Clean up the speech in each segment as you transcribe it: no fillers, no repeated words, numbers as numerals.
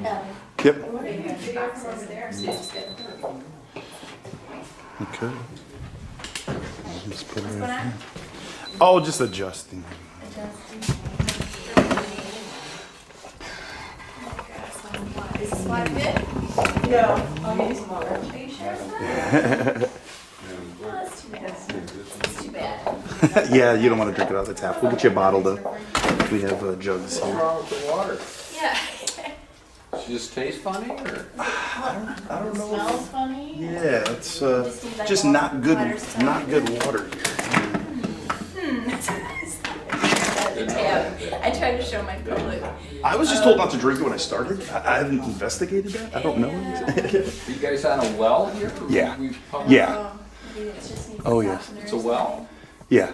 Yep. Okay. Just put it right here. Oh, just adjusting. Is this water good? No. I'll get you some water. Are you sure it's not? Oh, that's too bad. That's too bad. Yeah, you don't want to drink it out of the tap. We'll get you a bottle though. We have jugs What's here. wrong with the water? Yeah. She just tastes funny, or? I don't know. Smells funny. Yeah, it's Just needs like just a not good, water stuff. not good water here. I tried to show my public. I was just told not to drink it when I started. I haven't investigated that. I don't know. You guys on a well here? Yeah. Pump- Yeah. Maybe it just needs Oh, a yeah. softener It's a or well. Yeah.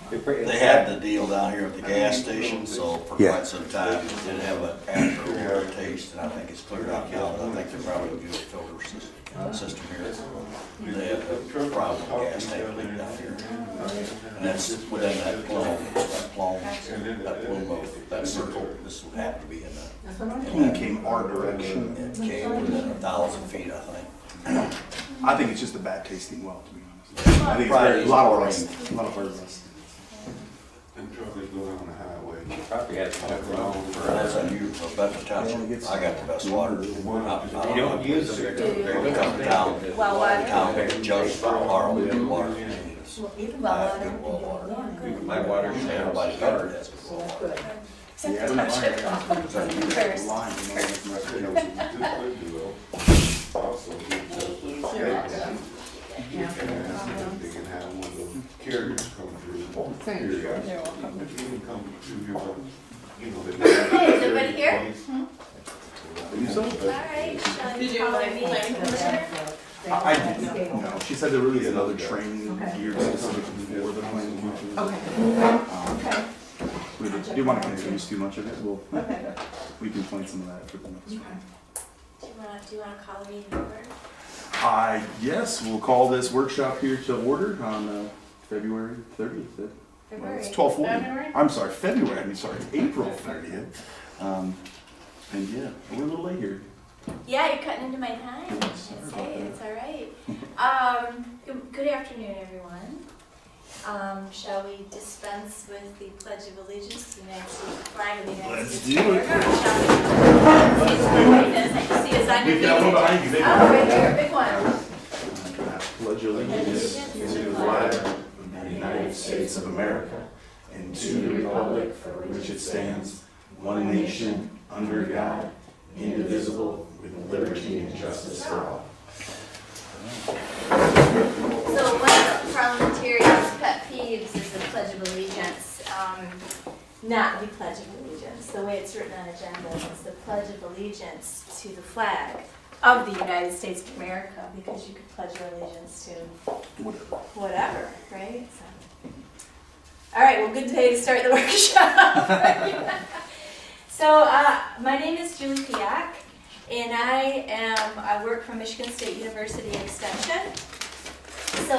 They had the deal down here at the gas station, so for Yeah. quite some time, it did have an after taste, and I think it's cleared out now, and I think they're probably gonna do a filter system here. They have a problem with gas tank leak down here. And that's within that plume of that circle, this would have to be in It came our direction. it came within 1,000 feet, I think. I think it's just a bad tasting well, to be honest. I think it's very, a lot of rust. A lot of hard rust. And truckers go down the highway. Probably had to have their own And for that's unusual, Bedford Township, I got the best water. You don't use them. We come to town, Well water. town, judge, borrow, water. Even I well have water. good well water. My water's Everybody's better has good well water. Except the township. First. Lime, you know, Just like you will. Also, you just, You're welcome. they can have one of those carriers come through. Thank you. You can come through here, but, you know, they. Hey, is everybody here? You so? All right. Shall Did you call our like meeting plan commissioner? I didn't. No, she said there really is another training geared specifically for the planning commission. Okay. Okay. We didn't want to confuse too much of it. We'll, we can plan some of that for the next one. Do you want to call the meeting over? Yes, we'll call this workshop here to order on February 30th. Well, February. it's 12:40. February? I'm sorry, February. I'm sorry, April 30th. And yeah, we're a little late here. Yeah, you're cutting into my time. Yeah, That's sorry it. about that. It's all right. Good afternoon, everyone. Shall we dispense with the Pledge of Allegiance to the United States flag of the United Let's States? do of it. America? Or shall we? See us on your We've got one feet. behind you, big Oh, right here, big one. Pledge allegiance to the flag of the United States of America and to the republic for which it stands, one nation, under God, indivisible, with liberty and justice for all. So one of the parliamentarians' pet peeves is the Pledge of Allegiance. Not the Pledge of Allegiance. The way it's written on agenda is the Pledge of Allegiance to the flag of the United States of America, because you could pledge your allegiance to whatever, right? So. All right, well, good day to start the workshop. So my name is Julie Piak, and I work for Michigan State University Extension. So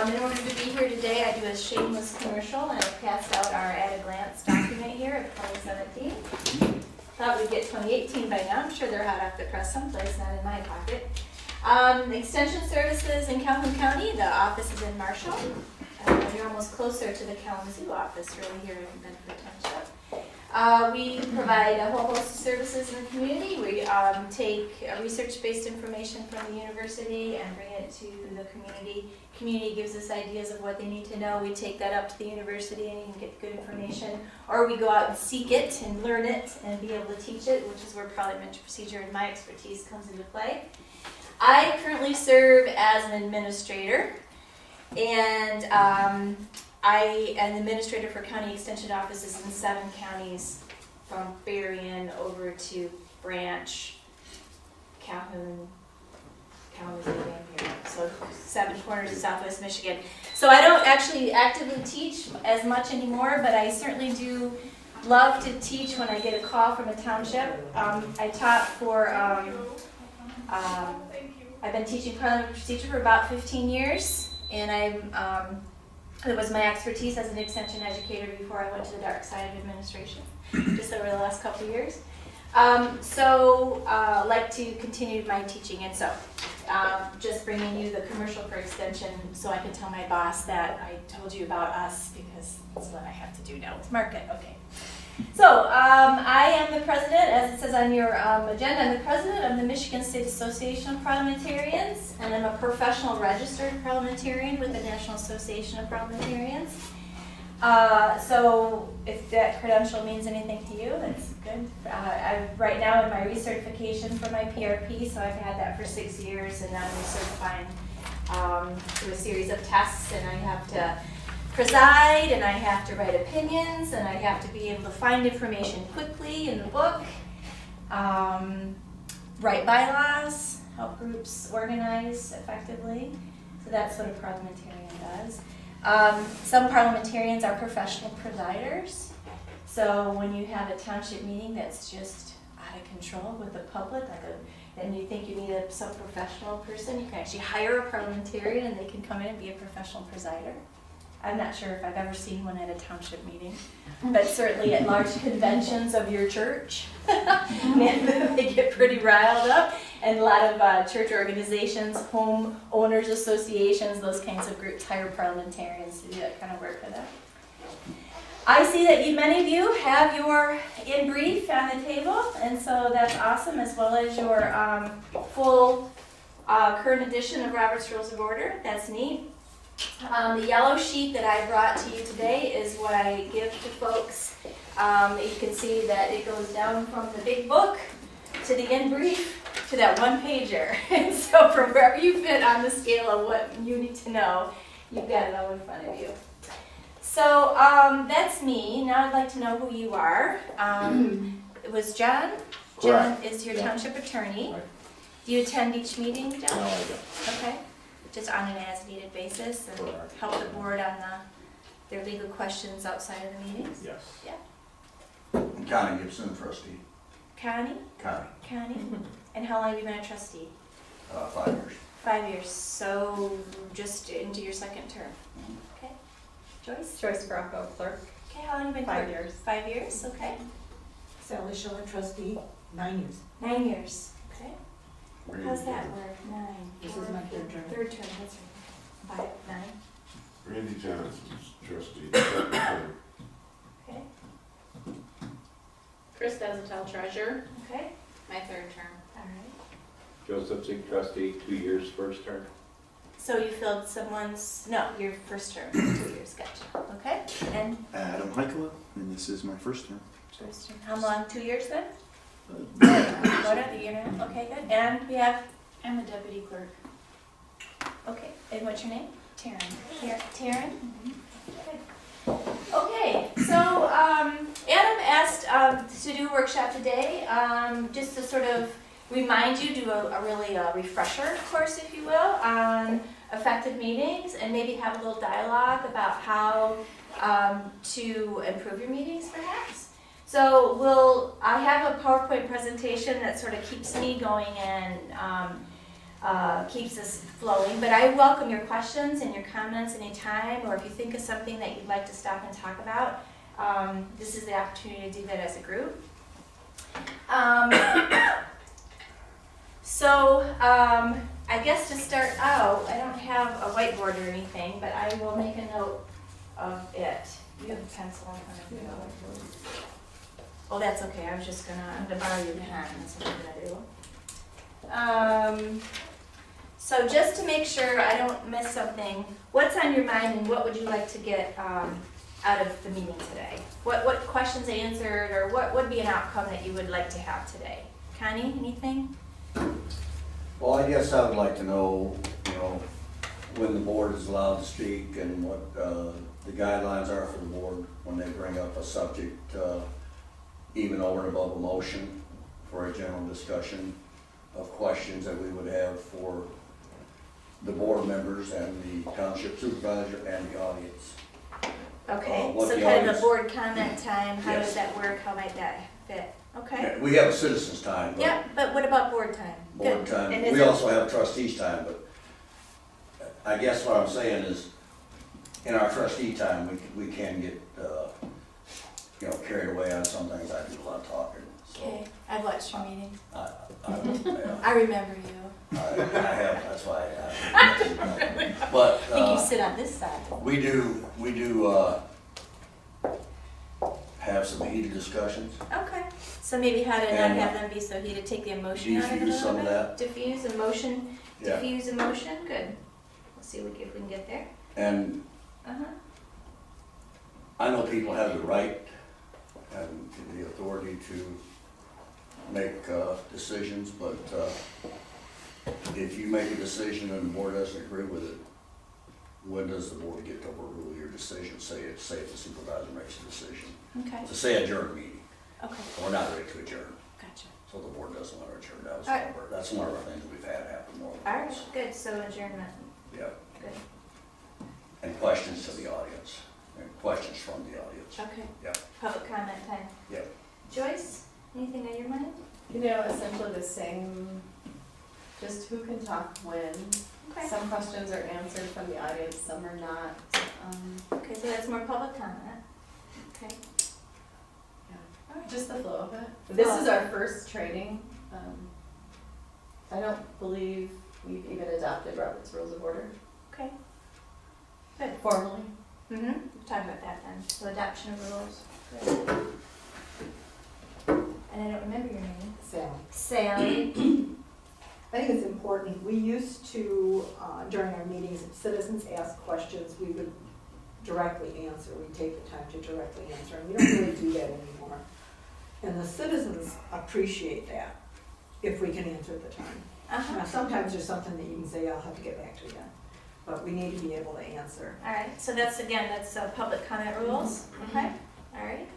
in order to be here today, I do a shameless commercial, and I passed out our at-a-glance document here of 2017. Thought we'd get 2018 by now. I'm sure they're hot off the press someplace, not in my pocket. Extension services in Calhoun County. The office is in Marshall. You're almost closer to the Kalamazoo office, really, here in Bedford Township. We provide a whole host of services in the community. We take research-based information from the university and bring it to the community. Community gives us ideas of what they need to know. We take that up to the university and get good information. Or we go out and seek it and learn it and be able to teach it, which is where parliamentary procedure and my expertise comes into play. I currently serve as an administrator, and I am the administrator for county extension offices in 7 counties, from Berrien over to Branch, Calhoun, Kalamazoo, and here. So 7 corners of Southwest Michigan. So I don't actually actively teach as much anymore, but I certainly do love to teach when I get a call from a township. I taught for, I've been teaching parliamentary procedure for about 15 years, and it was my expertise as an extension educator before I went to the dark side of administration, just over the last couple of years. Like to continue my teaching, and so just bringing you the commercial for extension so I can tell my boss that I told you about us, because that's what I have to do now with market. Okay. So I am the president, as it says on your agenda, I'm the president of the Michigan State Association of Parliamentarians, and I'm a professional registered parliamentarian with the National Association of Parliamentarians. So if that credential means anything to you, that's good. I'm right now in my recertification for my PRP, so I've had that for 6 years, and now I'm recertifying through a series of tests, and I have to preside, and I have to write opinions, and I have to be able to find information quickly in the book, write bylaws, help groups organize effectively. So that's what a parliamentarian does. Some parliamentarians are professional presiders. So when you have a township meeting that's just out of control with the public, and you think you need some professional person, you can actually hire a parliamentarian and they can come in and be a professional presider. I'm not sure if I've ever seen one at a township meeting, but certainly at large conventions of your church, they get pretty riled up, and a lot of church organizations, home owners associations, those kinds of groups hire parliamentarians to do that kind of work for them. I see that many of you have your in brief on the table, and so that's awesome, as well as your full current edition of Robert's Rules of Order. That's neat. The yellow sheet that I brought to you today is what I give to folks. You can see that it goes down from the big book to the in brief to that one pager. And so from wherever you fit on the scale of what you need to know, you've got it all in front of you. So that's me. Now I'd like to know who you are. It was John. John Correct. is your township attorney. Right. Do you attend each meeting, John? No, I don't. Okay. Just on an as-needed basis, and Correct. help the board on their legal questions outside of the meetings? Yes. Connie Gibson, trustee. Connie? Connie, And how long have you been a trustee? 5 years. 5 years, so just into your second term. Okay. Joyce? Joyce Bracco, clerk. Okay, how long have you been 5 clerk? years. 5 years, okay. Sally Schiller, trustee, 9 years. 9 years, okay. How's that work? 9. This is my third term. Third term, that's right. 5, 9, Randy Johnson's trustee, second term. okay. Chris Desatel, treasurer, Okay, my third term. all right. Joseph Zink, trustee, 2 years, first term. So you filled your first term, 2 years, gotcha. Okay, and Adam Heikela, and this is my first term. first term, how long, 2 years then? Uh, What, a year and a half? Okay, good. And we have, I'm the deputy clerk. okay, and what's your name? Taryn. Taryn? Good. Okay, so Adam asked to do a workshop today, just to sort of remind you, do a really refresher course, if you will, on effective meetings, and maybe have a little dialogue about how to improve your meetings, perhaps. So I have a PowerPoint presentation that sort of keeps me going and keeps us flowing, but I welcome your questions and your comments anytime, or if you think of something that you'd like to stop and talk about, this is the opportunity to do that as a group. I guess to start out, I don't have a whiteboard or anything, but I will make a note of it. You have a pencil in front of you. Oh, that's okay. I'm gonna borrow your pen. That's what I'm gonna do. So just to make sure I don't miss something, what's on your mind and what would you like to get out of the meeting today? What questions answered, or what would be an outcome that you would like to have today? Connie, anything? Well, I guess I would like to know, when the board is allowed to speak and what the guidelines are for the board when they bring up a subject, even over and above a motion, for a general discussion of questions that we would have for the board members and the township supervisor and the audience. Okay, what so the kind of audience- a board comment time. How Yes. does that work? How might that fit? Okay. We have a citizens time, but Yeah, but what about board time? board Good. time, And is we it- also have trustees time, but I guess what I'm saying is, in our trustee time, we can get, carried away on some things. I do a lot of talking. So Okay, I've watched your meetings. I I remember you. have, that's why I. But, I think you sit on this side. we do, have some heated discussions. Okay, so maybe how to not And, have them be so heated, take the emotion out of it a diffuse little some bit? of that. Diffuse emotion, Yeah. diffuse emotion, good. We'll see if we can get there. And Uh-huh, I know people have the right and the authority to make decisions, but if you make a decision and the board doesn't agree with it, when does the board get to overrule your decision? Say if the supervisor makes a decision, okay, to say adjourn meeting, okay, we're not ready to adjourn, gotcha. so the board doesn't want to adjourn. Alright. That's one of our things we've had happen more than All right, once. good, so adjournment, Yeah, good, and questions to the audience, and questions from the audience. okay. Yeah. Public comment time. Yeah. Joyce, anything on your mind? You know, essentially the same, just who can talk when. Okay, Some questions are answered from the audience, some are not. okay, so that's more public comment. Okay, Just the flow of it. This is our first training. I don't believe we've even adopted Robert's Rules of Order okay, good. formally. Mm-hmm, we'll talk about that then, so adoption of rules. Good. And I don't remember your name. Sally. Sally. I think it's important. We used to, during our meetings, if citizens ask questions, we would directly answer. We'd take the time to directly answer, and we don't really do that anymore. And the citizens appreciate that, if we can answer at the time. Now, Uh-huh, sometimes there's something that you can say, I'll have to get back to you, but we need to be able to answer. all right, so that's, again, that's public comment rules, okay, all right.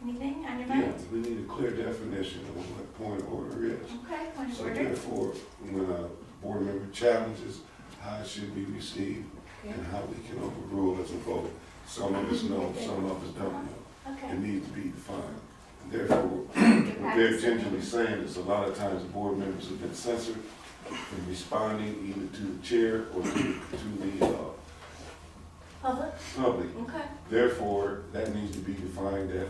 Anything on your Yeah, mind? we need a clear definition of what point of order is. Okay, point of So order. therefore, when a board member challenges how it should be received and how we can overrule as a vote, some of us know, some of us don't know. Okay, It needs to be defined. And therefore, good what they're practice. gingerly saying is a lot of times board members have been censored from responding either to the chair or to the Public, public. okay, Therefore, that needs to be defined that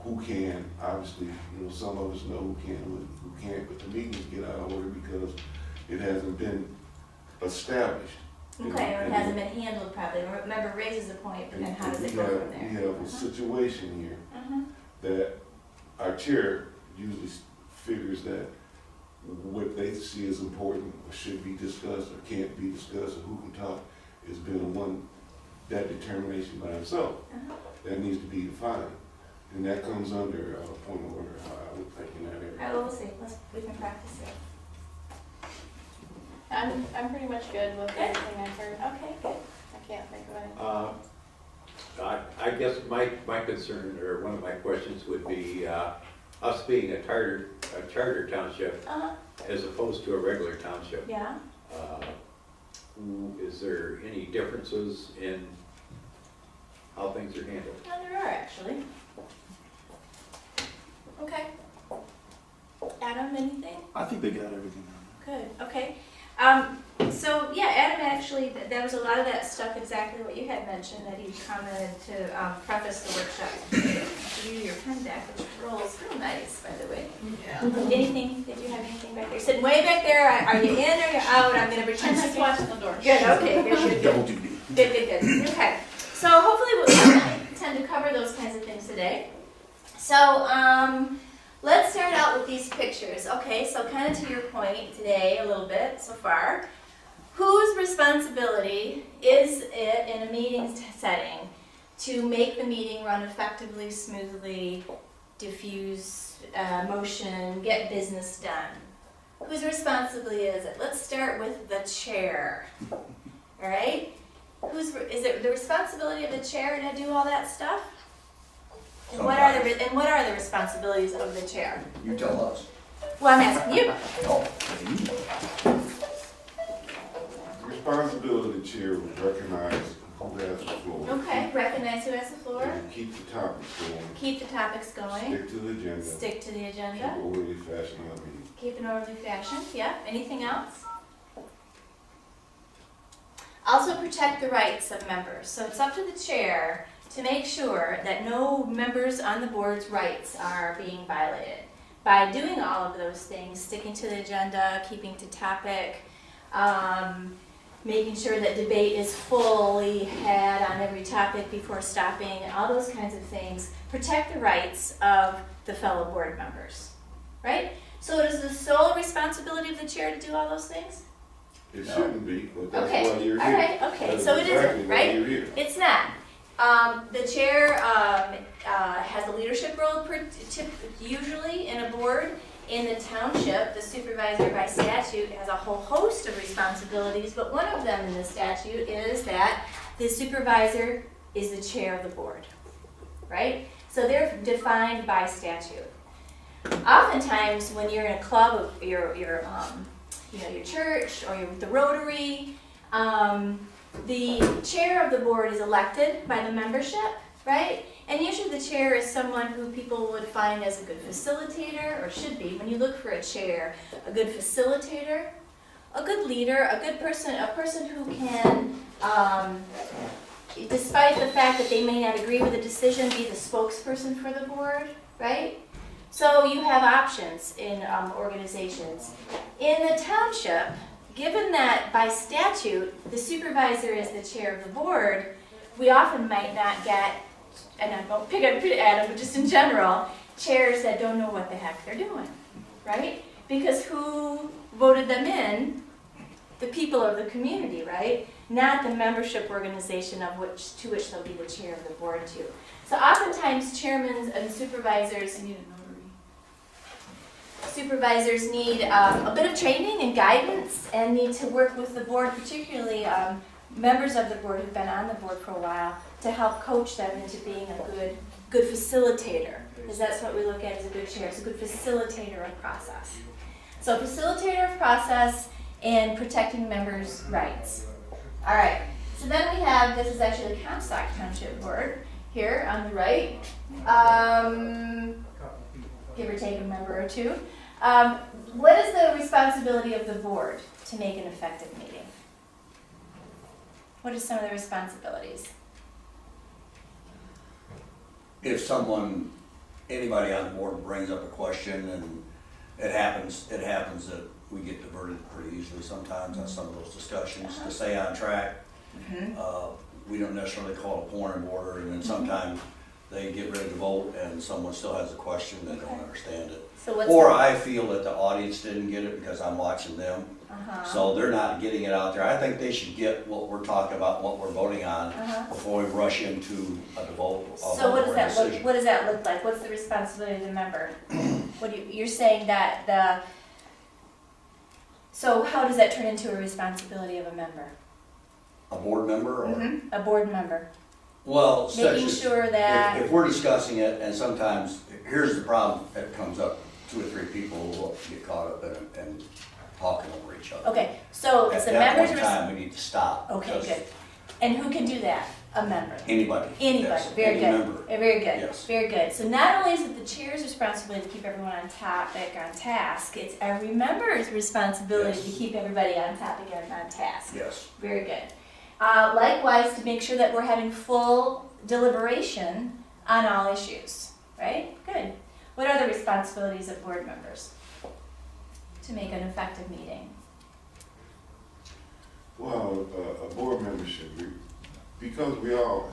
who can, obviously, some of us know who can, who can't, but the meetings get out of order because it hasn't been established. okay, or it hasn't been handled properly, or member raises a point, but then how does it go from there? We have a situation here Uh-huh. that our chair usually figures that what they see as important or should be discussed or can't be discussed or who can talk has been that determination by himself. Uh-huh. That needs to be defined. And that comes under point of order, I would think in that All right, area. well, we'll see, we can practice it. I'm pretty much good with Good. everything I've heard. Okay, good. I can't think of any. I guess my concern, or one of my questions would be, us being a charter township Uh-huh, as opposed to a regular township. yeah, Is there any differences in how things are handled? well, there are actually. Okay. Adam, anything? I think they got everything on Good, okay. So, yeah, Adam actually, there was a lot of that stuff, exactly what you had mentioned, that he commented to preface the workshop. Give you your pen back, which rolls real nice, by the way. Anything, did you have anything back there? You're sitting way back there, are you in or you out? I'm gonna pretend I'm like just you watching the door. Good, okay, good, good, Double good. duty. Good, good, good. Okay. So hopefully we'll tend to cover those kinds of things today. So, let's start out with these pictures. Okay, so kind of to your point today a little bit so far. Whose responsibility is it in a meeting setting to make the meeting run effectively, smoothly, diffuse motion, get business done? Whose responsibility is it? Let's start with the chair. All right? Is it the responsibility of the chair to do all that stuff? And what are the responsibilities of the chair? You tell us. Well, I'm asking you. Oh, The responsibility of the chair would recognize who has the floor. Okay, recognize who has the floor, And keep the topics going. keep the topics going, Stick to the agenda. stick to the Keep agenda, orderly fashion of the meeting. keep an orderly fashion. Yeah, anything else? Also protect the rights of members. So it's up to the chair to make sure that no members on the board's rights are being violated. By doing all of those things, sticking to the agenda, keeping to topic, making sure that debate is fully had on every topic before stopping, all those kinds of things, protect the rights of the fellow board members, right? So it is the sole responsibility of the chair to do all those things? It shouldn't be, but that's Okay, why you're here. all right, okay, That is so it exactly isn't, why right? you're here. It's not. The chair has a leadership role usually in a board. In the township, the supervisor by statute has a whole host of responsibilities, but one of them in the statute is that the supervisor is the chair of the board, right? So they're defined by statute. Oftentimes, when you're in a club, your church or you're with the Rotary, the chair of the board is elected by the membership, right? And usually the chair is someone who people would find as a good facilitator, or should be. When you look for a chair, a good facilitator, a good leader, a good person, a person who can, despite the fact that they may not agree with a decision, be the spokesperson for the board, right? So you have options in organizations. In the township, given that by statute, the supervisor is the chair of the board, we often might not get, and I won't pick up Adam, but just in general, chairs that don't know what the heck they're doing, right? Because who voted them in? The people of the community, right? Not the membership organization to which they'll be the chair of the board to. So oftentimes chairmen and supervisors need a bit of training and guidance and need to work with the board, particularly members of the board who've been on the board for a while, to help coach them into being a good facilitator, because that's what we look at as a good chair. It's a good facilitator of process. So facilitator of process and protecting members' rights. All right, so then we have, this is actually the Comstock Township Board here on the right, give or take a member or two. What is the responsibility of the board to make an effective meeting? What are some of the responsibilities? If anybody on the board brings up a question, and it happens that we get diverted pretty easily sometimes on some of those discussions to stay on track. We don't necessarily call a point of order, and then sometimes they get ready to vote and someone still has a question, they don't understand it. So what's Or I feel that the audience didn't get it because I'm watching them, Uh-huh. so they're not getting it out there. I think they should get what we're talking about, what we're voting on, before we rush into a vote So what or does a that look? decision. What does that look like? What's the responsibility of the member? You're saying that So how does that turn into a responsibility of a member? A board member or? A board member. Well, such Making as, sure that, if we're discussing it, and sometimes, here's the problem that comes up, 2 or 3 people will get caught up in it and talking over each other. okay, so it's At a that member's point in time, we need to stop. Okay, because good. And who can do that? A member. Anybody. Anybody, Yes, very any good. member. Very good, Yes. very good. So not only is it the chair's responsibility to keep everyone on topic, on task, it's every member's responsibility Yes. to keep everybody on topic and on task. Yes. Very good. Likewise, to make sure that we're having full deliberation on all issues, right? Good. What are the responsibilities of board members to make an effective meeting? Well, a board member should be, because we all,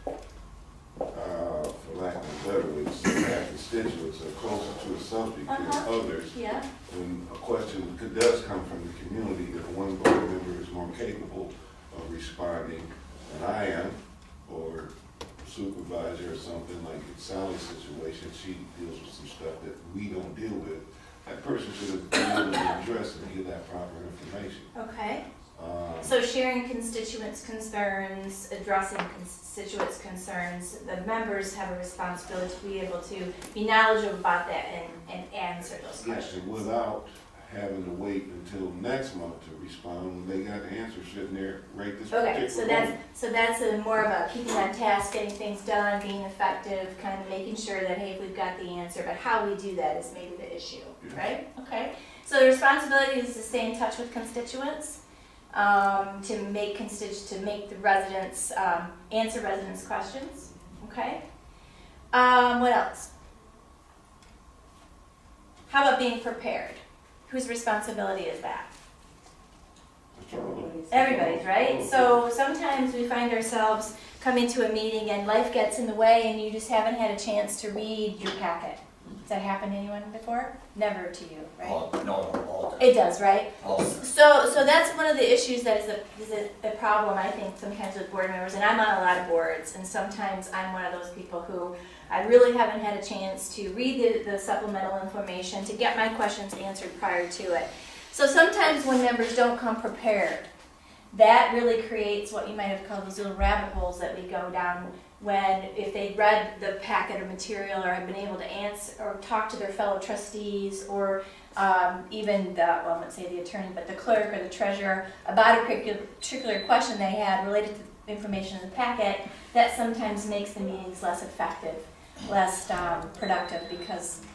for lack of a better way to say, our constituents are closer to the subject than others. Yeah. When a question does come from the community, if one board member is more capable of responding than I am, or supervisor or something, like in Sally's situation, she deals with some stuff that we don't deal with, that person should have been able to address and give that proper information. Okay. So sharing constituents' concerns, addressing constituents' concerns, the members have a responsibility to be able to be knowledgeable about that and answer those Yes, questions. and without having to wait until next month to respond, when they got the answer sitting there right this Okay, particular so moment. that's a more of a keeping on task, getting things done, being effective, kind of making sure that, hey, we've got the answer, but how we do that is maybe the issue, right? Okay, so the responsibility is to stay in touch with constituents, to make the residents, answer residents' questions, Okay? What else? How about being prepared? Whose responsibility is that? Everybody's, right? So sometimes we find ourselves coming to a meeting and life gets in the way and you just haven't had a chance to read your packet. Has that happened to anyone before? Never to you, right? All the time. It does, right? All the time. So that's one of the issues that is a problem, I think, sometimes with board members, and I'm on a lot of boards, and sometimes I'm one of those people who I really haven't had a chance to read the supplemental information, to get my questions answered prior to it. So sometimes when members don't come prepared, that really creates what you might have called those little rabbit holes that we go down when, if they read the packet of material or have been able to answer or talk to their fellow trustees or even well, I wouldn't say the attorney, but the clerk or the treasurer about a particular question they had related to the information in the packet, that sometimes makes the meetings less effective, less productive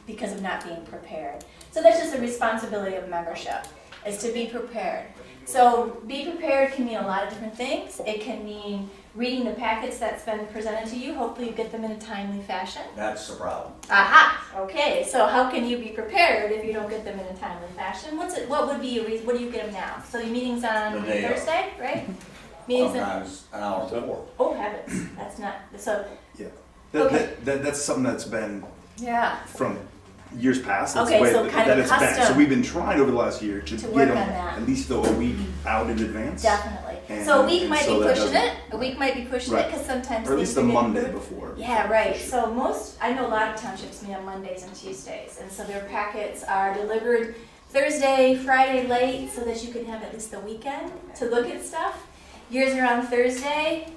because of not being prepared. So that's just a responsibility of membership, is to be prepared. So be prepared can mean a lot of different things. It can mean reading the packets that's been presented to you. Hopefully you get them in a timely fashion. That's the problem. Aha! Okay, so how can you be prepared if you don't get them in a timely fashion? What would be your reason? What do you get them now? So your meeting's on The day of. Thursday, right? Meetings on, Sometimes an hour before. oh heavens, that's not, so, Yeah. Okay. That's something that's been yeah. from years past. That's Okay, the way so kind of it's been. custom So we've been trying over the last year to to get work them on that. at least a week out in advance. Definitely. And- So a week and might so be that pushing doesn't- it. A week might be pushing it Right. because sometimes Or at least things the get Monday approved. before. Yeah, for right. sure. So I know a lot of townships meet on Mondays and Tuesdays, and so their packets are delivered Thursday, Friday late, so that you can have at least the weekend to look at stuff. Yours are on Thursday,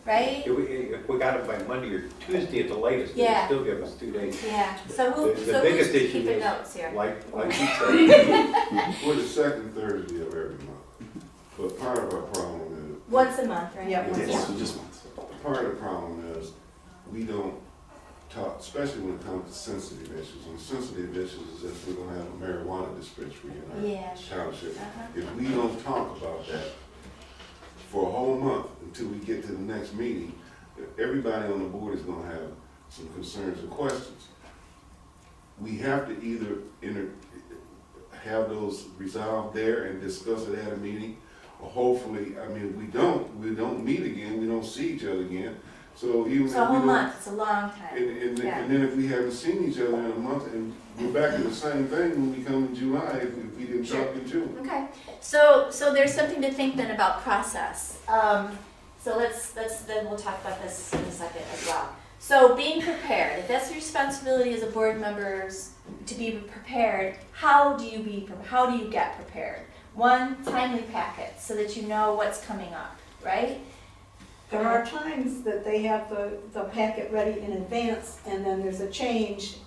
right? If we got it by Monday or Tuesday at the latest, they Yeah. still give us 2 days. Yeah. So The who's biggest issue keeping is, notes here? like you said, We're the second Thursday of every month, but part of our problem Once a month, right? Yeah, once a Yes, so just once. part of the problem is we don't talk, especially when it comes to sensitive issues. And sensitive issues is if we're gonna have a marijuana dispensary in our Yeah, sure. township. Uh-huh. If we don't talk about that for a whole month until we get to the next meeting, everybody on the board is gonna have some concerns and questions. We have to either have those resolved there and discuss it at a meeting, or hopefully, I mean, we don't meet again, we don't see each other again. So even if So a we whole don't, month, it's a long time. and Yeah. then if we haven't seen each other in a month, and we're back to the same thing when we come in July, if we didn't Sure. talk in June. Okay, so there's something to think then about process. So then we'll talk about this in a second as well. So being prepared, if that's your responsibility as a board member to be prepared, how do you get prepared? One, timely packets so that you know what's coming up, right? There are times that they have the packet ready in advance, and then there's a change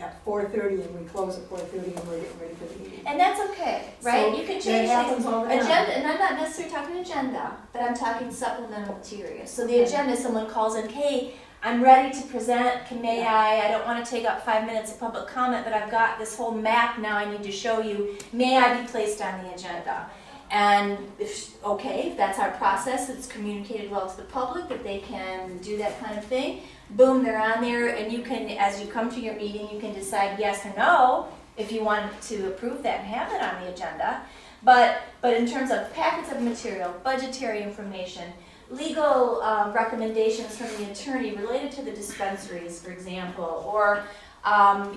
at 4:30, and we close at 4:30, and we're getting ready for the meeting. And that's okay, right? So You can that change happens things. all the time. Agenda, and I'm not necessarily talking agenda, but I'm talking supplemental material. So the agenda, someone calls in, hey, I'm ready to present, may I don't want to take up 5 minutes of public comment, but I've got this whole map now I need to show you, may I be placed on the agenda? And if that's our process, it's communicated well to the public that they can do that kind of thing. Boom, they're on there, and you can, as you come to your meeting, you can decide yes or no if you want to approve that and have it on the agenda. But in terms of packets of material, budgetary information, legal recommendations from the attorney related to the dispensaries, for example, or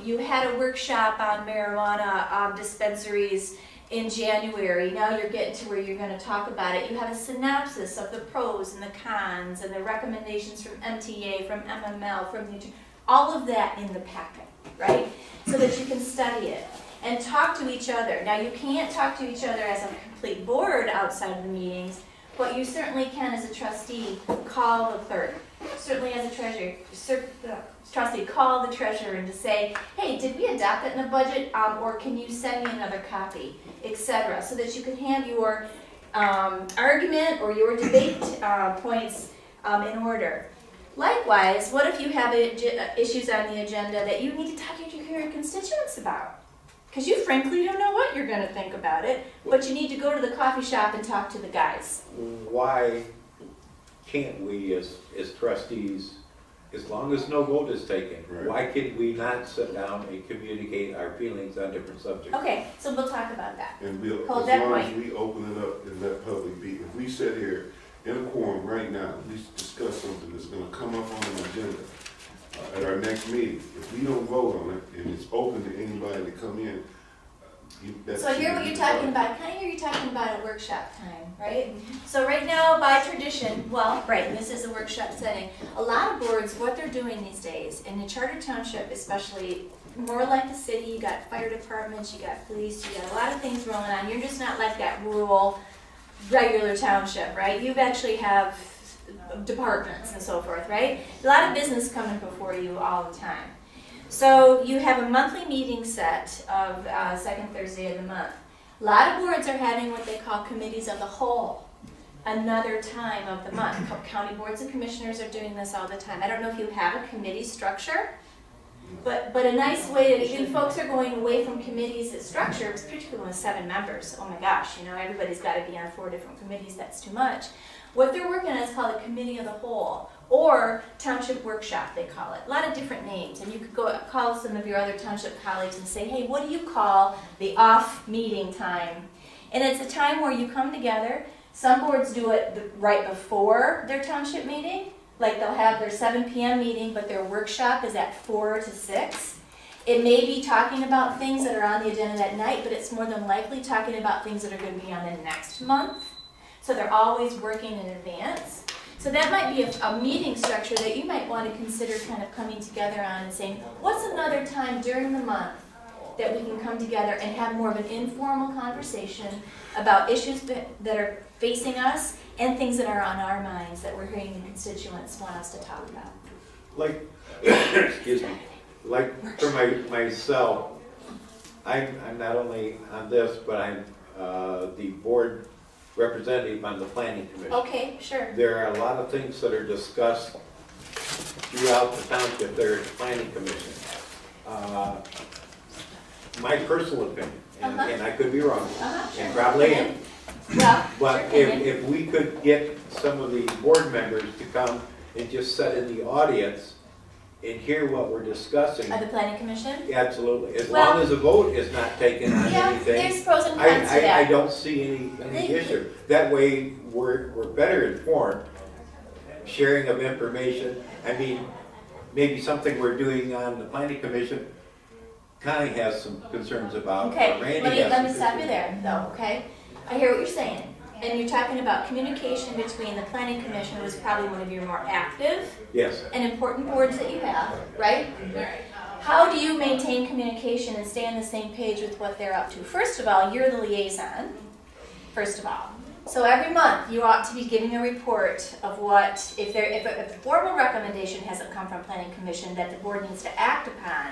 you had a workshop on marijuana dispensaries in January. Now you're getting to where you're going to talk about it. You have a synopsis of the pros and the cons and the recommendations from MTA, from MML, from the all of that in the packet, right? So that you can study it and talk to each other. Now you can't talk to each other as a complete board outside of the meetings, but you certainly can as a trustee call the clerk. Certainly as a trustee, call the treasurer and to say, hey, did we adopt it in the budget, or can you send me another copy, etc., so that you can have your argument or your debate points in order. Likewise, what if you have issues on the agenda that you need to talk to your constituents about? Because you frankly don't know what you're going to think about it, but you need to go to the coffee shop and talk to the guys. why can't we as trustees as long as no vote is taken, Right. why can we not sit down and communicate our feelings on different subjects? Okay, so we'll talk about that. And we'll, Hold as that long as point. we open it up and let public be, if we sit here in a quorum right now, we discuss something that's gonna come up on an agenda at our next meeting, if we don't vote on it and it's open to anybody to come in, that's. So I hear what you're talking about, I kinda hear you talking about a workshop time, right? So right now, by tradition, well, right, this is a workshop setting, a lot of boards, what they're doing these days, in the charter township especially, more like the city, you got fire departments, you got police, you got a lot of things rolling on, you're just not like that rural, regular township, right? You actually have departments and so forth, right? A lot of business coming before you all the time. So you have a monthly meeting set of second Thursday of the month. A lot of boards are having what they call committees of the whole, another time of the month. County boards and commissioners are doing this all the time. I don't know if you have a committee structure, but a nice way to, even folks are going away from committees that structure, particularly with 7 members. Oh my gosh, you know, everybody's got to be on 4 different committees, that's too much. What they're working on is called a committee of the whole, or township workshop, they call it. A lot of different names, and you could go call some of your other township colleagues and say, hey, what do you call the off meeting time? And it's a time where you come together. Some boards do it right before their township meeting, like they'll have their 7 p.m. meeting, but their workshop is at 4 to 6. It may be talking about things that are on the agenda that night, but it's more than likely talking about things that are going to be on the next month. So they're always working in advance. So that might be a meeting structure that you might want to consider kind of coming together on and saying, what's another time during the month that we can come together and have more of an informal conversation about issues that are facing us and things that are on our minds that we're hearing the constituents want us to talk about. Like, excuse me, like for myself, I'm not only on this, but I'm the board representative on the planning commission. Okay, sure. There are a lot of things that are discussed throughout the township there at the planning commission. My personal opinion, and I could be wrong, Sure. and probably am, Well, but your opinion. if we could get some of the board members to come and just sit in the audience and hear what we're discussing, Of the planning commission? absolutely, as Well- long as a vote is not taken on Yeah, anything. there's pros and cons to I that. don't see any issue. That way, we're better informed, sharing of information. I mean, maybe something we're doing on the planning commission, Connie has some concerns about, or Okay, Randy let has me some stop you concerns. there, though, okay? I hear what you're saying, and you're talking about communication between the planning commission, who is probably one of your more active Yes, and important boards that you have, right? How do you maintain communication and stay on the same page with what they're up to? First of all, you're the liaison, first of all. So every month, you ought to be giving a report of what, if a formal recommendation hasn't come from planning commission that the board needs to act upon,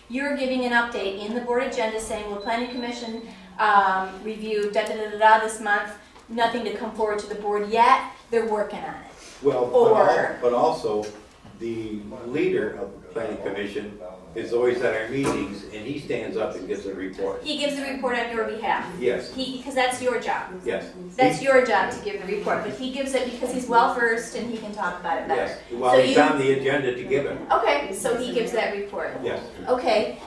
you're giving an update in the board agenda saying, well, planning commission reviewed da-da-da-da-da this month, nothing to come forward to the board yet, they're working on it. well, Or- but also, the leader of the planning commission is always at our meetings, and he stands up and gives a report. He gives the report on your behalf. Yes, Because that's your job. yes. That's your job to give the report, but he gives it because he's well-versed and he can talk about it better. Yes, while So he's you- on the agenda to give it, Okay, so he gives that report. yes. Okay,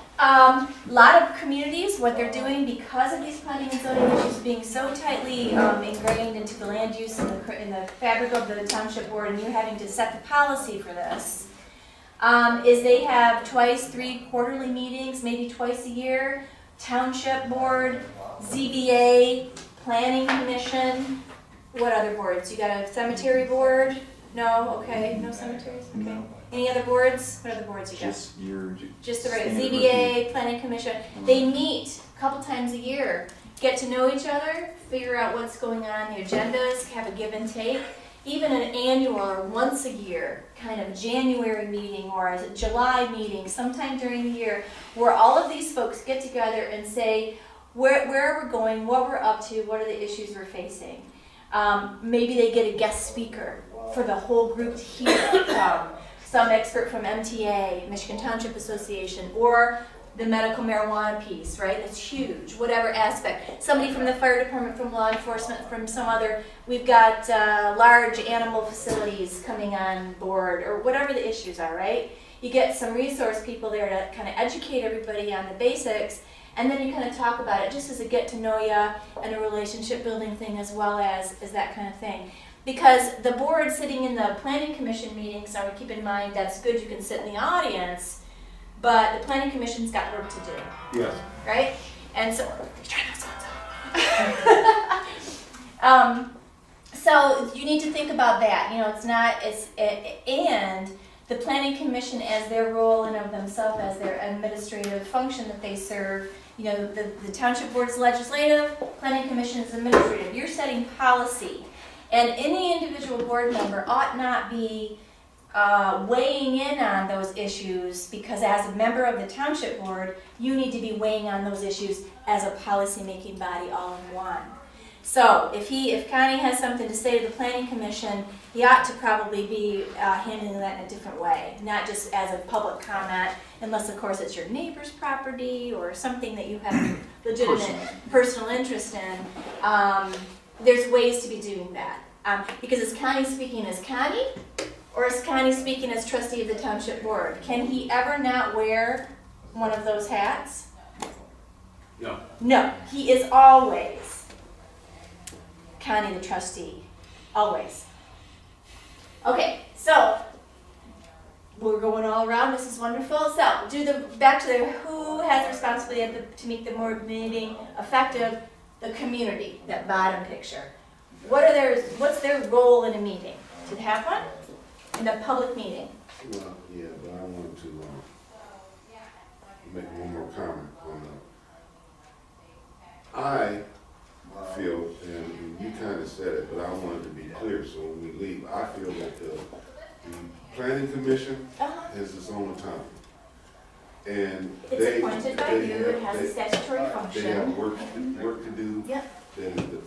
lot of communities, what they're doing because of these planning and zoning issues being so tightly ingrained into the land use and in the fabric of the township board, and you having to set the policy for this, is they have 2, 3 quarterly meetings, maybe twice a year, township board, ZBA, planning commission, what other boards? You got a cemetery board? No, okay, no cemeteries, okay. No. Any other boards? What other boards you got? Just the right, standard ZBA, planning commission, they meet a couple times a year, get to know each other, figure out what's going on, the agendas, have a give and take. Even an annual or once a year kind of January meeting or a July meeting, sometime during the year, where all of these folks get together and say where we're going, what we're up to, what are the issues we're facing. Maybe they get a guest speaker for the whole group to hear. Some expert from MTA, Michigan Township Association, or the medical marijuana piece, right? That's huge, whatever aspect. Somebody from the fire department, from law enforcement, from some other, we've got large animal facilities coming on board, or whatever the issues are, right? You get some resource people there to kind of educate everybody on the basics, and then you kind of talk about it just as a get to know ya and a relationship building thing, as well as that kind of thing. Because the board sitting in the planning commission meetings, I would keep in mind that's good, you can sit in the audience, but the planning commission's got work to do, Yes. right? And so, try not to. So you need to think about that. You know, and the planning commission, as their role in of themselves, as their administrative function that they serve. You know, the township board's legislative, planning commission is administrative. You're setting policy, and any individual board member ought not be weighing in on those issues, because as a member of the township board, you need to be weighing on those issues as a policy-making body all in one. So if Connie has something to say to the planning commission, he ought to probably be handling that in a different way, not just as a public comment, unless of course it's your neighbor's property or something that you have legitimate personal interest in. There's ways to be doing that. Because is Connie speaking as Connie, or is Connie speaking as trustee of the township board? Can he ever not wear one of those hats? No. No, he is always Connie the trustee, always. Okay, so we're going all around. This is wonderful. So back to the who has the responsibility to make the board meeting effective. The community, that bottom picture. What's their role in a meeting? To have one in a public meeting. Well, yeah, but I wanted to make one more comment on that. I feel, and you kind of said it, but I wanted to be clear, so when we leave, I feel that the planning commission has its own autonomy. And It's appointed by you, it has a statutory function. They have work to do. Yep. Then the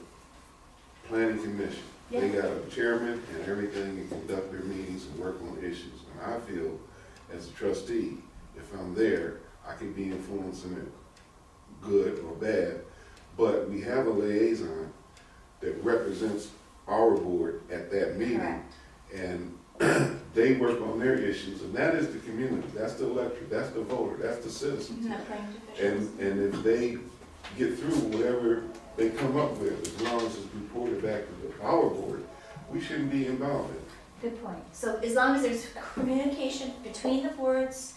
planning commission, they got a chairman and everything, and conduct their meetings and work on issues. And I feel, as a trustee, if I'm there, I can be influencing it, good or bad. But we have a liaison that represents our board at that meeting. Correct. And they work on their issues, and that is the community, that's the electorate, that's the voter, that's the citizens. And if they get through whatever they come up with, as long as it's reported back to our board, we shouldn't be involved in it. Good point. So as long as there's communication between the boards,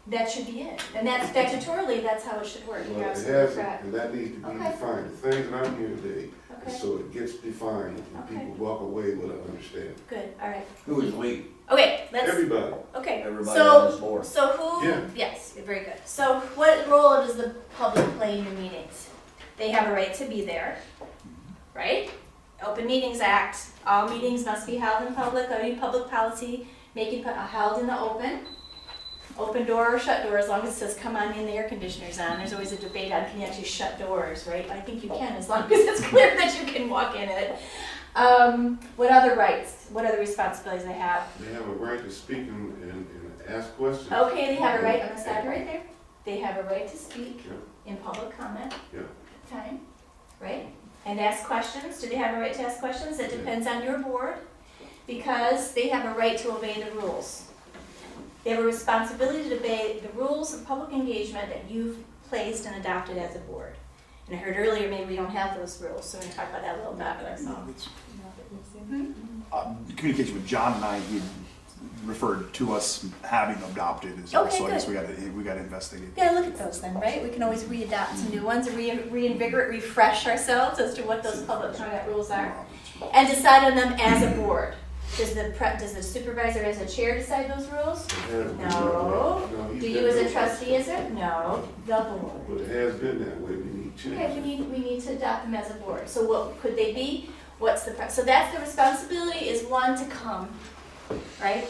that should be it. And that's statutorily, that's how it should work. Well, You're it absolutely has, correct. and that needs to be Okay. defined. The things that I'm here today, Okay, so it gets defined, and Okay. people walk away with an understanding. good, all right. Who is we? Okay, let's, Everybody. okay. Everybody on this So, board. so who, Yeah. yes, very good. So what role does the public play in your meetings? They have a right to be there, right? Open Meetings Act, all meetings must be held in public, any public policy making held in the open. Open door or shut door, as long as it says come on in, the air conditioner's on. There's always a debate on can you actually shut doors, right? I think you can, as long as it's clear that you can walk in it. What other rights, what other responsibilities they have? They have a right to speak and ask questions. Okay, they have a right on the side right there. They have a right to speak Yeah. in public comment. Yeah. Time, right? And ask questions. Do they have a right to ask questions? It depends on your board, because they have a right to obey the rules. They have a responsibility to obey the rules of public engagement that you've placed and adopted as a board. And I heard earlier maybe we don't have those rules, so we're gonna talk about that a little bit. Communication with John and I, he referred to us having adopted as well, Okay, so I guess good. we gotta investigate. Yeah, look at those then, right? We can always re-adopt some new ones, or reinvigorate, refresh ourselves as to what those public comment rules are, and decide on them as a board. Does the supervisor as a chair decide those rules? No. Do you as a trustee, is it? No, the board. But it has been that way, we need change. Okay, we need to adopt them as a board. So what could they be? What's the, so that's the responsibility, is one to come, right?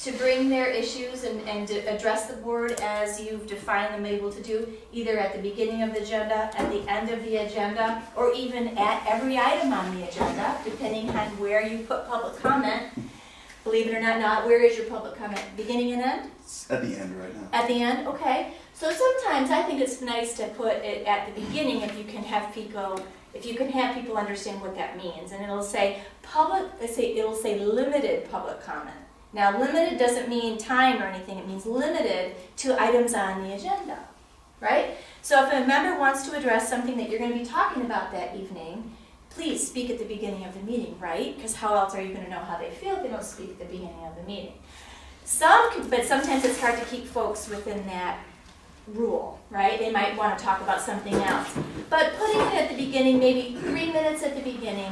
To bring their issues and to address the board as you've defined them able to do, either at the beginning of the agenda, at the end of the agenda, or even at every item on the agenda, depending on where you put public comment. Believe it or not, where is your public comment? Beginning and end? It's at the end right now. At the end, okay. So sometimes I think it's nice to put it at the beginning if you can have people understand what that means. And it'll say it'll say limited public comment. Now limited doesn't mean time or anything, it means limited to items on the agenda, right? So if a member wants to address something that you're going to be talking about that evening, please speak at the beginning of the meeting, right? Because how else are you going to know how they feel if they don't speak at the beginning of the meeting? But sometimes it's hard to keep folks within that rule, right? They might want to talk about something else. But putting it at the beginning, maybe 3 minutes at the beginning,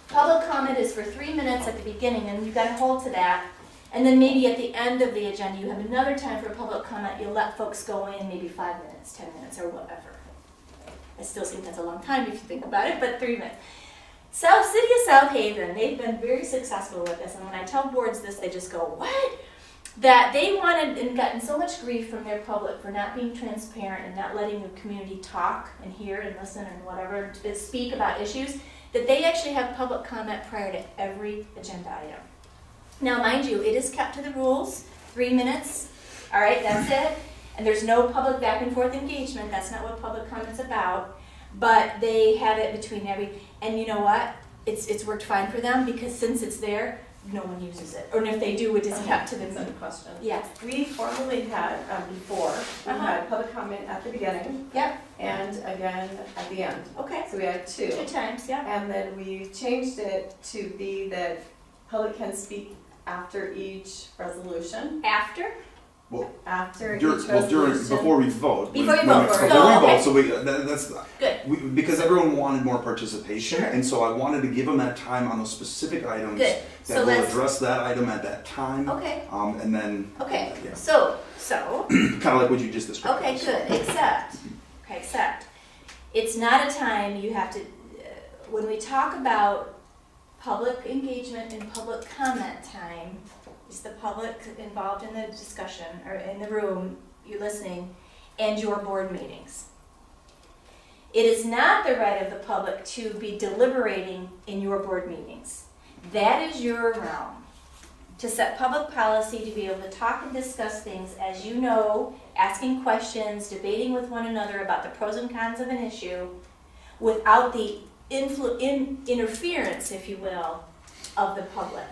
public comment is for 3 minutes at the beginning, and you've got to hold to that. And then maybe at the end of the agenda, you have another time for public comment. You'll let folks go in maybe 5 minutes, 10 minutes, or whatever. I still think that's a long time if you think about it, but 3 minutes. City of South Haven, they've been very successful with this. And when I tell boards this, they just go, what? That they wanted and gotten so much grief from their public for not being transparent and not letting the community talk and hear and listen and whatever, to speak about issues, that they actually have public comment prior to every agenda item. Now, mind you, it is kept to the rules, 3 minutes, all right, that's it. And there's no public back and forth engagement, that's not what public comment's about. But they have it between and you know what? It's worked fine for them because since it's there, no one uses it. Or if they do, it is kept to the That's a question. Yes. We formerly had, before, we had public comment at the beginning. Yep. And again at the end. Okay. So we had two. 2 times, yeah. And then we changed it to be that public can speak after each resolution. After? After each During, resolution. before we vote. Before you vote. Before we Oh, okay. vote, so that's, Good. because everyone wanted more participation, Sure. and so I wanted to give them that time on those specific items Good. So that will let's- address that item at that time. Okay. And then. Okay. Yeah. So. Kind of like what you just described. Okay, good. Except, it's not a time you have to. When we talk about public engagement and public comment time, is the public involved in the discussion or in the room, you're listening, and your board meetings. It is not the right of the public to be deliberating in your board meetings. That is your realm. To set public policy, to be able to talk and discuss things as you know, asking questions, debating with one another about the pros and cons of an issue, without the interference, if you will, of the public.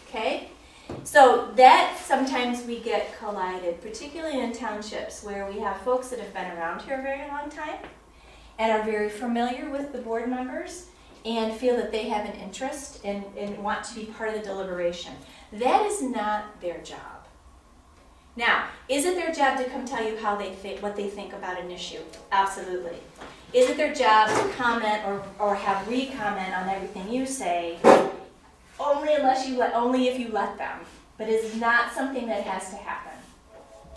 Okay? So that sometimes we get collided, particularly in townships where we have folks that have been around here a very long time and are very familiar with the board members and feel that they have an interest and want to be part of the deliberation. That is not their job. Now, is it their job to come tell you how they think, what they think about an issue? Absolutely. Is it their job to comment or have re-comment on everything you say? Only if you let them. But it is not something that has to happen.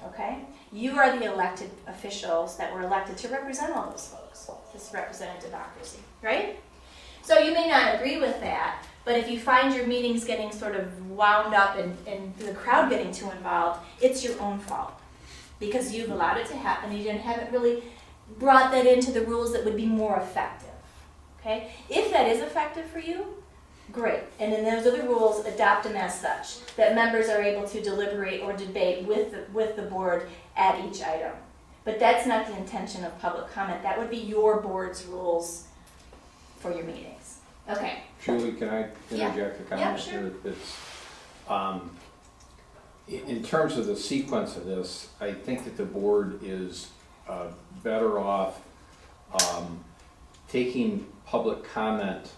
Okay? You are the elected officials that were elected to represent all those folks. This representative democracy, right? So you may not agree with that, but if you find your meetings getting sort of wound up and the crowd getting too involved, it's your own fault. Because you've allowed it to happen, you haven't really brought that into the rules that would be more effective. Okay? If that is effective for you, great. And then those are the rules, adopt them as such, that members are able to deliberate or debate with the board at each item. But that's not the intention of public comment. That would be your board's rules for your meetings. Okay. Julie, can I interject a comment? Yeah, sure. In terms of the sequence of this, I think that the board is better off taking public comment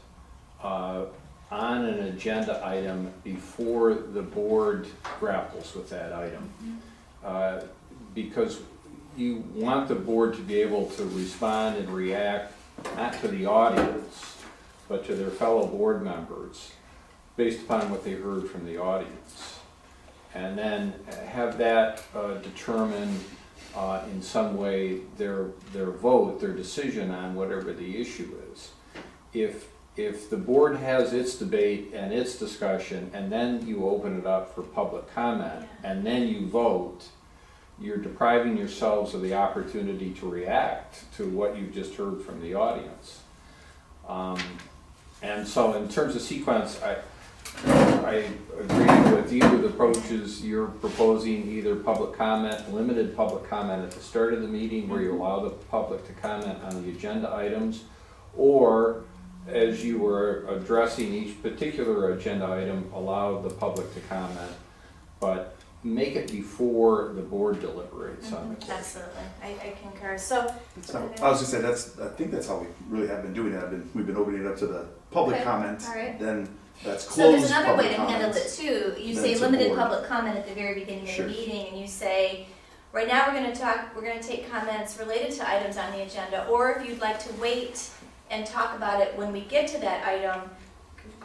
on an agenda item before the board grapples with that item. Because you want the board to be able to respond and react not to the audience, but to their fellow board members based upon what they heard from the audience. And then have that determine in some way their vote, their decision on whatever the issue is. If the board has its debate and its discussion, and then you open it up for public comment, and then you vote, you're depriving yourselves of the opportunity to react to what you've just heard from the audience. And so in terms of sequence, I agree with either the approaches. You're proposing either public comment, limited public comment at the start of the meeting where you allow the public to comment on the agenda items, or as you were addressing each particular agenda item, allow the public to comment, but make it before the board deliberates on it. Absolutely, I concur. So, I was gonna say, I think that's how we really have been doing it. We've been opening it up to the public Okay, comment, all right. then that's so closed there's another way public to handle it comments. too. You Then say it's a limited board. public comment at the very beginning Sure. of the meeting, and you say, right now we're gonna take comments related to items on the agenda, or if you'd like to wait and talk about it when we get to that item,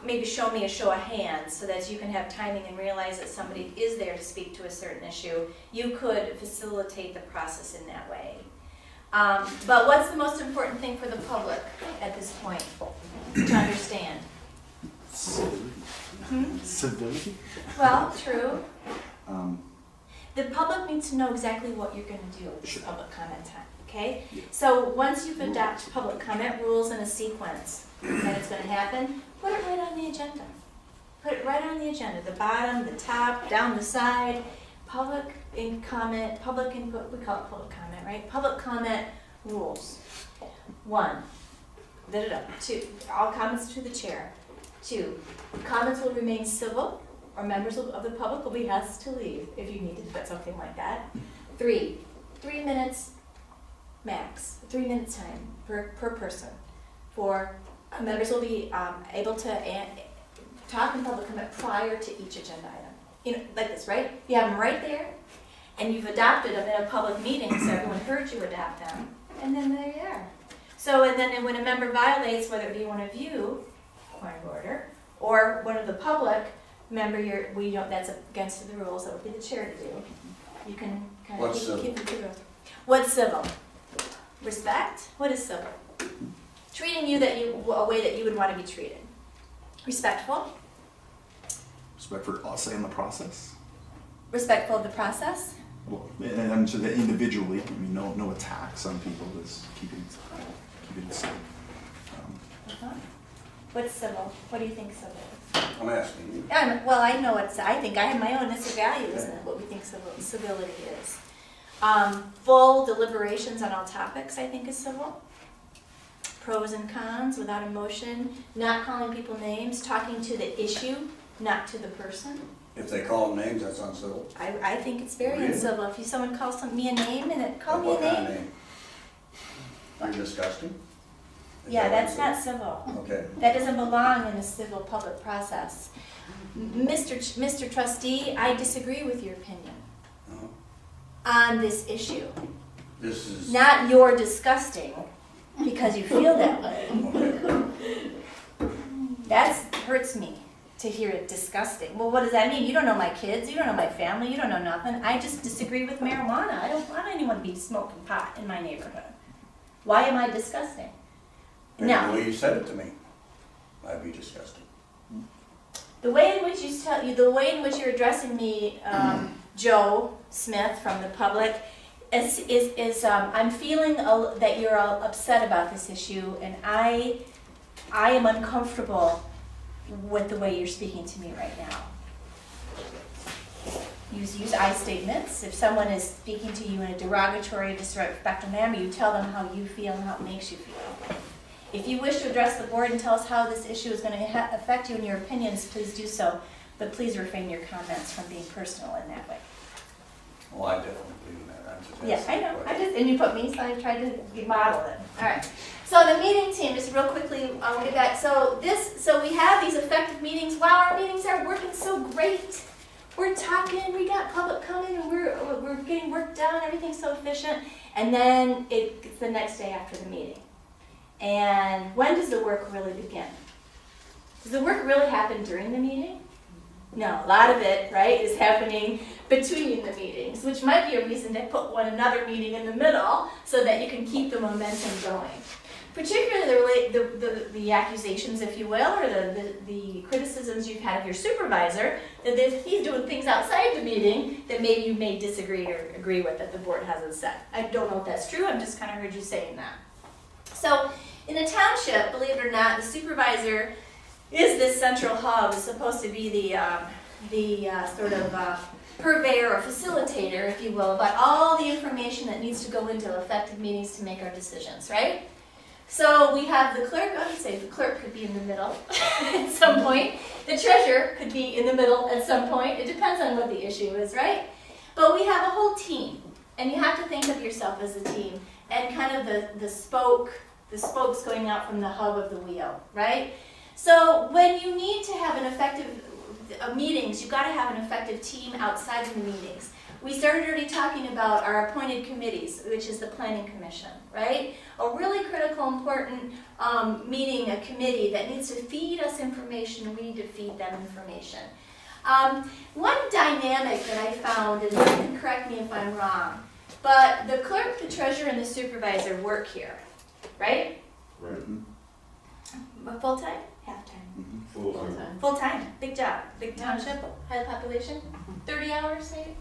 maybe show me a show of hands so that you can have timing and realize that somebody is there to speak to a certain issue. You could facilitate the process in that way. But what's the most important thing for the public at this point to understand? Civility? Well, true. Um, The public needs to know exactly what you're gonna do with this Sure. public comment time, okay? Yeah. So once you've adopted public comment rules in a sequence that it's gonna happen, put it right on the agenda. Put it right on the agenda, the bottom, the top, down the side, public comment, public input, we call it public comment, right? Public comment rules. 1, two, all comments to the chair. 2, comments will remain civil, or members of the public will be asked to leave if you need to put something like that. 3 minutes max, 3 minutes time per person. 4, members will be able to talk in public comment prior to each agenda item. You know, like this, right? You have them right there, and you've adopted them in a public meeting, so everyone heard you adopt them, and then there you are. So, and then when a member violates, whether it be one of you, point of order, or one of the public, member, that's against the rules, that would be the chair to do. You can kind of What's civil? keep it to the rules. What's civil? Respect? What is civil? Treating you a way that you would want to be treated. Respectful? Respect for us and the process. Respectful of the process? Well, and I'm sure that individually, I mean, no attacks on people, is keeping it safe. Uh-huh. What's civil? What do you think civil is? I'm asking you. Well, I know I think I have my own list of values and what we think civility is. Full deliberations on all topics, I think, is civil. Pros and cons, without emotion, not calling people names, talking to the issue, not to the person. If they call them names, that's uncivil. I think it's very Really? uncivil. If someone calls me a name and it call me a What kind of name. name? You're disgusting? Is Yeah, that that's what not civil. you said? Okay. That doesn't belong in a civil public process. Mr. Trustee, I disagree with your opinion Uh-huh. on this issue. This is. Not you're disgusting because you feel that way. Okay. That hurts me to hear it disgusting. Well, what does that mean? You don't know my kids, you don't know my family, you don't know nothing. I just disagree with marijuana. I don't want anyone to be smoking pot in my neighborhood. Why am I disgusting? Maybe No. the way you said it to me might be disgusting. The way in which the way in which you're addressing me, Joe Smith from the public, is I'm feeling that you're all upset about this issue, and I am uncomfortable with the way you're speaking to me right now. Use I statements. If someone is speaking to you in a derogatory, disrespectful manner, you tell them how you feel and how it makes you feel. If you wish to address the board and tell us how this issue is going to affect you and your opinions, please do so. But please refrain your comments from being personal in that way. Well, I definitely believe in that. I'm just Yes, I asking know. a I question. just and you put me, so I tried to model it. All right. So the meeting team, just real quickly, I'll get back. So we have these effective meetings. Wow, our meetings are working so great. We're talking, we got public coming, and we're getting work done. Everything's so efficient. And then it's the next day after the meeting. And when does the work really begin? Does the work really happen during the meeting? No, a lot of it, right, is happening between the meetings, which might be a reason to put another meeting in the middle so that you can keep the momentum going. Particularly the accusations, if you will, or the criticisms you've had of your supervisor, that if he's doing things outside the meeting that maybe you may disagree or agree with that the board hasn't said. I don't know if that's true, I've just kind of heard you saying that. So in the township, believe it or not, the supervisor is this central hub, is supposed to be the sort of purveyor or facilitator, if you will, about all the information that needs to go into effective meetings to make our decisions, right? So we have the clerk, I would say the clerk could be in the middle at some point. The treasurer could be in the middle at some point. It depends on what the issue is, right? But we have a whole team, and you have to think of yourself as a team and kind of the spokes going out from the hub of the wheel, right? So when you need to have an effective meetings, you've got to have an effective team outside of the meetings. We started already talking about our appointed committees, which is the Planning Commission, right? A really critical, important meeting, a committee that needs to feed us information, and we need to feed them information. One dynamic that I found, and you can correct me if I'm wrong, but the clerk, the treasurer, and the supervisor work here, right? Right. Full-time? Half-time? Full time. Full-time, big job, big township, high population, 30 hours maybe?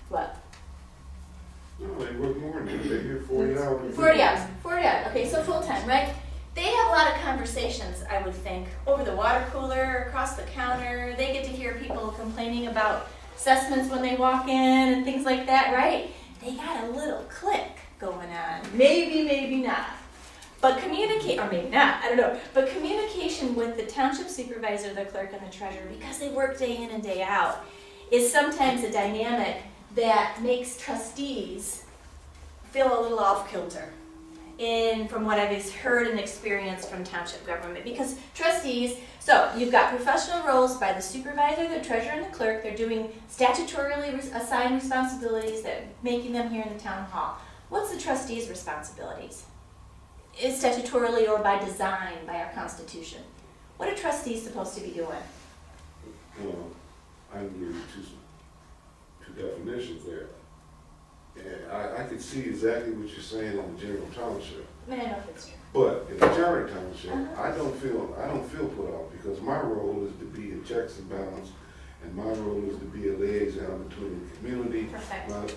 What? No, they work more than that. They get 40 hours. 40 hours, 40 hours, okay, so full-time, right? They have a lot of conversations, I would think, over the water cooler, across the counter. They get to hear people complaining about assessments when they walk in and things like that, right? They got a little click going on. Maybe, maybe not. But communicate, or maybe not, I don't know. But communication with the township supervisor, the clerk, and the treasurer, because they work day in and day out, is sometimes a dynamic that makes trustees feel a little off kilter from what I've heard and experienced from township government. Because trustees, so you've got professional roles by the supervisor, the treasurer, and the clerk. They're doing statutorily assigned responsibilities that making them here in the town hall. What's the trustees' responsibilities? Is statutorily or by design by our constitution. What are trustees supposed to be doing? I can give you two definitions there. And I can see exactly what you're saying in the general township. I mean, I know if it's true. But in the general township, I don't feel put off, because my role is to be a checks and balance, and my role is to be a liaison between the community. Perfect.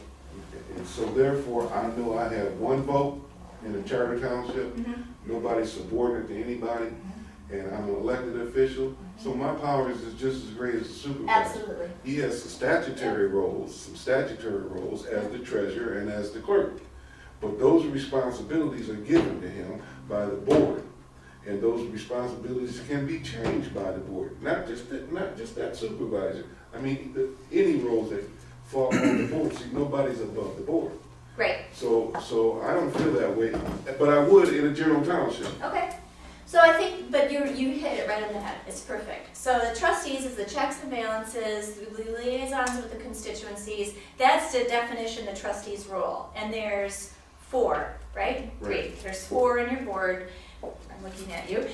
And so therefore, I know I have one vote in a charter township. Nobody's subordinate to anybody, and I'm an elected official, so my powers is just as great as the supervisor. Absolutely. He has some statutory roles as the treasurer and as the clerk. But those responsibilities are given to him by the board, and those responsibilities can be changed by the board. Not just that supervisor. I mean, any roles that fall on the board. See, nobody's above the board. Great. So I don't feel that way, but I would in a general township. Okay. So I think, but you hit it right on the head. It's perfect. So the trustees is the checks and balances, the liaisons with the constituencies. That's the definition of the trustees' role. And there's 4, right? 3. There's 4 in your board. I'm looking at you.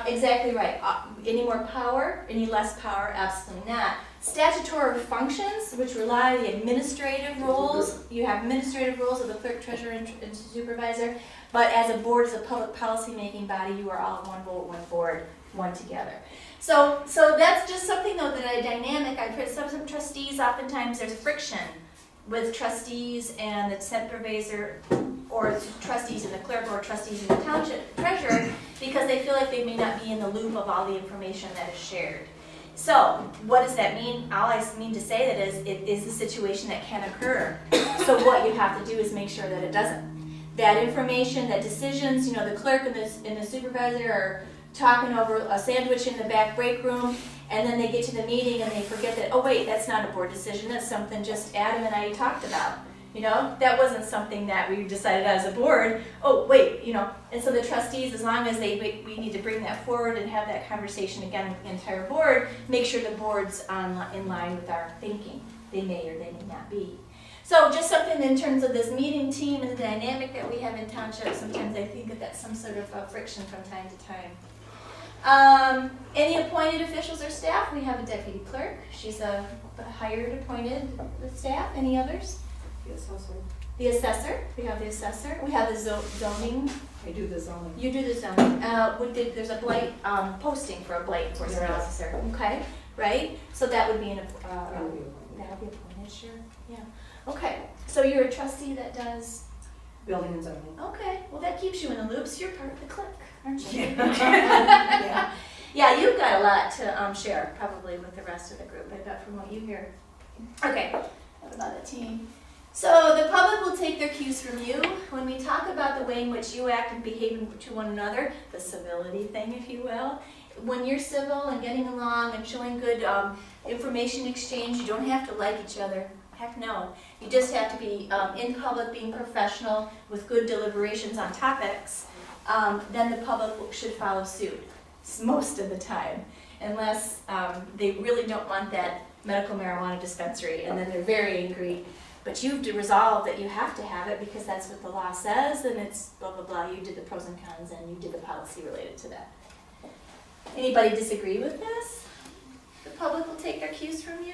Exactly right. Any more power? Any less power? Absolutely not. Statutory functions, which rely on the administrative roles. You have administrative roles of the clerk, treasurer, and supervisor. But as a board, as a public policy making body, you are all one vote, one board, one together. So that's just something though that a dynamic. I've heard some trustees, oftentimes there's friction with trustees and the supervisor, or trustees and the clerk, or trustees and the township treasurer, because they feel like they may not be in the loop of all the information that is shared. So, what does that mean? All I mean to say that is, it is a situation that can occur. So what you have to do is make sure that it doesn't. That information, that decisions, the clerk and the supervisor are talking over a sandwich in the back break room, and then they get to the meeting and they forget that, oh wait, that's not a board decision, that's something just Adam and I talked about. That wasn't something that we decided as a board. Oh, wait, and so the trustees, as long as we need to bring that forward and have that conversation again with the entire board, make sure the board's in line with our thinking. They may or they may not be. So just something in terms of this meeting team and the dynamic that we have in township, sometimes I think that that's some sort of friction from time to time. Any appointed officials or staff? We have a deputy clerk. She's a hired, appointed staff. Any others? The assessor. The assessor. We have the assessor. We have the zoning. I do the zoning. You do the zoning. There's a blight posting for a blight enforcement officer. Okay, right? So that would be that'll be appointed. Sure. Yeah. Okay. So you're a trustee that does Building and zoning. Okay, well, that keeps you in the loop, so you're part of the clique, aren't you? Yeah. Yeah, you've got a lot to share, probably with the rest of the group, I bet, from what you hear. Okay, enough about the team. So the public will take their cues from you. When we talk about the way in which you act and behave to one another, the civility thing, if you will, when you're civil and getting along and showing good information exchange, you don't have to like each other. Heck no. You just have to be in public, being professional, with good deliberations on topics. Then the public should follow suit most of the time, unless they really don't want that medical marijuana dispensary, and then they're very angry. But you've resolved that you have to have it because that's what the law says, and it's blah, blah, blah. You did the pros and cons, and you did the policy related to that. Anybody disagree with this? The public will take their cues from you?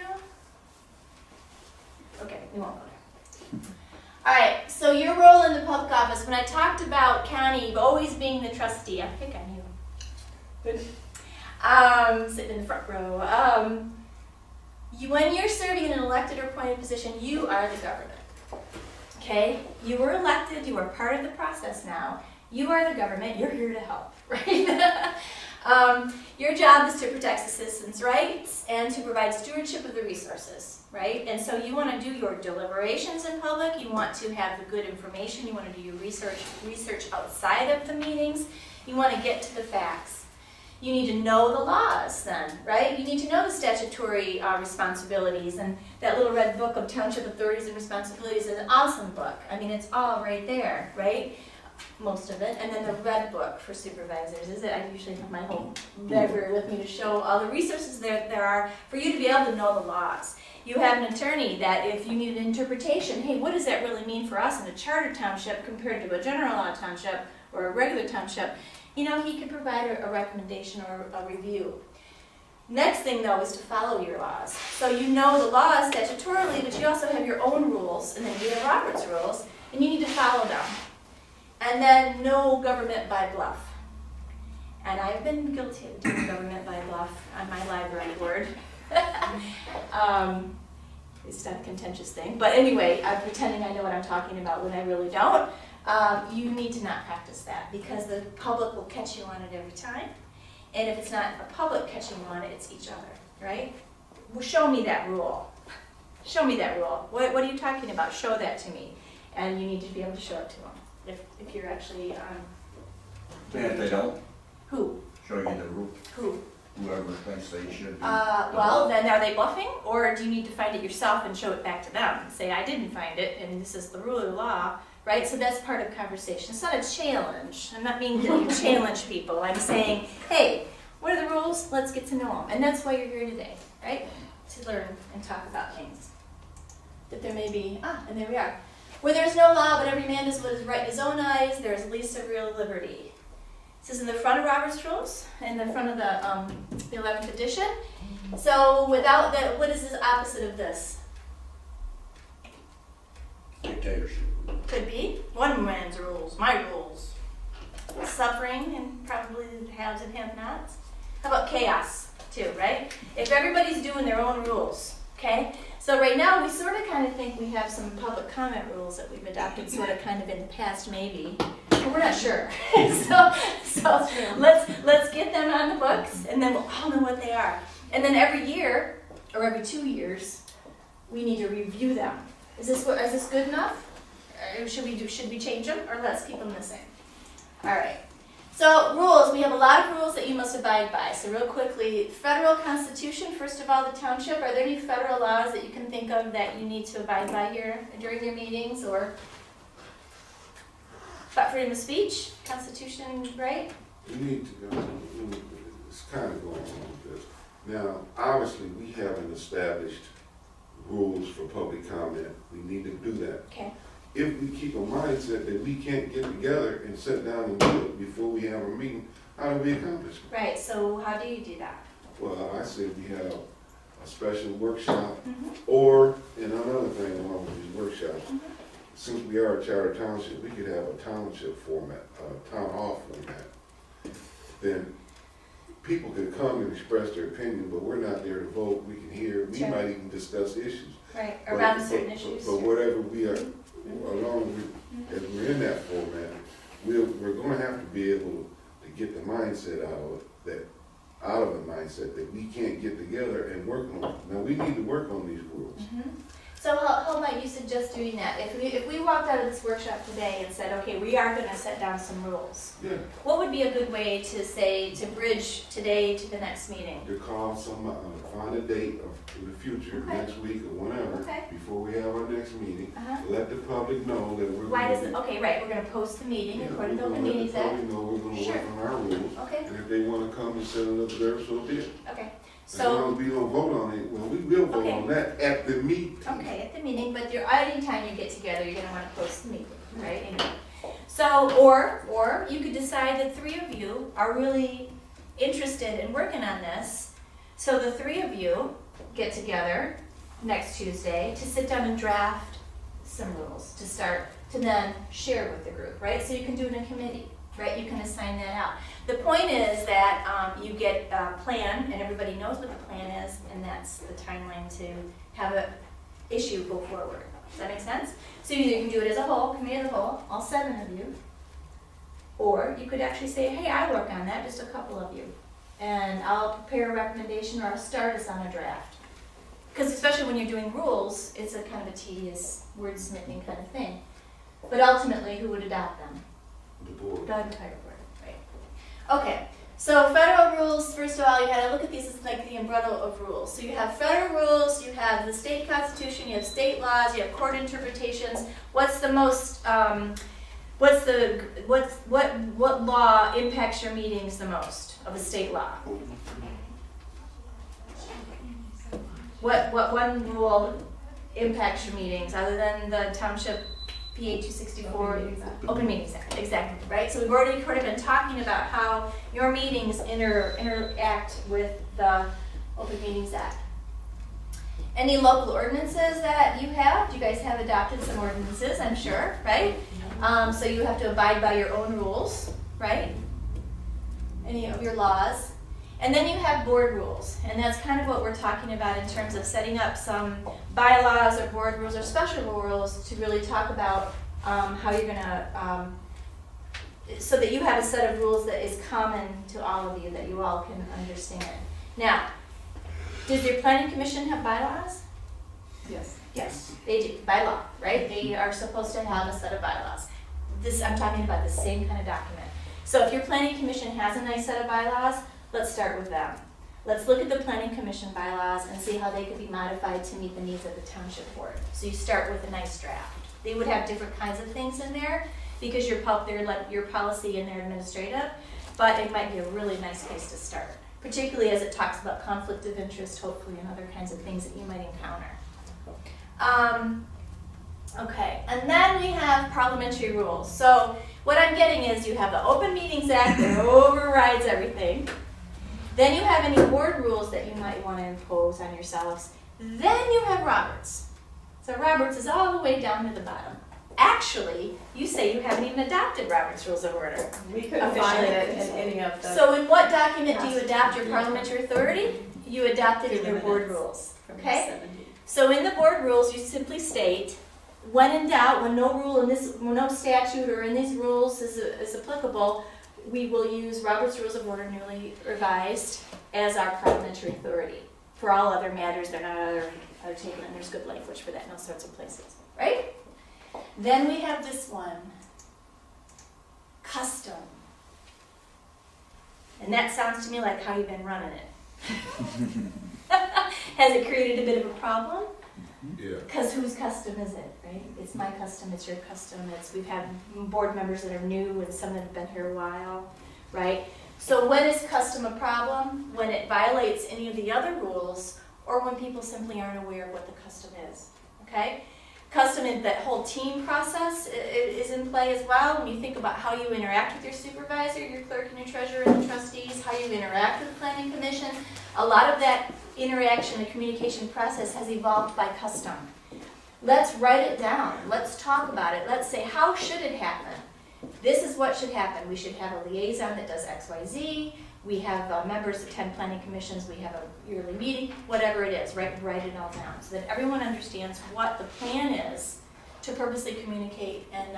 Okay, we won't go there. All right, so your role in the public office. When I talked about county always being the trustee, I pick on you. Sitting in the front row. When you're serving in an elected or appointed position, you are the government. Okay? You were elected, you are part of the process now. You are the government, you're here to help, right? Your job is to protect the citizens' rights and to provide stewardship of the resources, right? And so you want to do your deliberations in public, you want to have the good information, you want to do your research outside of the meetings, you want to get to the facts. You need to know the laws then, right? You need to know the statutory responsibilities, and that little red book of Township Authorities and Responsibilities is an awesome book. I mean, it's all right there, right? Most of it. And then the red book for supervisors is it. I usually have my whole library with me to show all the resources there are for you to be able to know the laws. You have an attorney that if you need an interpretation, hey, what does that really mean for us in a charter township compared to a general law township or a regular township? You know, he could provide a recommendation or a review. Next thing, though, is to follow your laws. So you know the laws statutorily, but you also have your own rules, and then you have Robert's rules, and you need to follow them. And then no government by bluff. And I've been guilty of doing government by bluff on my library board. It's not a contentious thing. But anyway, I'm pretending I know what I'm talking about when I really don't. You need to not practice that because the public will catch you on it every time. And if it's not a public catching you on it, it's each other, right? Well, show me that rule. Show me that rule. What are you talking about? Show that to me. And you need to be able to show it to them if you're actually And if they don't Who? show you the rule, Who? whoever thinks they should be. Well, then are they bluffing? Or do you need to find it yourself and show it back to them? Say, I didn't find it, and this is the rule of the law. Right, so that's part of conversation. It's not a challenge. I'm not meaning that you challenge people. I'm saying, hey, what are the rules? Let's get to know them. And that's why you're here today, right? To learn and talk about things. That there may be, and there we are. Where there's no law, but every man does what is right in his own eyes, there is least of real liberty. This is in the front of Robert's Rules, in the front of the 11th edition. So without that, what is the opposite of this? Dictatorship. Could be. One man's rules, my rules. Suffering and probably haves and have-nots. How about chaos, too, right? If everybody's doing their own rules, okay? So right now we sort of kind of think we have some public comment rules that we've adopted sort of kind of in the past maybe, but we're not sure. so let's get them on the books and then we'll all know what they are. And then every year, or every 2 years, we need to review them. Is this good enough? Should we change them, or let's keep them the same? All right. So rules, we have a lot of rules that you must abide by. So real quickly, federal constitution, first of all, the township. Are there any federal laws that you can think of that you need to abide by here during your meetings, or about freedom of speech, constitution, right? We need to go, it's kind of going on with this. Now, obviously, we haven't established rules for public comment. We need to do that. Okay. If we keep a mindset that we can't get together and sit down and do it before we have a meeting, how do we accomplish it? Right, so how do you do that? Well, I say we have a special workshop, or, and another thing along with these workshops, since we are a charter township, we could have a township format, a town hall format. Then people could come and express their opinion, but we're not there to vote. We can hear, we Sure. might even discuss issues. Right, around certain issues. But whatever we are along with, as we're in that format, we're gonna have to be able to get the mindset out of the mindset that we can't get together and work on it. Now, we need to work on these rules. So how might you suggest doing that? If we walked out of this workshop today and said, okay, we are gonna set down some rules, Yeah. what would be a good way to say, to bridge today to the next meeting? To call find a date in the future, Okay. next week or whenever, Okay. before we have our next meeting. Uh-huh. Let the public know that we're. Why gonna does it, be- okay, right, we're gonna post the meeting Yeah, according to we're Open gonna let Meetings the Act. public know we're gonna Sure. work on our rules. Okay, And if they wanna come and set another there, so be it. okay. As long So, as we don't vote on it, well, we will vote Okay. on that at the meeting. okay, at the meeting, but anytime you get together, you're gonna wanna post the meeting, right? Anyway. So, or you could decide that 3 of you are really interested in working on this. So the 3 of you get together next Tuesday to sit down and draft some rules to start, to then share with the group, right? So you can do it in committee, right? You can assign that out. The point is that you get a plan and everybody knows what the plan is, and that's the timeline to have a issue go forward. Does that make sense? So you can do it as a whole, committee as a whole, all 7 of you. Or you could actually say, hey, I work on that, just a couple of you. And I'll prepare a recommendation or I'll start us on a draft. Because especially when you're doing rules, it's a kind of a tedious wordsmithing kind of thing. But ultimately, who would adopt them? The board. The entire board, right. Okay, so federal rules, first of all, you gotta look at these as like the umbrella of rules. So you have federal rules, you have the state constitution, you have state laws, you have court interpretations. What's the most, what law impacts your meetings the most of a state law? What one rule impacts your meetings other than the township PA 264? Open Meetings Act, exactly, right? So we've already kind of been talking about how your meetings interact with the Open Meetings Act. Any local ordinances that you have? Do you guys have adopted some ordinances, I'm sure, right? So you have to abide by your own rules, right? Any of your laws. And then you have board rules, and that's kind of what we're talking about in terms of setting up some bylaws or board rules or special rules to really talk about how you're gonna, so that you have a set of rules that is common to all of you, that you all can understand. Now, does your planning commission have bylaws? Yes. Yes, they do, by law, right? They are supposed to have a set of bylaws. This, I'm talking about the same kind of document. So if your planning commission has a nice set of bylaws, let's start with them. Let's look at the planning commission bylaws and see how they could be modified to meet the needs of the township board. So you start with a nice draft. They would have different kinds of things in there because they're like your policy and their administrative, but it might be a really nice place to start, particularly as it talks about conflict of interest, hopefully, and other kinds of things that you might encounter. Okay, and then we have parliamentary rules. So what I'm getting is you have the Open Meetings Act that overrides everything. Then you have any board rules that you might want to impose on yourselves. Then you have Roberts. So Roberts is all the way down to the bottom. Actually, you say you haven't even adopted Robert's Rules of Order. We couldn't find it in any of the. So in what document do you adopt your parliamentary authority? You adopt it in your board rules, okay? So in the board rules, you simply state, when in doubt, when no statute or in these rules is applicable, we will use Robert's Rules of Order newly revised as our parliamentary authority. For all other matters, they're not undertaken, and there's good language for that in all sorts of places, right? Then we have this one, custom. And that sounds to me like how you've been running it. Has it created a bit of a problem? Yeah. Because whose custom is it, right? It's my custom, it's your custom, we've had board members that are new and some that have been here a while, right? So when is custom a problem? When it violates any of the other rules, or when people simply aren't aware of what the custom is, okay? Custom in that whole team process is in play as well. When you think about how you interact with your supervisor, your clerk and your treasurer and the trustees, how you interact with the planning commission, a lot of that interaction and communication process has evolved by custom. Let's write it down. Let's talk about it. Let's say, how should it happen? This is what should happen. We should have a liaison that does X, Y, Z. We have members attend planning commissions. We have a yearly meeting, whatever it is, right? Write it all down so that everyone understands what the plan is to purposely communicate and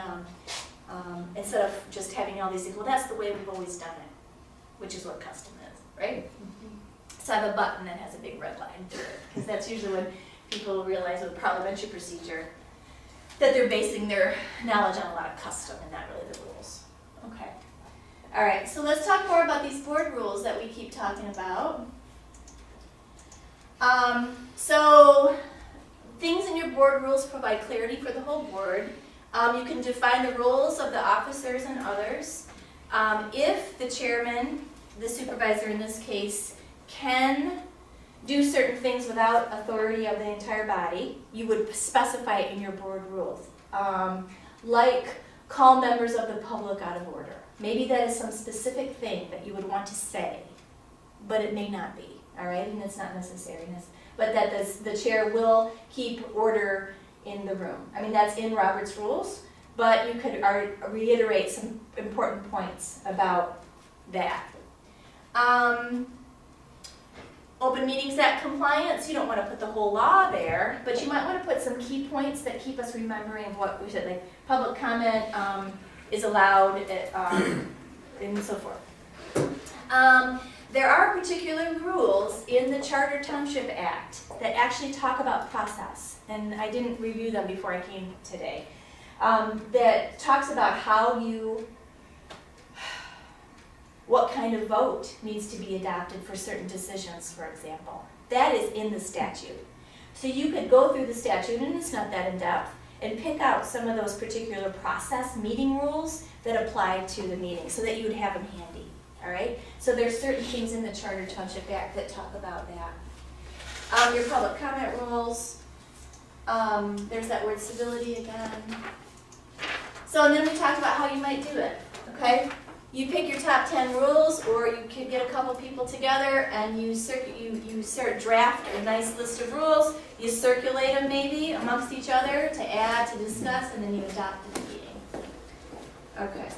instead of just having all these things, well, that's the way we've always done it, which is what custom is, right? So I have a button that has a big red line through it, because that's usually when people realize with parliamentary procedure that they're basing their knowledge on a lot of custom and not really the rules. Okay. All right, so let's talk more about these board rules that we keep talking about. So things in your board rules provide clarity for the whole board. You can define the roles of the officers and others. If the chairman, the supervisor in this case, can do certain things without authority of the entire body, you would specify it in your board rules. Like call members of the public out of order. Maybe that is some specific thing that you would want to say, but it may not be, all right? And it's not necessary. But that the chair will keep order in the room. I mean, that's in Robert's rules, but you could reiterate some important points about that. Open Meetings Act compliance, you don't want to put the whole law there, but you might want to put some key points that keep us remembering of what we said, like public comment is allowed, and so forth. There are particular rules in the Charter Township Act that actually talk about process, and I didn't review them before I came today, that talks about what kind of vote needs to be adopted for certain decisions, for example. That is in the statute. So you could go through the statute, and it's not that in-depth, and pick out some of those particular process meeting rules that apply to the meeting so that you would have them handy, all right? So there's certain things in the Charter Township Act that talk about that. Your public comment rules, there's that word civility again. So and then we talked about how you might do it, okay? You pick your top 10 rules, or you could get a couple people together and you draft a nice list of rules. You circulate them maybe amongst each other to add, to discuss, and then you adopt in the meeting. Okay.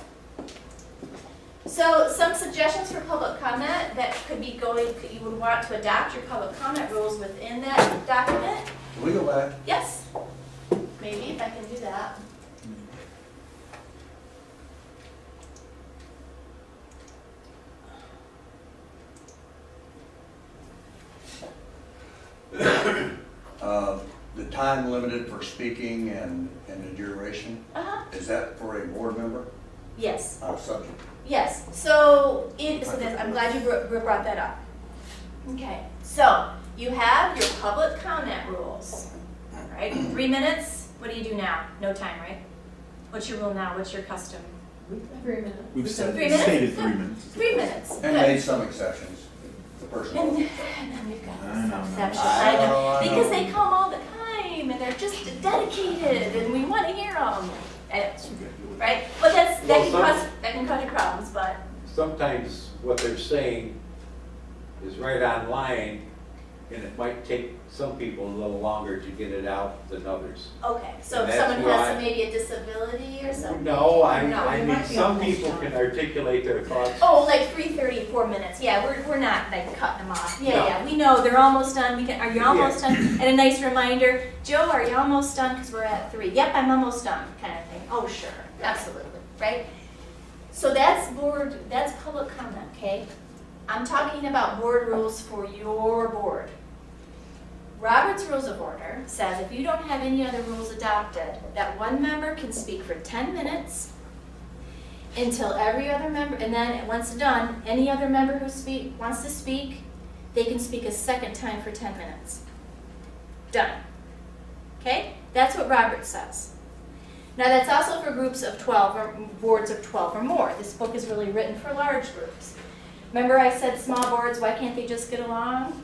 So some suggestions for public comment that could be you would want to adopt your public comment rules within that document. Can we go back? Yes. Maybe if I can do that. The time limited for speaking and the duration, is that for a board member? Yes. Subject. Yes. So I'm glad you brought that up. Okay. So you have your public comment rules. All right. 3 minutes. What do you do now? No time, right? What's your rule now? What's your custom? 3 minutes. We've said, 3 minutes? stated 3 minutes. 3 minutes. And Good. made some exceptions. The person. And then we've got I know. this exception. I know. Because they come all the time and they're just dedicated and we want to hear them. Right? But that can cause you problems, but. Sometimes what they're saying is right on line, and it might take some people a little longer to get it out than others. Okay, so And if that's someone has why- maybe a disability or something? No, I it mean, might be some almost people done. can articulate their thoughts. Oh, like 3:30, 4 minutes. Yeah, we're not like cutting them off. Yeah, No. yeah, we know they're almost done. Are you almost done? And a nice reminder, Joe, are you almost done? Because we're at 3. Yep, I'm almost done, kind of thing. Oh, sure, absolutely, right? So that's public comment, okay? I'm talking about board rules for your board. Robert's Rules of Order says if you don't have any other rules adopted, that one member can speak for 10 minutes until every other member, and then once done, any other member who wants to speak, they can speak a second time for 10 minutes. Done. Okay? That's what Robert says. Now that's also for groups of 12 or boards of 12 or more. This book is really written for large groups. Remember I said small boards, why can't they just get along?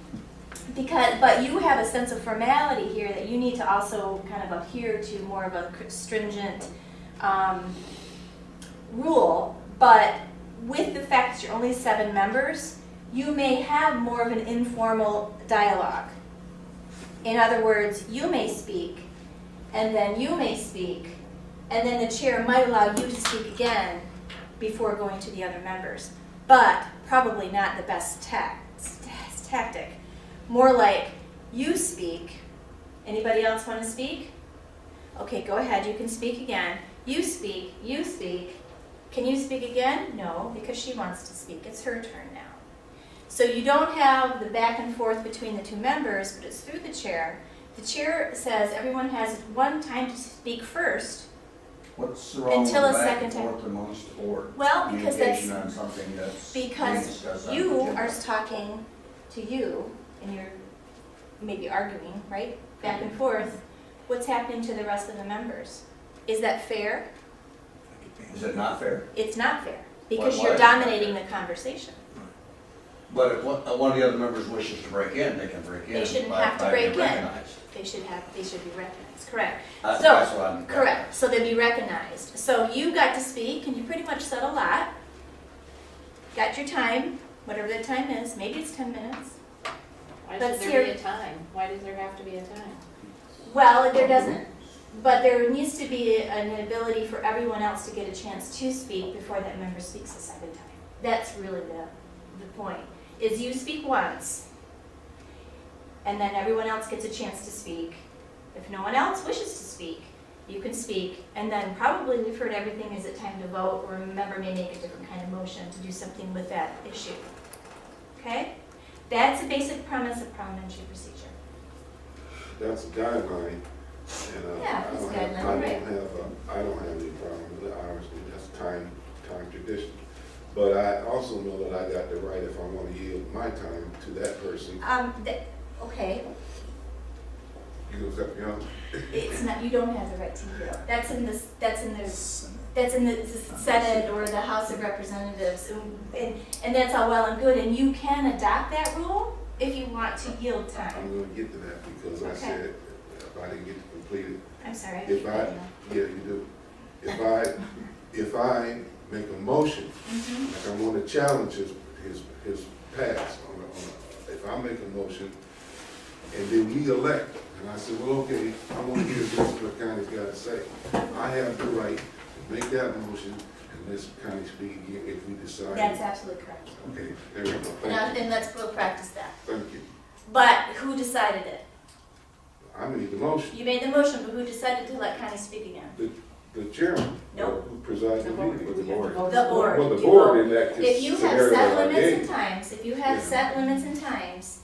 But you have a sense of formality here that you need to also kind of adhere to more of a stringent rule. But with the fact that you're only 7 members, you may have more of an informal dialogue. In other words, you may speak, and then you may speak, and then the chair might allow you to speak again before going to the other members. But probably not the best tactic. More like, you speak. Anybody else want to speak? Okay, go ahead, you can speak again. You speak, you speak. Can you speak again? No, because she wants to speak. It's her turn now. So you don't have the back and forth between the two members, but it's through the chair. The chair says everyone has one time to speak first. What's wrong with Until a back second and time. forth amongst the board? Well, because that's, Communication on something that's being because discussed on the you agenda. are talking to you, and you're maybe arguing, right? Back and forth. What's happening to the rest of the members? Is that fair? Is it not fair? It's not fair, because Why you're is it not dominating the fair? conversation. But if one of the other members wishes to break in, they can break in. They shouldn't by- have to by break being in. recognized. They should be recognized, correct. That's So, what I'm. correct, so they'd be recognized. So you got to speak, and you pretty much said a lot. Got your time, whatever that time is, maybe it's 10 minutes. Why Let's should there be hear- a time? Why does there have to be a time? Well, there doesn't, but there needs to be an ability for everyone else to get a chance to speak before that member speaks a second time. That's really the point, is you speak once, and then everyone else gets a chance to speak. If no one else wishes to speak, you can speak, and then probably we've heard everything, is it time to vote, or a member may make a different kind of motion to do something with that issue. Okay? That's a basic premise of parliamentary procedure. That's a guideline, and Yeah, I it's a don't guideline, have, right. I don't have any problem with it, obviously, that's time tradition. But I also know that I got the right, if I want to yield my time to that person, Okay, you know, it's not, you don't have the right to yield. That's in the Senate or the House of Representatives, and that's all well and good, and you can adopt that rule if you want to yield time. I'm gonna get to that, because I Okay. said, if I didn't get to complete it, I'm sorry. I if keep I, cutting you. yeah, you do. If I make a motion, Mhm. like I want to challenge his past, if I make a motion, and then we elect, and I said, well, okay, I want to hear this, what Connie's got to say. I have the right to make that motion, and let Connie speak again if we decide. That's absolutely correct. Okay, there we go, Now, thank you, then let's practice that. thank you. But who decided it? I made the motion, You made the motion, but who decided to let Connie speak again? the chairman, Nope. who presides the meeting. The board. Well, the You board vote. in that If you have scenario set that I limits gave. and times, if you have Yeah. set limits and times,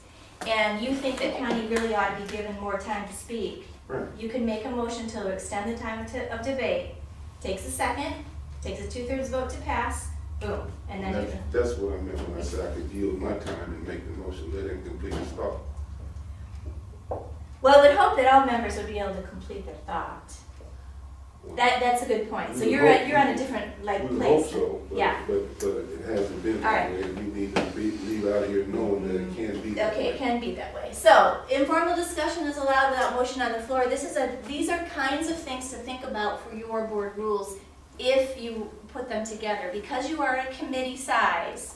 and you think that county really ought to be given more time to speak, Right. you can make a motion to extend the time of debate. Takes a second, takes a 2/3 vote to pass, boom, and then you can. That's what I meant when I said I could yield my time and make the motion, let him complete his thought. Well, I would hope that all members would be able to complete their thought. That's a good point. So We you're hope- on a different We place. would hope so, Yeah. but it hasn't been All that right. way, and we need to leave out of here knowing that it can be that Okay, it way. can be that way. So, informal discussion is allowed without motion on the floor. These are kinds of things to think about for your board rules if you put them together. Because you are a committee size,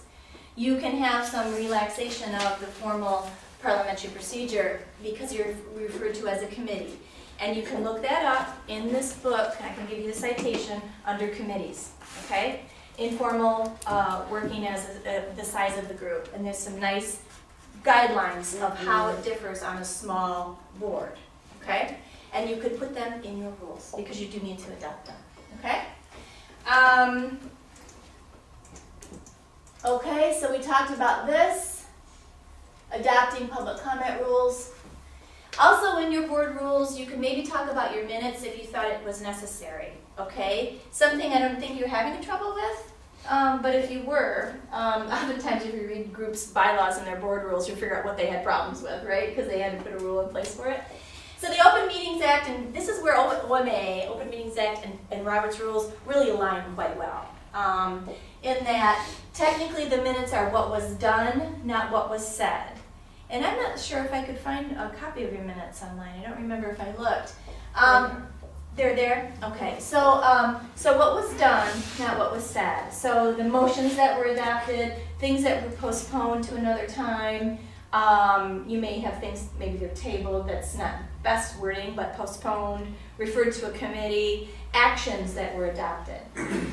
you can have some relaxation of the formal parliamentary procedure because you're referred to as a committee. And you can look that up in this book, and I can give you the citation, under committees, okay? Informal working as the size of the group. And there's some nice guidelines of how it differs on a small board, okay? And you could put them in your rules, because you do need to adopt them, okay? Okay, so we talked about this, adopting public comment rules. Also, in your board rules, you could maybe talk about your minutes if you thought it was necessary, okay? Something I don't think you're having trouble with, but if you were, oftentimes if you read groups' bylaws and their board rules, you figure out what they had problems with, right? Because they had to put a rule in place for it. So the Open Meetings Act, and this is where OMA, Open Meetings Act, and Robert's Rules really align quite well. In that technically the minutes are what was done, not what was said. And I'm not sure if I could find a copy of your minutes online. I don't remember if I looked. They're there? Okay. So what was done, not what was said. So the motions that were adopted, things that were postponed to another time. You may have things, maybe they're tabled, that's not best wording, but postponed, referred to a committee, actions that were adopted.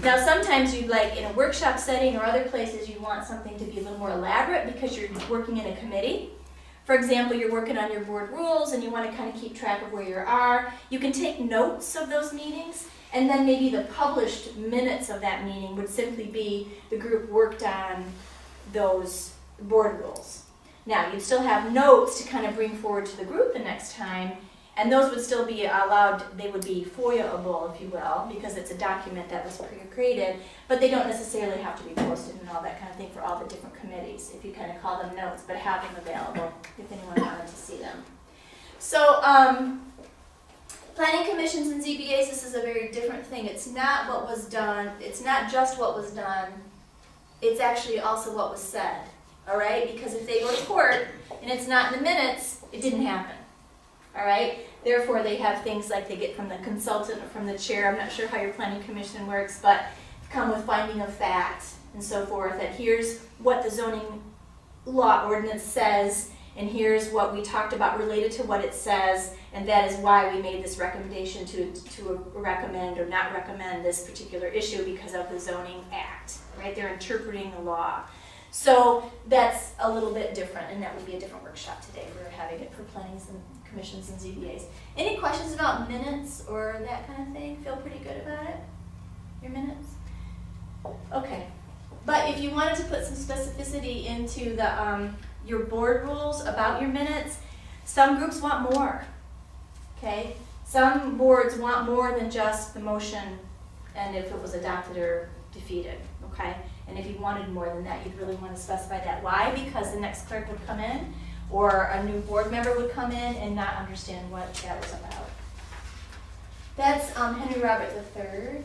Now sometimes you'd like, in a workshop setting or other places, you want something to be a little more elaborate because you're working in a committee. for example, you're working on your board rules and you want to kind of keep track of where you are, you can take notes of those meetings, and then maybe the published minutes of that meeting would simply be the group worked on those board rules. Now, you'd still have notes to kind of bring forward to the group the next time, and those would still be allowed, they would be FOIA-able, if you will, because it's a document that was pre-created, but they don't necessarily have to be posted and all that kind of thing for all the different committees, if you kind of call them notes, but have them available if anyone wanted to see them. So, planning commissions and ZBAs, this is a very different thing. It's not what was done, it's not just what was done, it's actually also what was said, all right? Because if they go to court and it's not in the minutes, it didn't happen, all right? Therefore, they have things like they get from the consultant or from the chair. I'm not sure how your planning commission works, but come with finding of fact and so forth. And here's what the zoning law ordinance says, and here's what we talked about related to what it says, and that is why we made this recommendation to recommend or not recommend this particular issue because of the zoning act, right? They're interpreting the law. So that's a little bit different, and that would be a different workshop today. We're having it for plannings and commissions and ZBAs. Any questions about minutes or that kind of thing? Feel pretty good about it? Your minutes? Okay. But if you wanted to put some specificity into the your board rules about your minutes, some groups want more. Okay? Some boards want more than just the motion and if it was adopted or defeated. Okay? And if you wanted more than that, you'd really want to specify that. Why? Because the next clerk would come in, or a new board member would come in and not understand what that was about. That's Henry Robert III.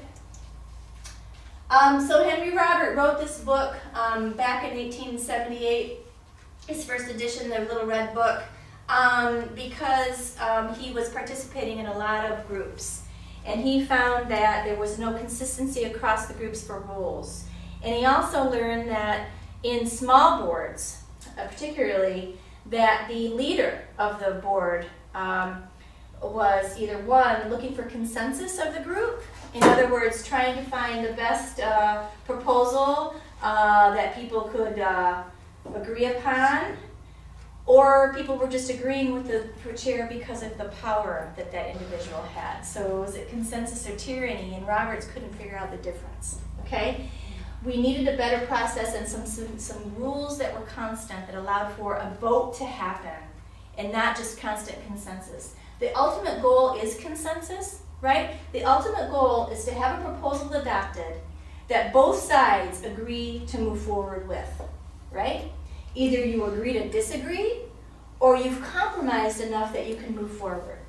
So Henry Robert wrote this book back in 1878, his first edition, the Little Red Book, because he was participating in a lot of groups. And he found that there was no consistency across the groups for rules. And he also learned that in small boards, particularly, that the leader of the board was either one, looking for consensus of the group, in other words, trying to find the best proposal that people could agree upon, or people were just agreeing with the chair because of the power that that individual had. So was it consensus or tyranny? And Roberts couldn't figure out the difference, okay? We needed a better process and some rules that were constant that allowed for a vote to happen and not just constant consensus. The ultimate goal is consensus, right? The ultimate goal is to have a proposal adopted that both sides agree to move forward with, right? Either you agree to disagree or you've compromised enough that you can move forward.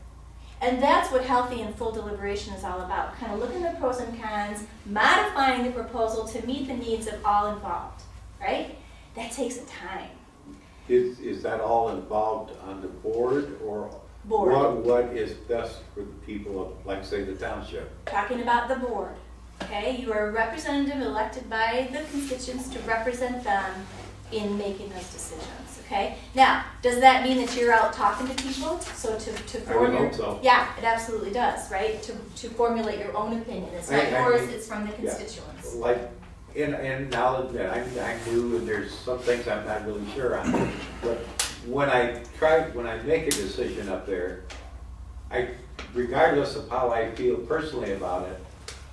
And that's what healthy and full deliberation is all about. Kind of looking at the pros and cons, modifying the proposal to meet the needs of all involved, right? That takes a time. Is that all involved on the board, or what is best for the people of, like, say, the township? Talking about the board, okay? You are a representative elected by the constituents to represent them in making those decisions, okay? Now, does that mean that you're out talking to people? So to I would hope so. Yeah, it absolutely does, right? To formulate your own opinion. It's not yours, it's from the constituents. Like, and I'll admit, I'm new and there's some things I'm not really sure on. But when I make a decision up there, regardless of how I feel personally about it,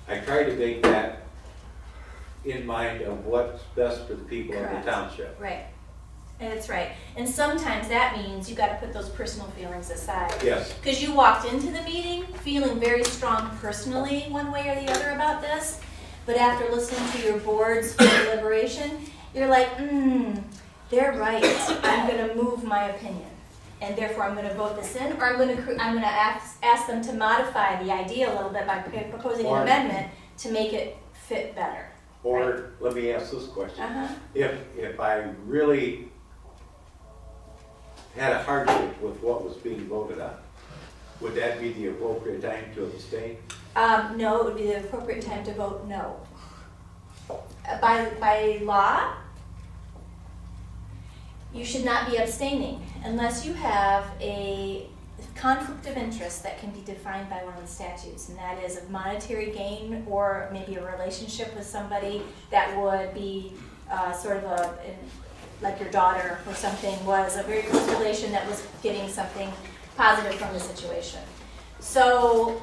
I try to make that in mind of what's best for the people of the township. Right. And it's right. And sometimes that means you got to put those personal feelings aside. Yes. Because you walked into the meeting feeling very strong personally one way or the other about this, but after listening to your board's deliberation, you're like, they're right. I'm going to move my opinion, and therefore I'm going to vote this in, or I'm going to ask them to modify the idea a little bit by proposing an amendment to make it fit better. Or let me ask this question. If I really had a hardship with what was being voted on, would that be the appropriate time to abstain? No, it would be the appropriate time to vote no. By law, you should not be abstaining unless you have a conflict of interest that can be defined by one of the statutes, and that is of monetary gain or maybe a relationship with somebody that would be sort of like your daughter or something, was a very close relation that was getting something positive from the situation. So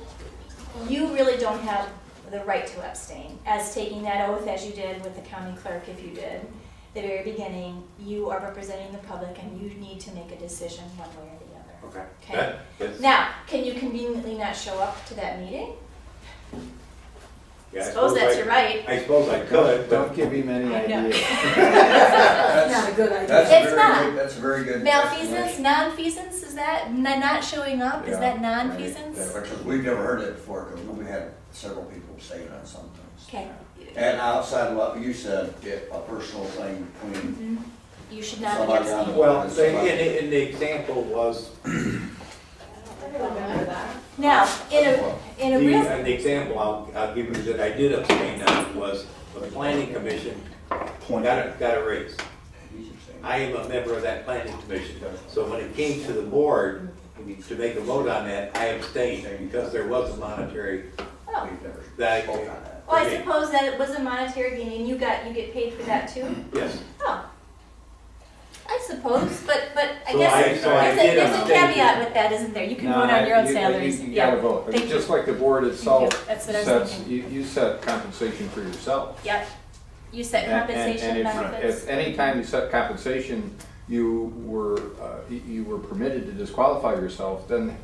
you really don't have the right to abstain. As taking that oath as you did with the county clerk, if you did, the very beginning, you are representing the public and you need to make a decision one way or the other. Okay. Okay. Yes. Now, can you conveniently not show up to that meeting? Yeah, I Suppose that's I- your right. I suppose I could, Don't but give him any I know. ideas. That's not a good idea. That's It's a very not. good, that's a very good. Malfeasance, non-feasance, is that not showing up? Is Yeah, that right. non-feasance? Because we've never heard it before, because we had several people say that sometimes. Okay. And outside of what you said, a personal thing between Mhm. You should not be somebody on abstaining. the. well, and in somebody- the example was, Remember that? Now, in a real, the example I'll give you that I did abstain on was the planning commission got a raise. I am a member of that planning commission, so when it came to the board to make a vote on that, I abstained because there was a monetary oh, We've never that. spoke on that. well, I suppose that it was a monetary gain and you get paid for that too? Yes. Oh. I suppose, but I So guess so I did there's a abstain. caveat with that, isn't there? You can No, vote on your own you- salaries. You Yeah. gotta vote. I mean, Thank you. just like the board itself Thank you. That's what I was sets, thinking. you set compensation for yourself. Yep. You set compensation And benefits. if any time you set compensation, you were permitted to disqualify yourself, then,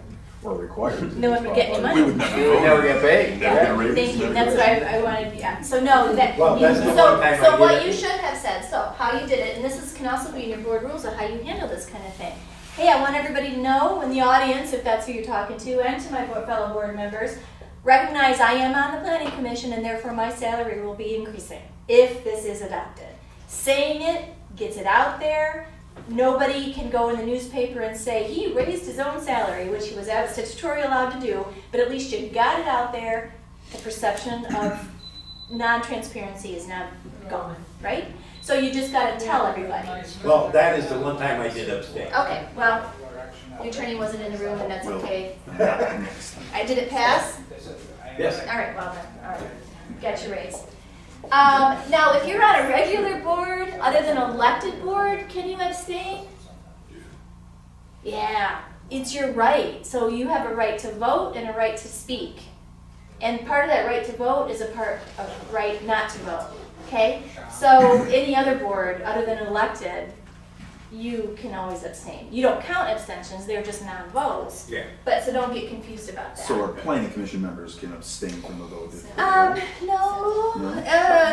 or required to. No one would get any disqualify money. We would never You would vote. never get paid. Never get a Yeah. raise. Thank you, never that's get a what I wanted, yeah, so no, that, Well, that's the one so, time I so did what it. you should have said, so how you did it, and this can also be in your board rules of how you handle this kind of thing. Hey, I want everybody to know in the audience, if that's who you're talking to, and to my fellow board members, recognize I am on the planning commission and therefore my salary will be increasing if this is adopted. Saying it gets it out there. Nobody can go in the newspaper and say he raised his own salary, which he was statutorily allowed to do, but at least you got it out there. The perception of non-transparency is not gone, right? So you just gotta tell everybody. Well, that is the one time I did abstain. Okay, well, your attorney wasn't in the room and that's Will. okay. Next time. Did it pass? Yes. All right, well then, all right, got your raise. Now, if you're on a regular board, other than elected board, can you abstain? Yeah, it's your right. So you have a right to vote and a right to speak. And part of that right to vote is a part of right not to vote, okay? So any other board, other than elected, you can always abstain. You don't count abstentions, they're just non-votes. Yeah. But, so don't get confused about that. So our planning commission members can abstain from the vote if. No, No?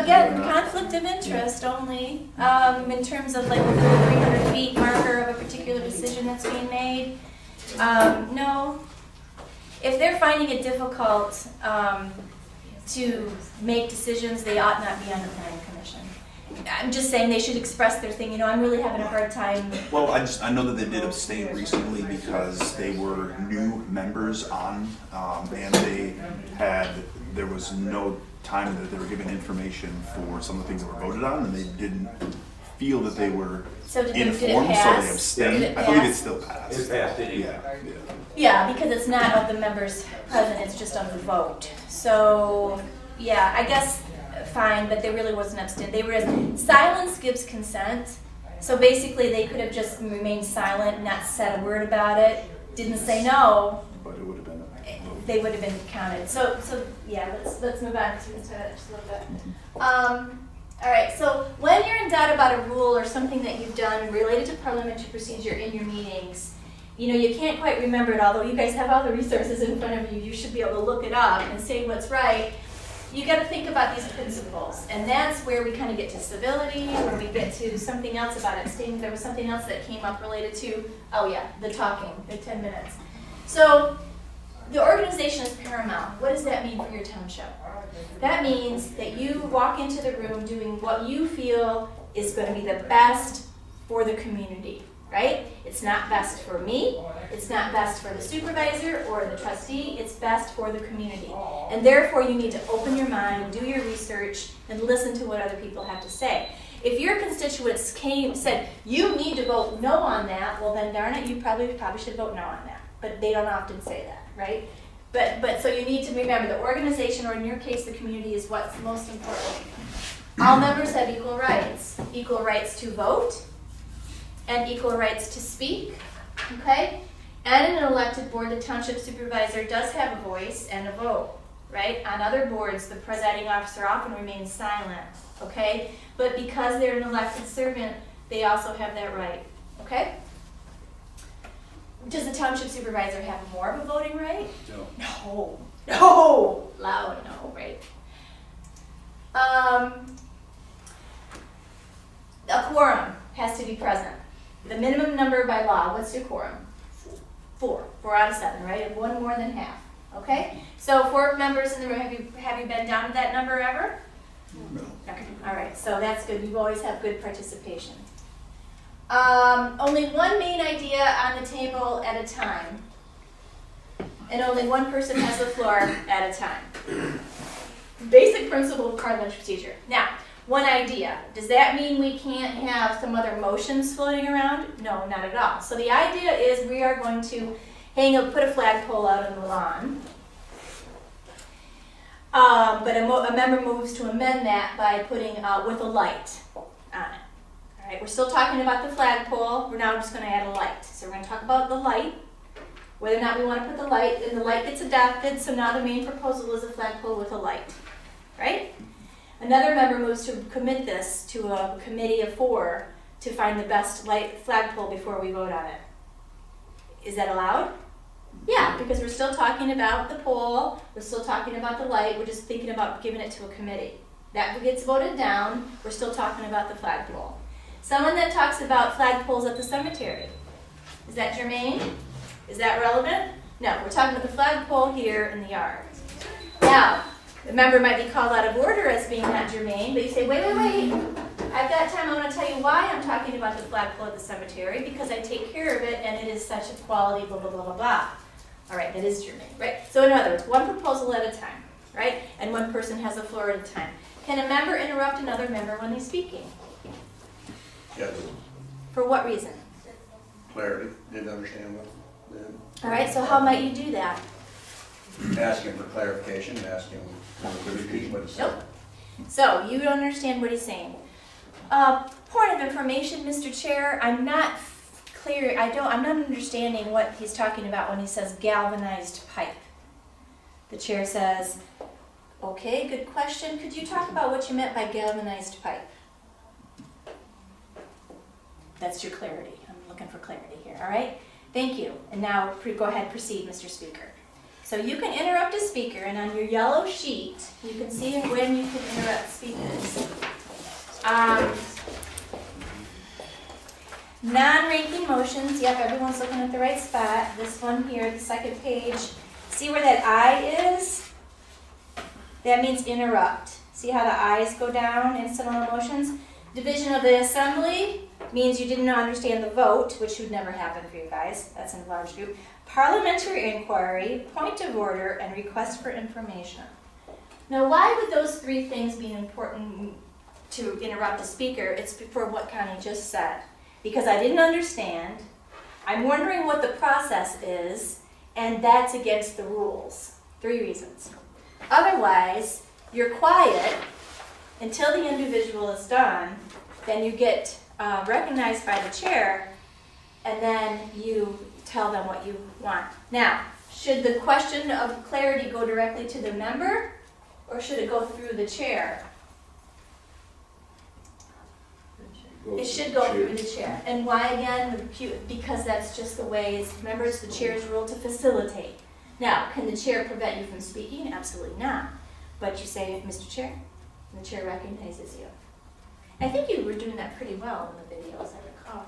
again, No. conflict of interest only, in terms of like within the 300 feet marker of a particular decision that's being made. No. If they're finding it difficult, to make decisions, they ought not be on the planning commission. I'm just saying they should express their thing, I'm really having a hard time. Well, I know that they did abstain recently because they were new members on, and there was no time that they were given information for some of the things that were voted on, and they didn't feel that they were So did it informed, so pass? they abstained. Did it I believe it pass? still passed. It passed anyway. Yeah. Yeah, because it's not of the members present, it's just of the vote. So, yeah, I guess fine, but there really wasn't abstain. Silence gives consent. So basically, they could have just remained silent, not said a word about it, didn't say no, But it would have been they would have been counted. So yeah, let's move on to this just a little bit. All right, so when you're in doubt about a rule or something that you've done related to parliamentary procedure in your meetings, you can't quite remember it, although you guys have all the resources in front of you, you should be able to look it up and say what's right. You got to think about these principles, and that's where we kind of get to civility, where we get to something else about abstaining. There was something else that came up related to, oh yeah, the talking, the 10 minutes. So the organization is paramount. What does that mean for your township? That means that you walk into the room doing what you feel is going to be the best for the community, right? It's not best for me, it's not best for the supervisor or the trustee, it's best for the community. And therefore you need to open your mind, do your research, and listen to what other people have to say. If your constituents said, you need to vote no on that, well then darn it, you probably should vote no on that. But they don't often say that, right? But so you need to remember the organization, or in your case, the community, is what's most important. All members have equal rights to vote, and equal rights to speak, okay? And in an elected board, the township supervisor does have a voice and a vote, right? On other boards, the presiding officer often remains silent, okay? But because they're an elected servant, they also have that right, okay? Does the township supervisor have more of a voting right? No. No, loud no, right? A quorum has to be present. The minimum number by law, what's your quorum? 4 out of 7, right? And one more than half, okay? So 4 members in the room, have you been down to that number ever? No. Okay, all right, so that's good. You always have good participation. Only one main idea on the table at a time. And only one person has the floor at a time. Basic principle of parliamentary procedure. Now, one idea. Does that mean we can't have some other motions floating around? No, not at all. So the idea is we are going to put a flagpole out on the lawn. But a member moves to amend that by putting with a light on it. All right, we're still talking about the flagpole. We're now just going to add a light. So we're going to talk about the light, whether or not we want to put the light, and the light gets adopted. So now the main proposal is a flagpole with a light, right? Another member moves to commit this to a committee of 4 to find the best light flagpole before we vote on it. Is that allowed? Yeah, because we're still talking about the pole, we're still talking about the light, we're just thinking about giving it to a committee. That gets voted down, we're still talking about the flagpole. Someone that talks about flagpoles at the cemetery. Is that germane? Is that relevant? No, we're talking about the flagpole here in the yard. Now, the member might be called out of order as being not germane, but you say, wait, I've got time, I want to tell you why I'm talking about the flagpole at the cemetery, because I take care of it and it is such a quality, blah, blah, blah, blah, blah. All right, that is germane, right? So in other words, one proposal at a time, right? And one person has the floor at a time. Can a member interrupt another member when they're speaking? Yes. For what reason? Clarity, didn't understand what. All right, so how might you do that? Asking for clarification, asking to repeat what he said. Nope. So you don't understand what he's saying. Point of information, Mr. Chair, I'm not clear, I'm not understanding what he's talking about when he says galvanized pipe. The chair says, okay, good question. Could you talk about what you meant by galvanized pipe? That's your clarity. I'm looking for clarity here, all right? Thank you. And now go ahead, proceed, Mr. Speaker. So you can interrupt a speaker, and on your yellow sheet, you can see when you can interrupt speakers. Non-ranking motions, yep, everyone's looking at the right spot. This one here, the second page. See where that I is? That means interrupt. See how the I's go down in similar motions? Division of the assembly means you didn't understand the vote, which would never happen for you guys. That's in a large group. Parliamentary inquiry, point of order, and request for information. Now, why would those 3 things be important to interrupt a speaker? It's for what Connie just said. Because I didn't understand, I'm wondering what the process is, and that's against the rules. 3 reasons. Otherwise, you're quiet until the individual is done, then you get recognized by the chair, and then you tell them what you want. Now, should the question of clarity go directly to the member, or should it go through the chair? It should go through the chair. And why again? Because that's just the way, remember, it's the chair's rule to facilitate. Now, can the chair prevent you from speaking? Absolutely not. But you say, Mr. Chair, and the chair recognizes you. I think you were doing that pretty well in the videos, I recall.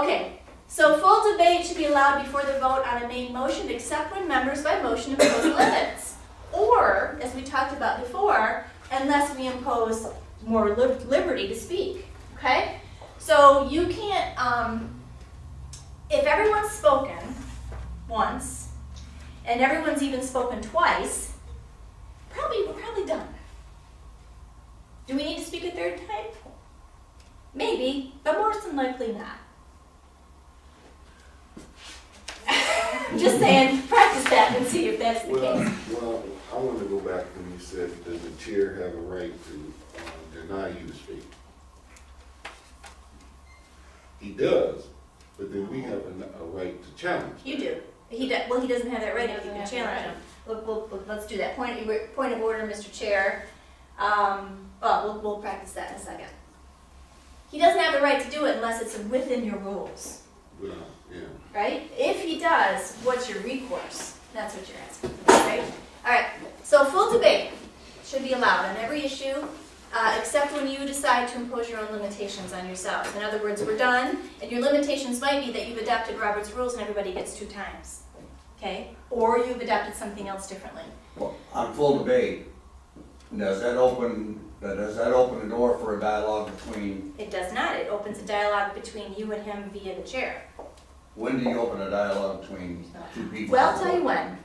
Okay, so full debate should be allowed before the vote on a main motion, except when members by motion impose limits. Or, as we talked about before, unless we impose more liberty to speak. Okay? So you can't, if everyone's spoken once, and everyone's even spoken twice, we're probably done. Do we need to speak a 3rd time? Maybe, but more than likely not. Just saying, practice that and see if that's the case. Well, I want to go back when you said, does the chair have a right to deny you to speak? He does, but then we have a right to challenge. You do. Well, he doesn't have that right if you can Doesn't have challenge that him. Let's do that. Point of order, Mr. Chair. We'll practice that in a second. He doesn't have the right to do it unless it's within your rules, Well, yeah. right? If he does, what's your recourse? That's what you're asking, right? All right, so full debate should be allowed on every issue, except when you decide to impose your own limitations on yourself. In other words, we're done, and your limitations might be that you've adopted Robert's rules and everybody gets 2 times, okay? Or you've adopted something else differently. Well, on full debate, does that open the door for a dialogue between, It does not. It opens a dialogue between you and him via the chair. when do you open a dialogue between 2 people? Well, I'll tell you when.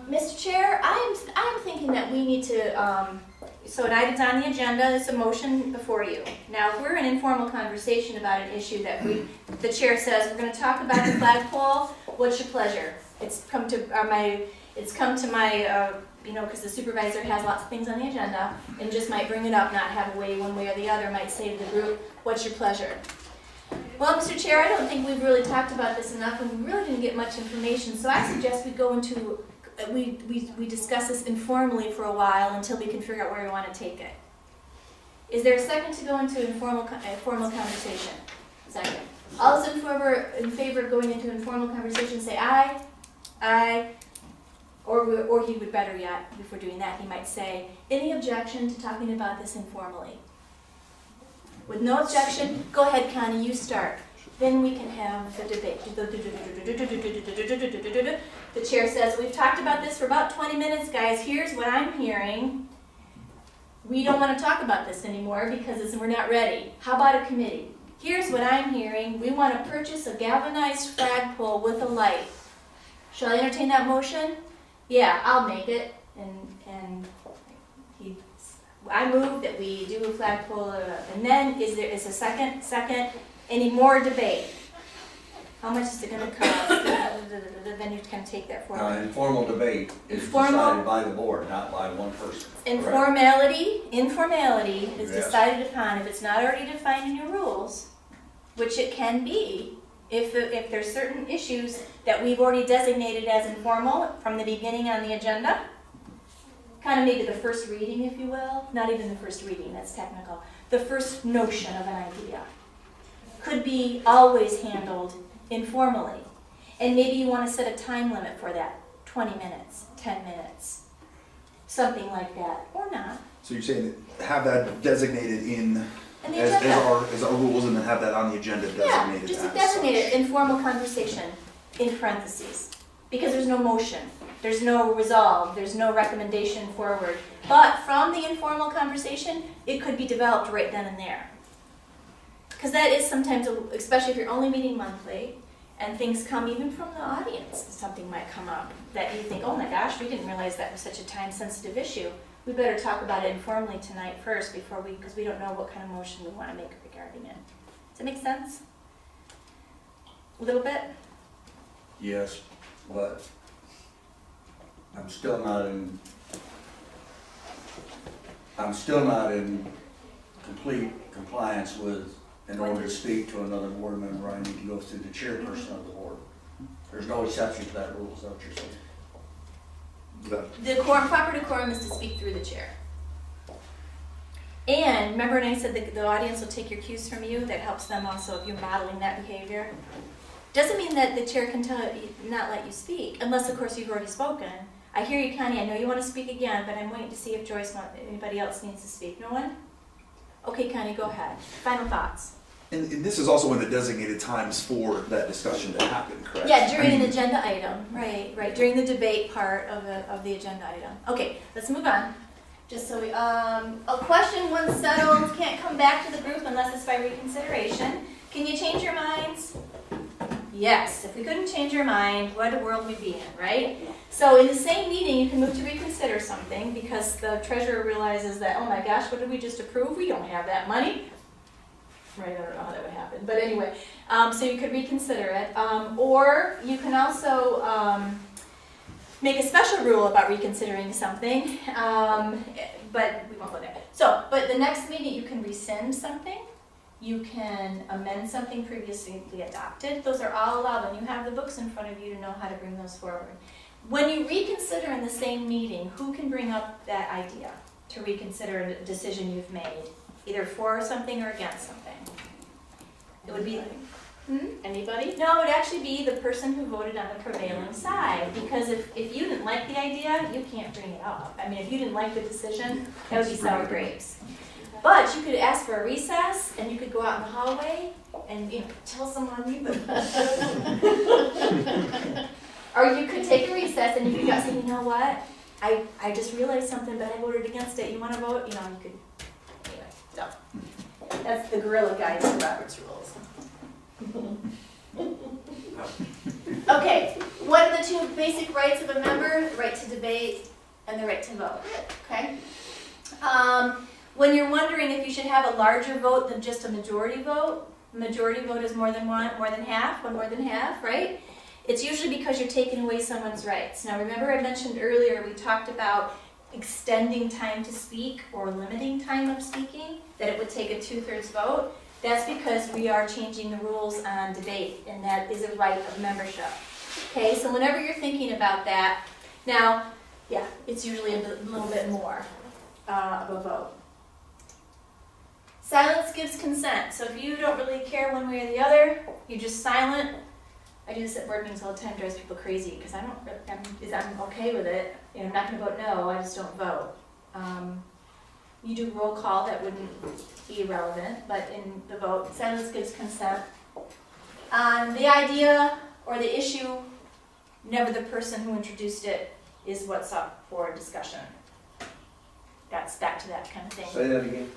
Mr. Chair, I'm thinking that we need to, so an item's on the agenda, it's a motion before you. Now, if we're in informal conversation about an issue that the chair says, we're gonna talk about the flagpole, what's your pleasure? It's come to my, because the supervisor has lots of things on the agenda, and just might bring it up, not have a way one way or the other, might say to the group, what's your pleasure? Well, Mr. Chair, I don't think we've really talked about this enough, and we really didn't get much information, so I suggest we go into, we discuss this informally for a while until we can figure out where we want to take it. Is there a second to go into formal conversation? Second. All those in favor of going into informal conversation, say aye. Aye. Or he would, better yet, if we're doing that, he might say, any objection to talking about this informally? With no objection, go ahead, Connie, you start. Then we can have the debate. The chair says, we've talked about this for about 20 minutes, guys. Here's what I'm hearing. We don't want to talk about this anymore because we're not ready. How about a committee? Here's what I'm hearing. We want to purchase a galvanized flagpole with a light. Shall I entertain that motion? Yeah, I'll make it. I move that we do a flagpole, and then is a second, any more debate? How much is it gonna cost? Then you can take that forward. Informal debate is Informal? decided by the board, not by one person. Informality is Yes. decided upon if it's not already defined in your rules, which it can be, if there's certain issues that we've already designated as informal from the beginning on the agenda. Kind of maybe the first reading, if you will. Not even the first reading, that's technical. The first notion of an idea could be always handled informally. And maybe you want to set a time limit for that, 20 minutes, 10 minutes, something like that, or not. So you're saying that have that designated in And the as agenda. as our rules, and then have that on the agenda Yeah, designated just as designate it such. informal conversation in parentheses. Because there's no motion, there's no resolve, there's no recommendation forward. But from the informal conversation, it could be developed right then and there. Because that is sometimes, especially if you're only meeting monthly, and things come even from the audience, something might come up that you think, oh my gosh, we didn't realize that was such a time-sensitive issue. We better talk about it informally tonight first because we don't know what kind of motion we want to make regarding it. Does that make sense? A little bit? Yes, but I'm still not in complete compliance with, in order to speak to another board member, I need to go through the chairperson of the board. There's no exception to that rule, is that what you're saying? That- Proper decorum is to speak through the chair. And remember when I said the audience will take your cues from you? That helps them also if you're modeling that behavior. Doesn't mean that the chair can not let you speak, unless of course you've already spoken. I hear you, Connie, I know you want to speak again, but I'm waiting to see if anybody else needs to speak. No one? Okay, Connie, go ahead. Final thoughts. And this is also when the designated times for that discussion to happen, correct? Yeah, during I mean, an agenda item, right, during the debate part of the agenda item. Okay, let's move on. Just so a question once settled can't come back to the group unless it's by reconsideration. Can you change your minds? Yes, if we couldn't change our mind, what a world we'd be in, right? So in the same meeting, you can move to reconsider something because the treasurer realizes that, oh my gosh, what did we just approve? We don't have that money. Right, I don't know how that would happen, but anyway, so you could reconsider it. Or you can also make a special rule about reconsidering something, but we won't go there. So, but the next meeting you can rescind something. You can amend something previously adopted. Those are all allowed, and you have the books in front of you to know how to bring those forward. When you reconsider in the same meeting, who can bring up that idea to reconsider a decision you've made, either for something or against something? It would be, Anybody? no, it would actually be the person who voted on the prevailing side, because if you didn't like the idea, you can't bring it up. I mean, if you didn't like the decision, that would be sour grapes. But you could ask for a recess, and you could go out in the hallway and tell someone you would. Or you could take a recess and you could go say, you know what? I just realized something, but I voted against it. You want to vote? You could. Anyway, so that's the guerrilla guide to Robert's Rules. Okay, what are the two basic rights of a member? The right to debate and the right to vote. Okay. When you're wondering if you should have a larger vote than just a majority vote is more than one more than half, right? It's usually because you're taking away someone's rights. Now remember I mentioned earlier, we talked about extending time to speak or limiting time of speaking, that it would take a 2/3 vote. That's because we are changing the rules on debate, and that is a right of membership. Okay, so whenever you're thinking about that, now, yeah, it's usually a little bit more of a vote. Silence gives consent. So if you don't really care one way or the other, you're just silent. I do this at board meetings all the time, drives people crazy because I'm okay with it. I'm not going to vote no, I just don't vote. You do roll call, that wouldn't be relevant, but in the vote, silence gives consent. The idea or the issue, never the person who introduced it, is what's up for discussion. That's back to that kind of thing. Say that again.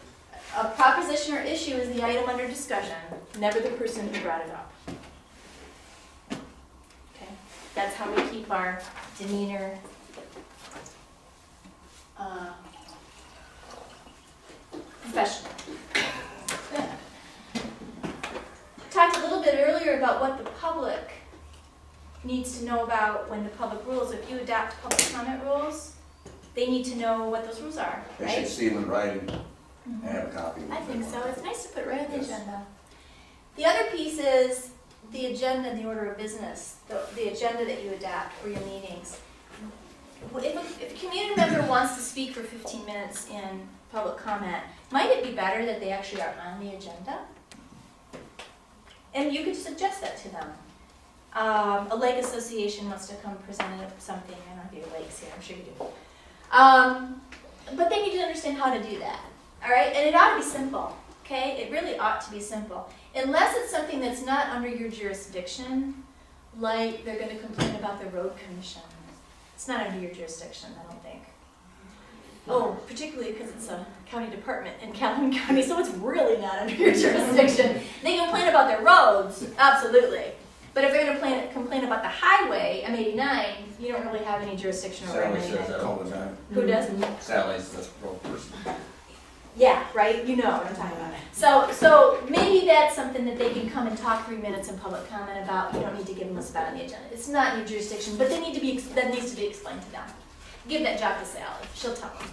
A proposition or issue is the item under discussion, never the person who brought it up. Okay, that's how we keep our demeanor professional. Talked a little bit earlier about what the public needs to know about when the public rules. If you adopt public comment rules, they need to know what those rules are, They right? should see them in writing and have a copy. I think so. It's nice to put it right on the Yes. agenda. The other piece is the agenda and the order of business, the agenda that you adopt for your meetings. If a community member wants to speak for 15 minutes in public comment, might it be better that they actually are on the agenda? And you could suggest that to them. A lake association wants to come present something. I don't know if you have lakes here, I'm sure you do. But they need to understand how to do that. All right, and it ought to be simple, okay? It really ought to be simple. Unless it's something that's not under your jurisdiction, like they're going to complain about the road commission. It's not under your jurisdiction, I don't think. Oh, particularly because it's a county department in Calhoun County, so it's really not under your jurisdiction. They complain about their roads, absolutely. But if they're going to complain about the highway, M89, you don't really have any jurisdiction over Sally M89. says that all the time. Who does? Sally's the road person. Yeah, right, you know what I'm talking about. So maybe that's something that they can come and talk 3 minutes in public comment about. You don't need to give them a spot on the agenda. It's not in your jurisdiction, but that needs to be explained to them. Give that job to Sally, she'll tell them.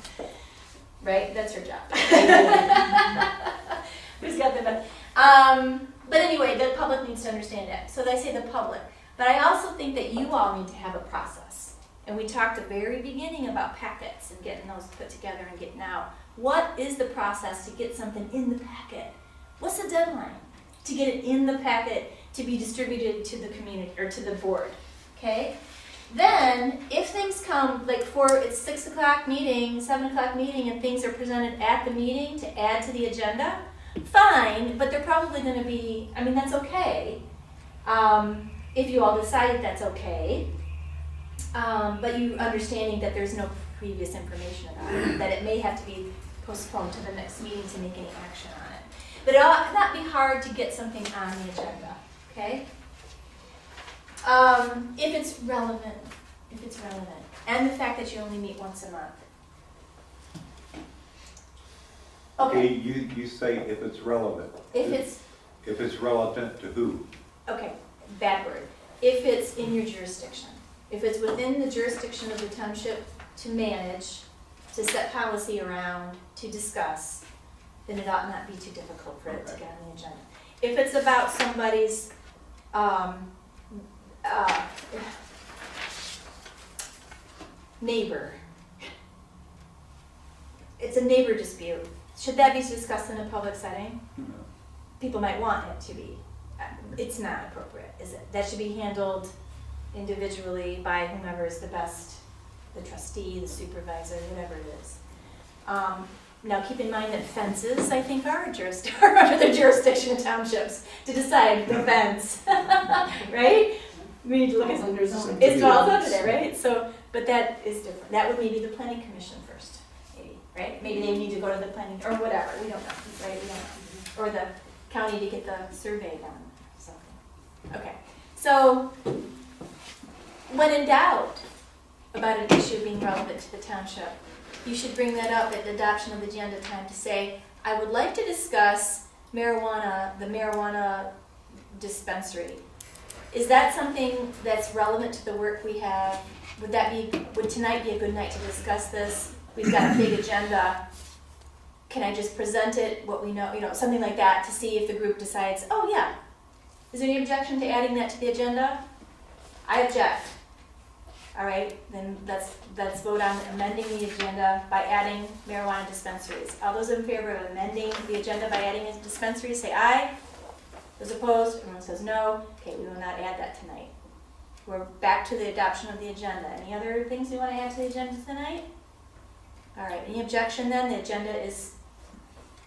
Right, that's her job. Who's got the best? But anyway, the public needs to understand that. So I say the public. But I also think that you all need to have a process. And we talked at the very beginning about packets and getting those put together and getting out. What is the process to get something in the packet? What's the deadline to get it in the packet to be distributed to the community or to the board? Okay? Then, if things come, like it's 6 o'clock meeting, 7 o'clock meeting, and things are presented at the meeting to add to the agenda, fine, but they're probably going to be, that's okay. If you all decide that's okay. But you understanding that there's no previous information about it, that it may have to be postponed to the next meeting to make any action on it. But it ought not be hard to get something on the agenda, okay? If it's relevant, and the fact that you only meet once a month. Okay, you say if it's relevant. If it's relevant to who? Okay, bad word. If it's in your jurisdiction. If it's within the jurisdiction of the township to manage, to set policy around, to discuss, then it ought not be too difficult for it to get on the agenda. If it's about somebody's, neighbor, it's a neighbor dispute, should that be discussed in a public setting? People might want it to be. It's not appropriate, is it? That should be handled individually by whomever is the best, the trustee, the supervisor, whatever it is. Now keep in mind that fences, I think, are under the jurisdiction of townships to decide the fence, right? We need to look at it's all under there, right? So, but that is different. That would maybe the planning commission first, maybe, right? Maybe they need to go to the planning, or whatever, we don't know, right? We don't know. Or the county to get the survey done, something. Okay, so when in doubt about an issue being relevant to the township, you should bring that up at the adoption of the agenda time to say, I would like to discuss marijuana, the marijuana dispensary. Is that something that's relevant to the work we have? Would tonight be a good night to discuss this? We've got a big agenda. Can I just present it, what we know, something like that, to see if the group decides, oh yeah. Is there any objection to adding that to the agenda? I object. All right, then let's vote on amending the agenda by adding marijuana dispensaries. All those in favor of amending the agenda by adding a dispensary, say aye. Those opposed, everyone says no. Okay, we will not add that tonight. We're back to the adoption of the agenda. Any other things we want to add to the agenda tonight? All right, any objection then? The agenda is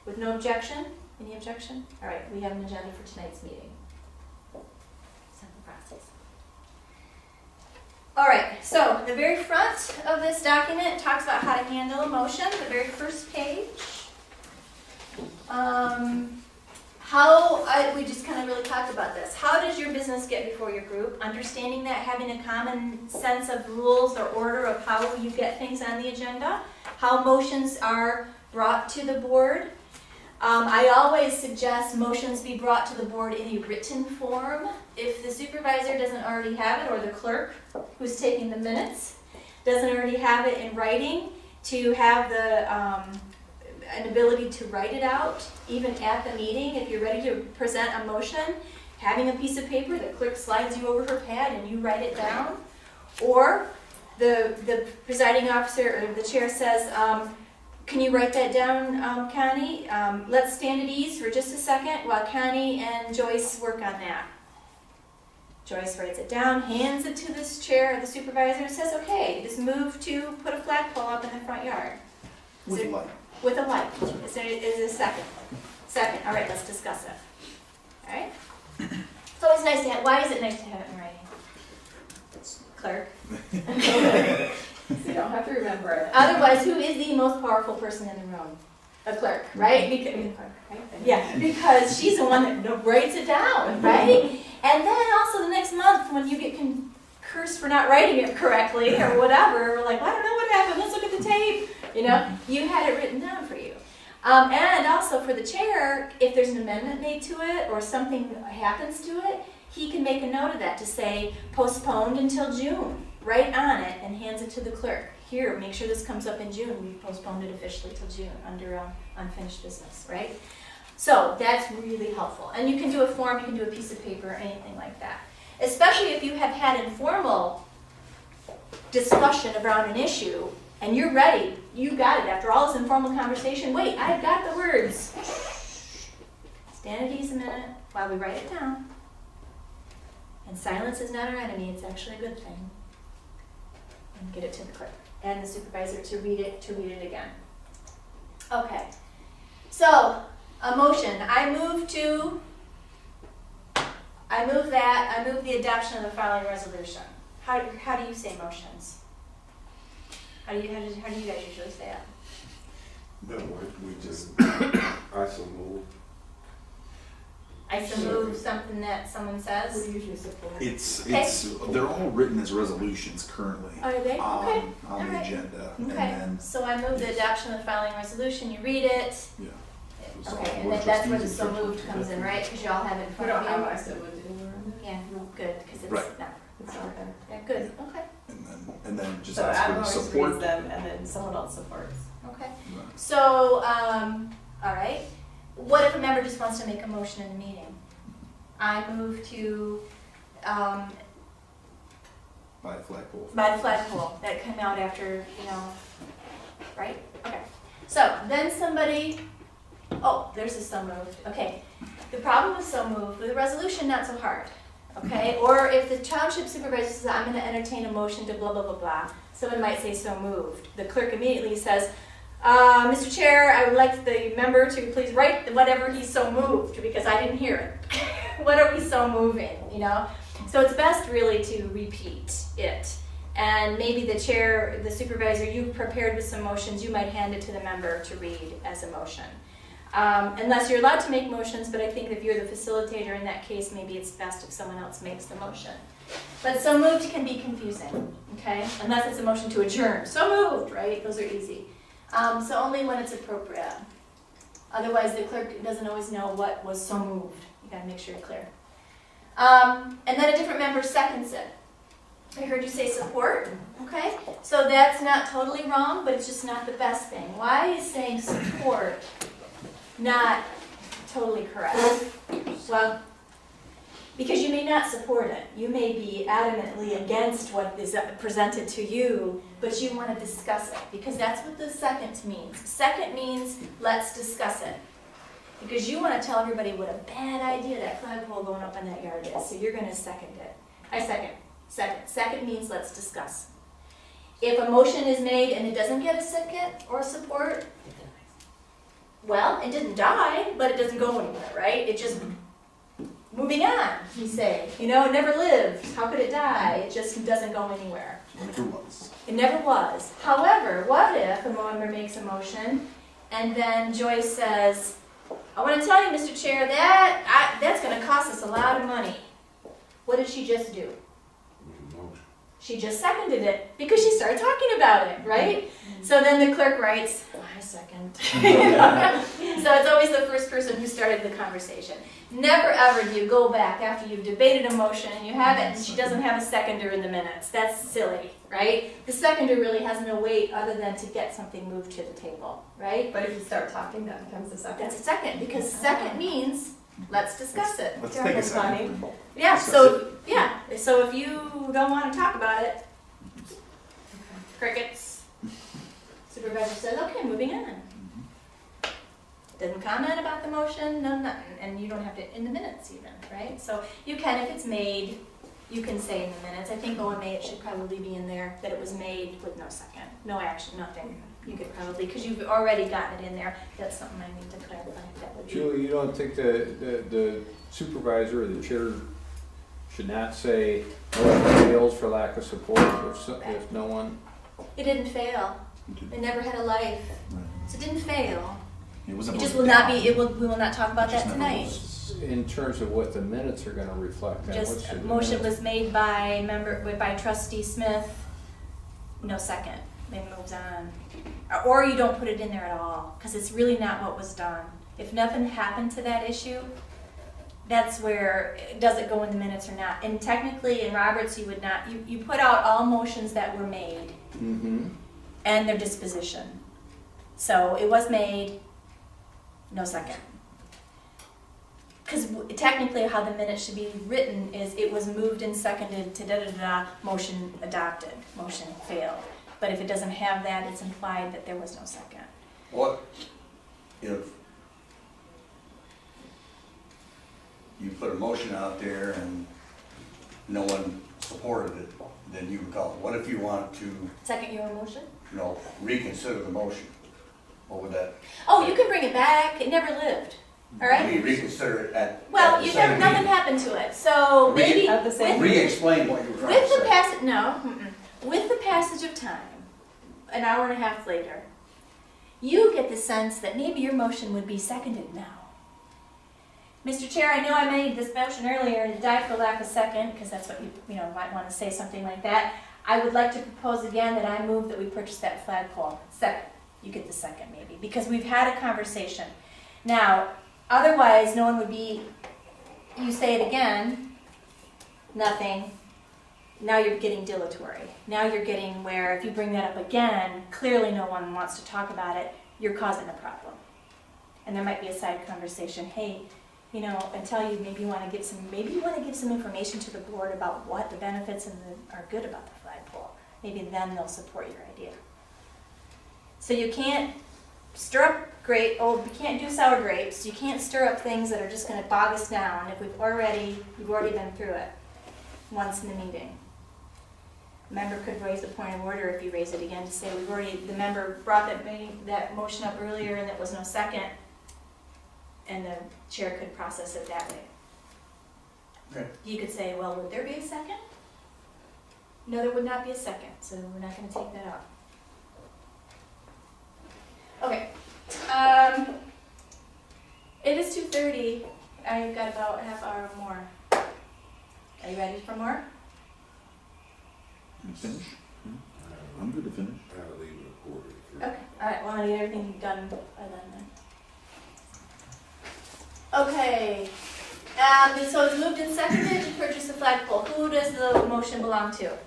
with no objection? Any objection? All right, we have an agenda for tonight's meeting. Simple process. All right, so the very front of this document talks about how to handle a motion, the very first page. We just kind of really talked about this. How does your business get before your group? Understanding that, having a common sense of rules or order of how you get things on the agenda, how motions are brought to the board. I always suggest motions be brought to the board in a written form. If the supervisor doesn't already have it, or the clerk who's taking the minutes doesn't already have it in writing, to have an ability to write it out, even at the meeting. If you're ready to present a motion, having a piece of paper, the clerk slides you over her pad and you write it down. Or the presiding officer or the chair says, can you write that down, Connie? Let's stand at ease for just a second while Connie and Joyce work on that. Joyce writes it down, hands it to this chair, the supervisor, and says, okay, just move to put a flagpole up in the front yard. With light. With a light. Is it a second? Second. All right, let's discuss it. All right? It's always nice to have, why is it nice to have it in writing? Clerk. So you don't have to remember it. Otherwise, who is the most powerful person in the room? A clerk, right? Because she's the one that writes it down, right? And then also the next month when you get cursed for not writing it correctly or whatever, we're like, well, I don't know what happened, let's look at the tape. You had it written down for you. And also for the chair, if there's an amendment made to it or something happens to it, he can make a note of that to say postponed until June, write on it and hands it to the clerk. Here, make sure this comes up in June. We postponed it officially till June under unfinished business, right? So that's really helpful. And you can do a form, you can do a piece of paper, anything like that. Especially if you have had informal discussion around an issue and you're ready, you got it. After all this informal conversation, wait, I've got the words. Stand at ease a minute while we write it down. And silence is not our enemy, it's actually a good thing. And get it to the clerk and the supervisor to read it again. Okay, so a motion. I move the adoption of the following resolution. How do you say motions? How do you guys usually say it? No, we just, I so move. I so move something that someone says. We usually support. They're all written as resolutions currently. Are they? Okay. On All the right. agenda. And Okay, then, so I move the adoption of the following resolution. You read it. yeah. Okay, and then that's where the so moved comes in, right? Because you all have it in We front don't of have you. I so moved anywhere in there. Yeah, good, because it's Right. not. It's not there. Yeah, good. Okay. And then just So ask Adam for always support. reads them and then someone else supports. Okay. Right. So all right? What if a member just wants to make a motion in the meeting? I move to, By the flagpole. by the flagpole, that came out after, right? Okay. So then somebody, oh, there's a so moved. Okay. The problem with so moved, with a resolution, not so hard. Okay? Or if the township supervisor says, I'm going to entertain a motion to blah, blah, blah, blah, someone might say so moved. The clerk immediately says, Mr. Chair, I would like the member to please write whatever he's so moved, because I didn't hear it. What are we so moving, So it's best really to repeat it. And maybe the chair, the supervisor, you prepared with some motions, you might hand it to the member to read as a motion. Unless you're allowed to make motions, but I think if you're the facilitator in that case, maybe it's best if someone else makes the motion. But so moved can be confusing, okay? Unless it's a motion to adjourn. So moved, right? Those are easy. So only when it's appropriate. Otherwise, the clerk doesn't always know what was so moved. You gotta make sure you're clear. And then a different member seconds it. I heard you say support, okay? So that's not totally wrong, but it's just not the best thing. Why is saying support not totally correct? Well, because you may not support it. You may be adamantly against what is presented to you, but you want to discuss it, because that's what the second means. Second means let's discuss it. Because you want to tell everybody what a bad idea that flagpole going up in that yard is, so you're going to second it. I second. Second means let's discuss. If a motion is made and it doesn't get a second or support, well, it didn't die, but it doesn't go anywhere, right? It just moving on, you say. It never lived. How could it die? It just doesn't go anywhere. It never was. It never was. However, what if a member makes a motion and then Joyce says, I want to tell you, Mr. Chair, that's going to cost us a lot of money. What did she just do? She just seconded it because she started talking about it, right? So then the clerk writes, I second. So it's always the first person who started the conversation. Never ever do you go back after you've debated a motion and you have it and she doesn't have a seconder in the minutes. That's silly, right? The seconder really has no weight other than to get something moved to the table, right? But if you start talking, that becomes a second. That's a second, because second means let's discuss it. Let's take a second. Yeah, so if you don't want to talk about it, crickets. Supervisor says, okay, moving on. Didn't comment about the motion, no nothing, and you don't have to in the minutes even, right? So you can, if it's made, you can say in the minutes. I think OMA, it should probably be in there that it was made with no second, no action, nothing. You could probably, because you've already gotten it in there. That's something I need to clarify. That would be. Julie, you don't think the supervisor or the chair should not say motion fails for lack of support if no one? It didn't fail. It never had a life. So it didn't fail. It was a It just vote will not down. be, we will not talk about It just that never tonight. was. In terms of what the minutes are going to reflect, then what Just, should a the motion minutes- was made by trustee Smith, no second, then moves on. Or you don't put it in there at all, because it's really not what was done. If nothing happened to that issue, that's where, does it go in the minutes or not? And technically, in Roberts, you would not, you put out all motions that were made Mhm. and their disposition. So it was made, no second. Because technically how the minutes should be written is it was moved and seconded to da-da-da, motion adopted, motion failed. But if it doesn't have that, it's implied that there was no second. What if you put a motion out there and no one supported it, then you would call it. What if you want to, Second your motion? reconsider the motion? What would that? Oh, you can bring it back, it never lived, all I right? mean, reconsider it at Well, the you same never, nothing meeting. happened to it, so maybe At the same with, Re-explain what you were trying with to the say. passage, no, with the passage of time, an hour and a half later, you get the sense that maybe your motion would be seconded now. Mr. Chair, I know I made this motion earlier and it died for lack of second, because that's what you might want to say something like that. I would like to propose again that I move that we purchase that flagpole. Second, you get the second maybe, because we've had a conversation. Now, otherwise, no one would be, you say it again, nothing. Now you're getting dilatory. Now you're getting where if you bring that up again, clearly no one wants to talk about it, you're causing a problem. And there might be a side conversation, hey, you know, and tell you maybe you want to give some information to the board about what the benefits are good about the flagpole. Maybe then they'll support your idea. So you can't stir up you can't do sour grapes. You can't stir up things that are just going to bog us down if you've already been through it once in the meeting. A member could raise a point of order if you raise it again to say the member brought that motion up earlier and there was no second, and the chair could process it that way. Okay. You could say, well, would there be a second? No, there would not be a second, so we're not going to take that out. Okay. It is 2:30. I've got about a half hour more. Are you ready for more? You finish? I'm good to finish. I'll leave it a quarter to 3. Okay. All right. Well, I need everything done by then. Okay. So it's moved and seconded to purchase the flagpole. Who does the motion belong to?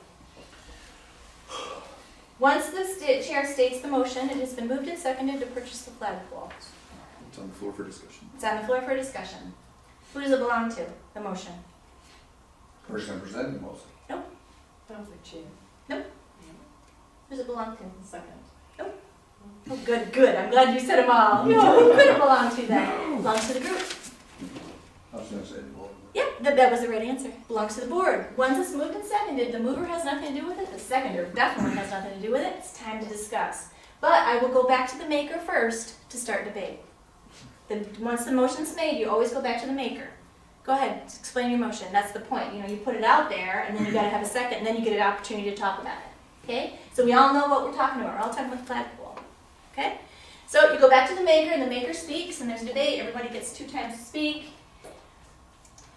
Once the chair states the motion, it has been moved and seconded to purchase the flagpole. It's on the floor for discussion. It's on the floor for discussion. Who does it belong to, the motion? Person presenting the motion. That was the chair. Who does it belong to? Second. Oh, good. I'm glad you said them all. No, who could it belong to then? Belongs to the group. I was gonna say the board. Yep, that was the right answer. Belongs to the board. Once it's moved and seconded, the mover has nothing to do with it, the seconder definitely has nothing to do with it. It's time to discuss. But I will go back to the maker first to start debate. Once the motion's made, you always go back to the maker. Go ahead, explain your motion. That's the point. You know, you put it out there, and then you gotta have a second, and then you get an opportunity to talk about it. Okay? So we all know what we're talking about. We're all talking about the flagpole. Okay? So you go back to the maker, and the maker speaks, and there's debate. Everybody gets 2 times to speak.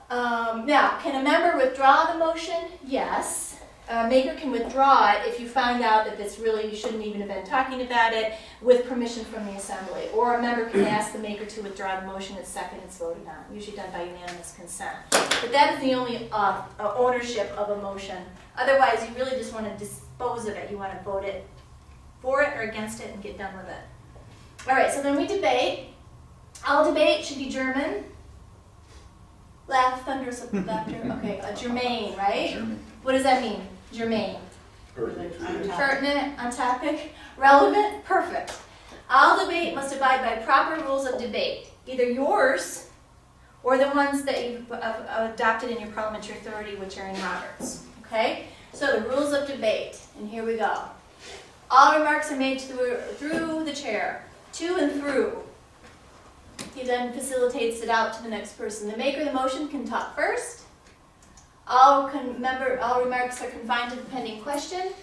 Now, can a member withdraw the motion? Yes. A maker can withdraw it if you find out that you shouldn't even have been talking about it with permission from the assembly. Or a member can ask the maker to withdraw the motion and second it's voted on, usually done by unanimous consent. But that is the only ownership of a motion. Otherwise, you really just want to dispose of it. You want to vote it for it or against it and get done with it. All right, so then we debate. All debate should be German. Laugh, thunderous laughter. Okay, germane, right? Jeremy. What does that mean? Germane. Perfect. Pertinent, on topic, relevant, perfect. All debate must abide by proper rules of debate, either yours or the ones that you've adopted in your parliamentary authority, which are in Roberts. Okay? So the rules of debate, and here we go. All remarks are made through the chair, to and through. He then facilitates it out to the next person. The maker of the motion can talk first. All remarks are confined to the pending question.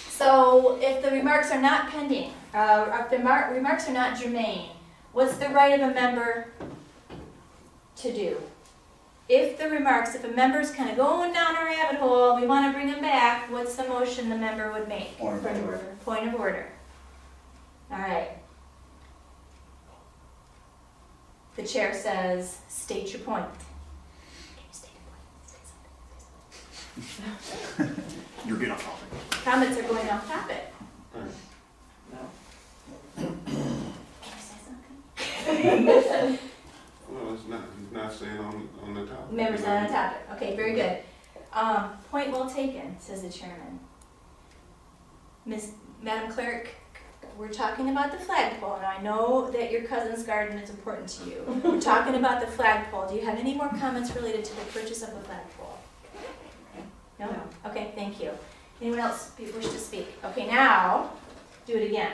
So if the remarks are not pending, if the remarks are not germane, what's the right of a member to do? If a member's kind of going down a rabbit hole, we want to bring them back, what's the motion the member would make? Point of order. Point of order. All right. The chair says, state your point. Can you state your point? Say something. You're getting off topic. Comments are going off topic. No. Can you say something? Well, he's not saying on the topic. Members not on topic. Okay, very good. Point well taken, says the chairman. Madam Clerk, we're talking about the flagpole. Now I know that your cousin's garden is important to you. We're talking about the flagpole. Do you have any more comments related to the purchase of the flagpole? No? Okay, thank you. Anyone else wish to speak? Okay, now, do it again.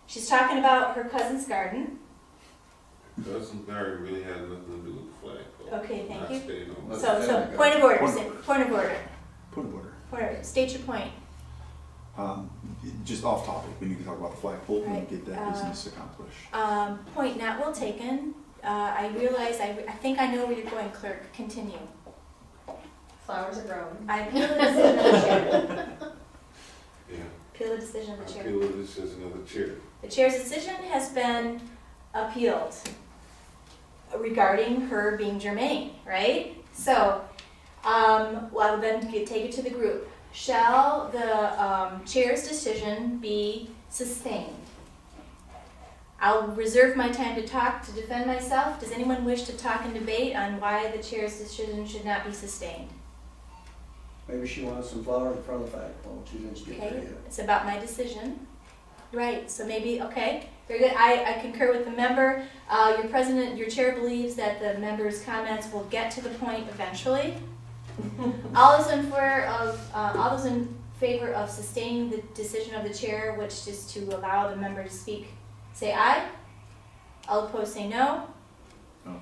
She's talking about her cousin's garden. Cousin Barry really had nothing to do with the flagpole. Okay, thank Not you. staying on. So, point of order. Point of Say- order. Point of order. Point of order. Point of order. State your point. Just off topic, we need to talk about the flagpole and Right. get that business accomplished. Point not well taken. I realize, I think I know where you're going, clerk. Continue. Flowers are grown. I appeal the decision of the chair. Yeah. Appeal the decision of I the chair. feel this is another chair. The chair's decision has been appealed regarding her being germane, right? So, well, then take it to the group. Shall the chair's decision be sustained? I'll reserve my time to talk, to defend myself. Does anyone wish to talk and debate on why the chair's decision should not be sustained? Maybe she wants some flowers in front of the flagpole, she didn't get there Okay, yet. it's about my decision. Right, so maybe, okay, very good. I concur with the member. Your president, your chair believes that the member's comments will get to the point eventually. All those in favor of sustaining the decision of the chair, which is to allow the member to speak, say aye. All opposed say no. No.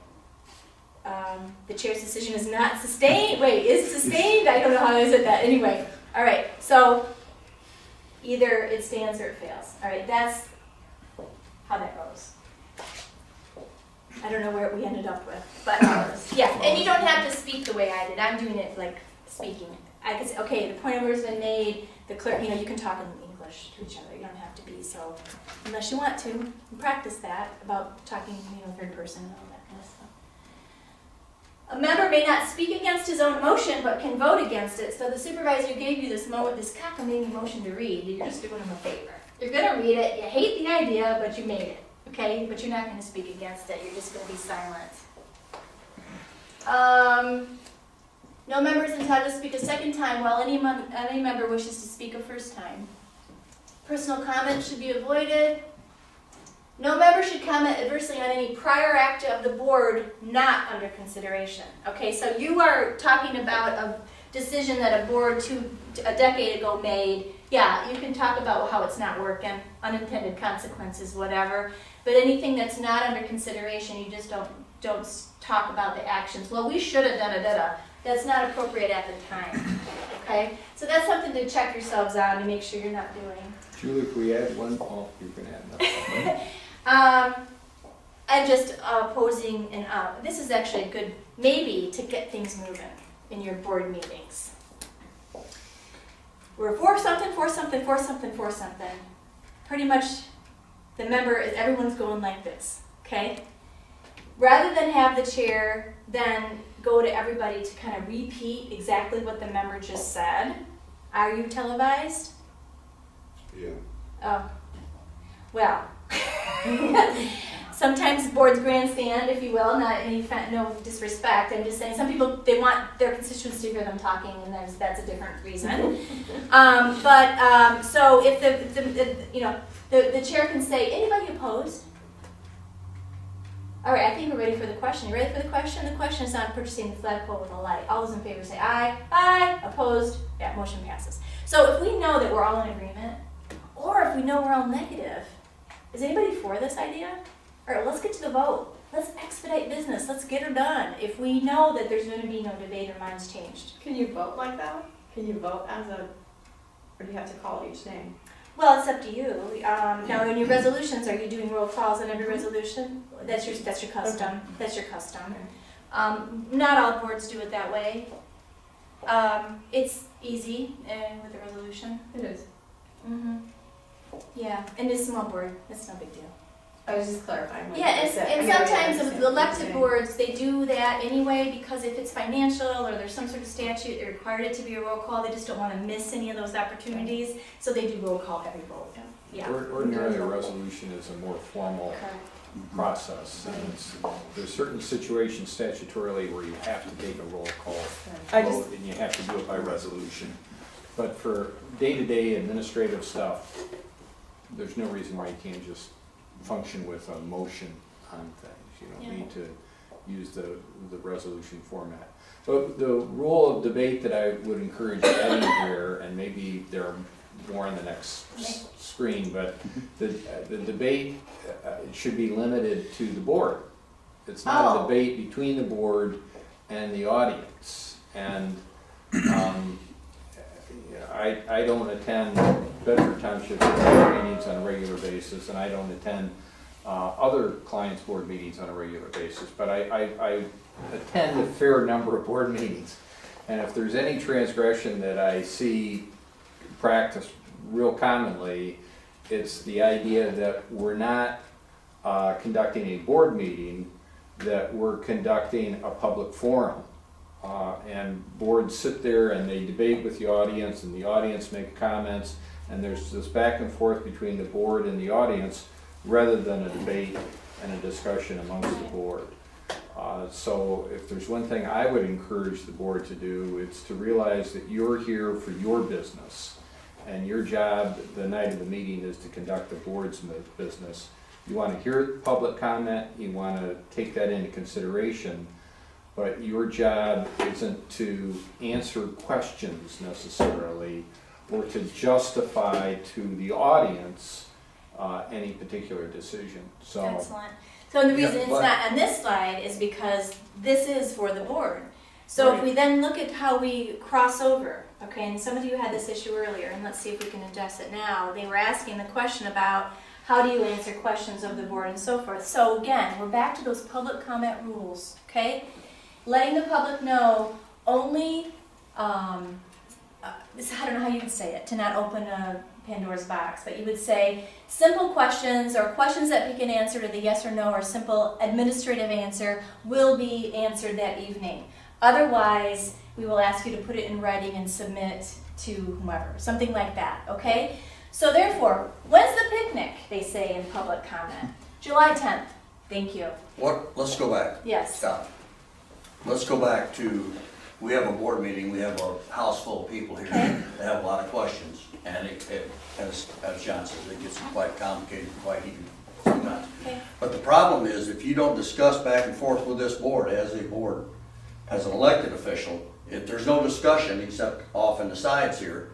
The chair's decision is not sustained. Wait, is sustained? I don't know how I said that. Anyway, all right, so either it stands or it fails. All right, that's how that goes. I don't know where we ended up with, but yeah, and you don't have to speak the way I did. I'm doing it like speaking. I could say, okay, the point of order's been made, the clerk, you can talk in English to each other. You don't have to be so, unless you want to, practice that about talking, third person and all that kind of stuff. A member may not speak against his own motion, but can vote against it. So the supervisor gave you this cockamamie motion to read. You're just doing him a favor. You're gonna read it, you hate the idea, but you made it, okay? But you're not gonna speak against it, you're just gonna be silent. No member is entitled to speak a second time while any member wishes to speak a first time. Personal comment should be avoided. No member should comment adversely on any prior act of the board not under consideration. Okay, so you are talking about a decision that a board a decade ago made. Yeah, you can talk about how it's not working, unintended consequences, whatever. But anything that's not under consideration, you just don't talk about the actions. Well, we should have done a That's not appropriate at the time. Okay, so that's something to check yourselves on to make sure you're not doing. Julie, if we add one, you can add another. I'm just posing this is actually a good, maybe, to get things moving in your board meetings. We're for something. Pretty much everyone's going like this, okay? Rather than have the chair then go to everybody to kind of repeat exactly what the member just said. Are you televised? Yeah. Oh, well, sometimes boards grandstand, if you will, no disrespect. I'm just saying some people, they want their constituents to hear them talking, and that's a different reason. So if the chair can say, anybody opposed? All right, I think we're ready for the question. You ready for the question? The question is on purchasing the flagpole with a light. All those in favor say aye. Aye. Opposed? Yeah, motion passes. So if we know that we're all in agreement, or if we know we're all negative, is anybody for this idea? All right, let's get to the vote. Let's expedite business. Let's get her done. If we know that there's going to be no debate or minds changed. Can you vote like that? Can you vote or do you have to call each name? Well, it's up to you. Now, in your resolutions, are you doing roll calls on every resolution? That's your custom. Okay. That's your custom. Not all boards do it that way. It's easy with the resolution. It is. Mm-hmm. Yeah, and it's a small board. It's no big deal. I was just clarifying. Yeah, and sometimes with elected boards, they do that anyway because if it's financial or there's some sort of statute that required it to be a roll call, they just don't want to miss any of those opportunities, so they do roll call every vote. Yeah. Ordinarily, a resolution is a more formal process, and there's certain situations statutorily where you have to take a roll call vote, and you have to do it by resolution. But for day-to-day administrative stuff, there's no reason why you can't just function with a motion on things. You don't need to use the resolution format. But the rule of debate that I would encourage adding here, and maybe there are more on the next screen, but the debate should be limited to the board. It's not a debate between the board and the audience. And I don't attend Bedford Township Board meetings on a regular basis, and I don't attend other clients' board meetings on a regular basis, but I attend a fair number of board meetings. And if there's any transgression that I see practiced real commonly, it's the idea that we're not conducting a board meeting, that we're conducting a public forum. And boards sit there and they debate with the audience, and the audience make comments, and there's this back and forth between the board and the audience rather than a debate and a discussion amongst the board. So if there's one thing I would encourage the board to do, it's to realize that you're here for your business. And your job the night of the meeting is to conduct the board's business. You want to hear public comment, you want to take that into consideration, but your job isn't to answer questions necessarily or to justify to the audience any particular decision. So. Excellent. So the reason Yeah, it's but- not on this slide is because this is for the board. So if we then look at how we cross over, okay, and some of you had this issue earlier, and let's see if we can address it now. They were asking the question about how do you answer questions of the board and so forth. So again, we're back to those public comment rules, okay? Letting the public know only, I don't know how you would say it, to not open a Pandora's box, but you would say simple questions or questions that we can answer to the yes or no or simple administrative answer will be answered that evening. Otherwise, we will ask you to put it in writing and submit to whomever, something like that, okay? So therefore, when's the picnic, they say in public comment? July 10th, thank you. Let's go back. Yes. Stop. Let's go back to, we have a board meeting, we have a house full of people here. Okay. They have a lot of questions, and as John says, it gets quite complicated, quite heated sometimes. Okay. But the problem is, if you don't discuss back and forth with this board, as an elected official, if there's no discussion except off in the sides here,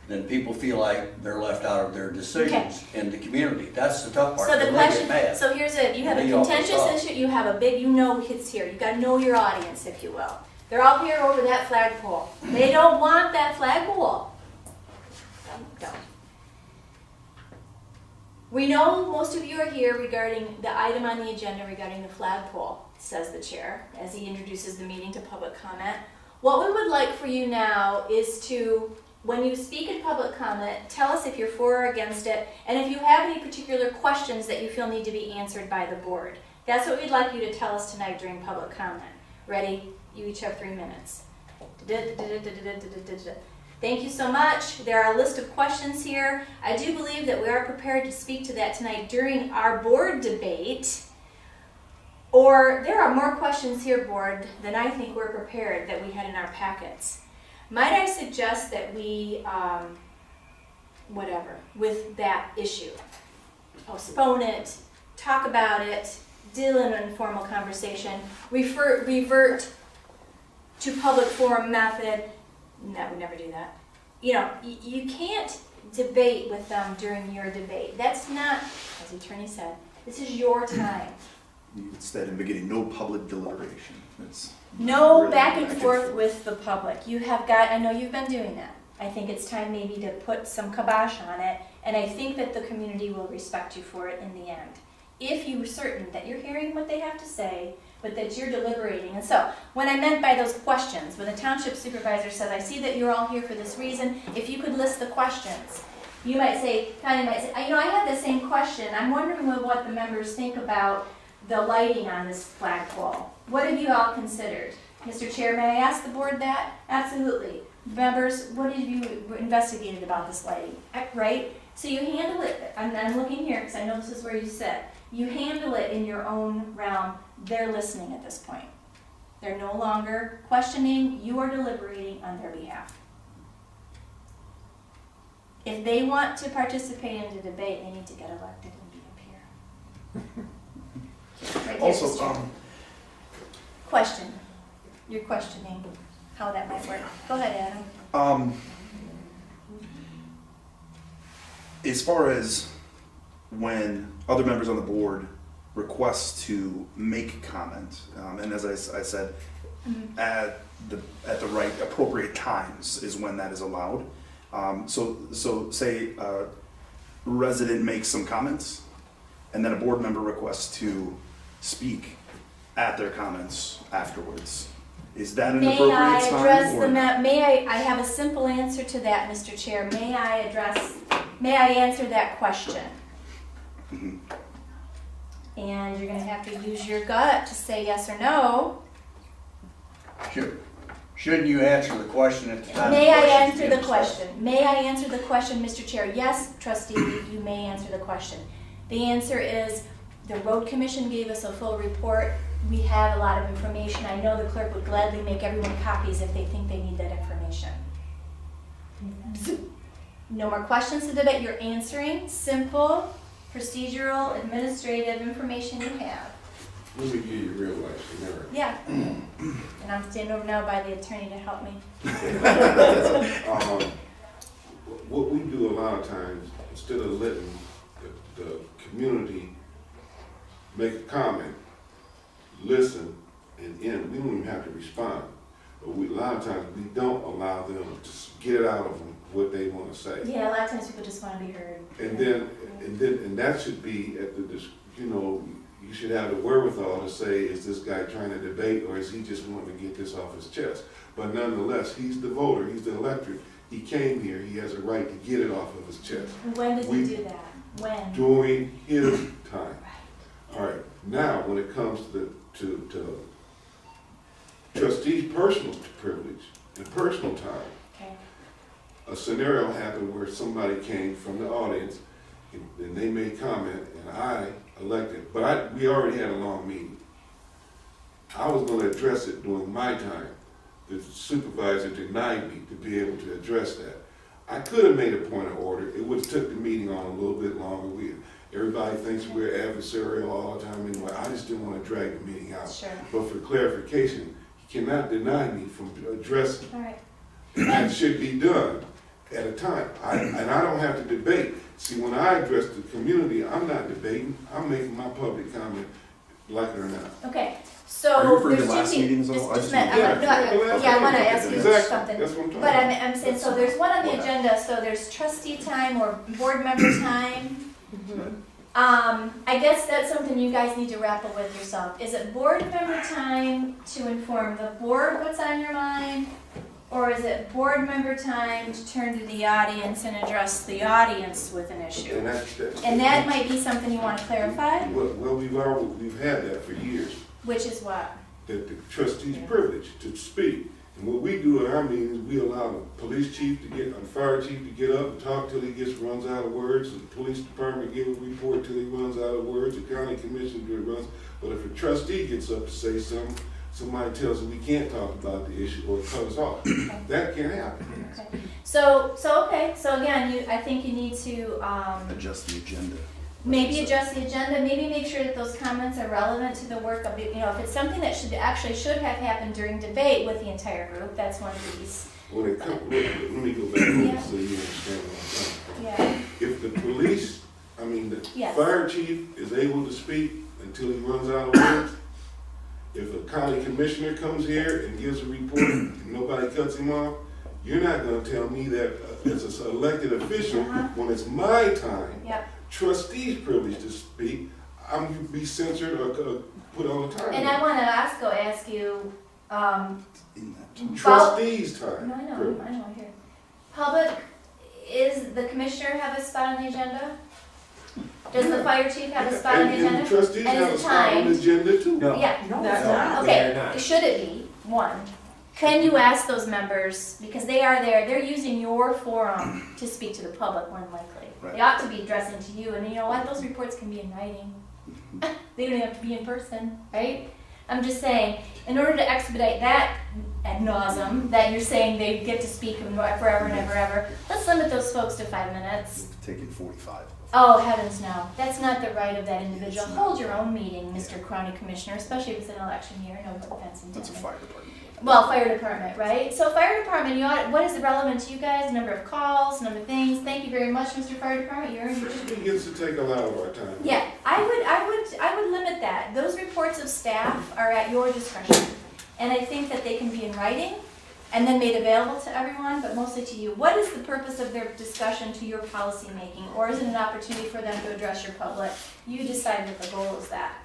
then people feel like they're left out of their decisions in the community. That's the tough part. So the They question, get mad. so here's it, you have a They all contentious stop. issue, you have a big, you know kids here, you gotta know your audience, if you will. They're all here over that flagpole. They don't want that flagpole. Don't. We know most of you are here regarding the item on the agenda regarding the flagpole, says the chair, as he introduces the meeting to public comment. What we would like for you now is to, when you speak in public comment, tell us if you're for or against it, and if you have any particular questions that you feel need to be answered by the board. That's what we'd like you to tell us tonight during public comment. Ready? You each have 3 minutes. Thank you so much. There are a list of questions here. I do believe that we are prepared to speak to that tonight during our board debate. Or there are more questions here, board, than I think we're prepared that we had in our packets. Might I suggest that we, with that issue, postpone it, talk about it, deal in an informal conversation, revert to public forum method. No, we never do that. You know, you can't debate with them during your debate. That's not, as the attorney said, this is your time. Instead of beginning, no public deliberation. It's No really back and forth with the public. You have got, I know you've been doing that. I think it's time maybe to put some kibosh on it, and I think that the community will respect you for it in the end. If you're certain that you're hearing what they have to say, but that you're deliberating. And so, what I meant by those questions, when the township supervisor says, I see that you're all here for this reason, if you could list the questions. You might say, Connie might say, you know, I had the same question. I'm wondering what the members think about the lighting on this flagpole. What have you all considered? Mr. Chair, may I ask the board that? Absolutely. Members, what have you investigated about this lighting? Right? So you handle it, I'm looking here because I know this is where you sit. You handle it in your own realm. They're listening at this point. They're no longer questioning, you are deliberating on their behalf. If they want to participate in the debate, they need to get elected and be up here. Right here, Also, Mr. Question. You're questioning how that might work. Go ahead, Adam. As far as when other members on the board request to make comment, and as I said, at the right appropriate times is when that is allowed. So say a resident makes some comments, and then a board member requests to speak at their comments afterwards. Is that an appropriate time? I have a simple answer to that, Mr. Chair. May I answer that question? Mm-hmm. And you're gonna have to use your gut to say yes or no. Shouldn't you answer the question at the time? May I answer being the discussed? question? May I answer the question, Mr. Chair? Yes, trustee, you may answer the question. The answer is, the road commission gave us a full report. We have a lot of information. I know the clerk would gladly make everyone copies if they think they need that information. No more questions to debate. You're answering simple, procedural, administrative information you have. Let me give you a real life scenario. Yeah. And I'm standing over now by the attorney to help me. What we do a lot of times, instead of letting the community make a comment, listen, and end, we don't even have to respond. But a lot of times, we don't allow them to get it out of them what they want to say. Yeah, a lot of times people just want to be heard. And that should be at you should have the wherewithal to say, is this guy trying to debate, or is he just wanting to get this off his chest? But nonetheless, he's the voter, he's the electorate. He came here, he has a right to get it off of his chest. When did he do that? When? During his time. All right, now, when it comes to trustees' personal privilege and personal time, Okay. a scenario happened where somebody came from the audience and they made comment, and I elected, but we already had a long meeting. I was going to address it during my time. The supervisor denied me to be able to address that. I could have made a point of order. It would have took the meeting on a little bit longer. Everybody thinks we're adversarial all the time anyway. I just didn't want to drag the meeting out. Sure. But for clarification, you cannot deny me from addressing. All right. And that should be done at a time. And I don't have to debate. See, when I address the community, I'm not debating. I'm making my public comment, like it or not. Okay. Are you So referring to there's last two things. meetings, though? I Just just a minute. want- I want to ask you Exactly. something. That's what I'm talking But about. I'm saying, so there's one on the agenda, so there's trustee time or board member time. I guess that's something you guys need to grapple with yourself. Is it board member time to inform the board what's on your mind? Or is it board member time to turn to the audience and address the audience with an issue? And that's And that might be something you want to clarify, Well, we've had that for years. which is what? That the trustee's privilege to speak. And what we do at our meetings, we allow the police chief to get, the fire chief to get up and talk till he runs out of words. The police department give a report till he runs out of words. The county commission runs. But if a trustee gets up to say something, somebody tells him we can't talk about the issue or cut us off. That can't happen. Okay. So again, I think you need to, Adjust the agenda. maybe adjust the agenda, maybe make sure that those comments are relevant to the work of, if it's something that should have happened during debate with the entire group, that's one piece. When it comes, let me go back Yeah. so you understand what I'm saying. Yeah, If the police, the Yes. fire chief is able to speak until he runs out of words, if a county commissioner comes here and gives a report and nobody cuts him off, you're not gonna tell me that as an elected official, when it's my time, yep. trustees' privilege to speak, I'm gonna be censored or put on a time. And I want to ask you, In that. Trustees' time. no, I know, privilege. I hear. Public, is the commissioner have a spot on the agenda? Does the fire chief have a spot on the And agenda? trustees And is have a it spot on the timed? agenda too. No. Yeah, No, That's it's not. not. They're okay, not. should it be, one, can you ask those members, because they are there, they're using your forum to speak to the public, more than likely. They Right. ought to be addressing to you, and you know what, those reports can be in writing. They don't even have to be in person, right? I'm just saying, in order to expedite that ad nauseum, that you're saying they get to speak forever and ever, ever, let's limit those folks to 5 minutes. Take it 45. Oh, heavens no. That's not the right of that individual. Hold your own meeting, Mr. County Commissioner, especially if it's an election year. No offense intended. That's a fire department. Well, fire department, right? So fire department, what is relevant to you guys? Number of calls, number of things. Thank you very much, Mr. Fire Department. You're in. Trustee gets to take a lot of our time. Yeah, I would limit that. Those reports of staff are at your discretion. And I think that they can be in writing and then made available to everyone, but mostly to you. What is the purpose of their discussion to your policy making? Or is it an opportunity for them to address your public? You decide what the goal is that.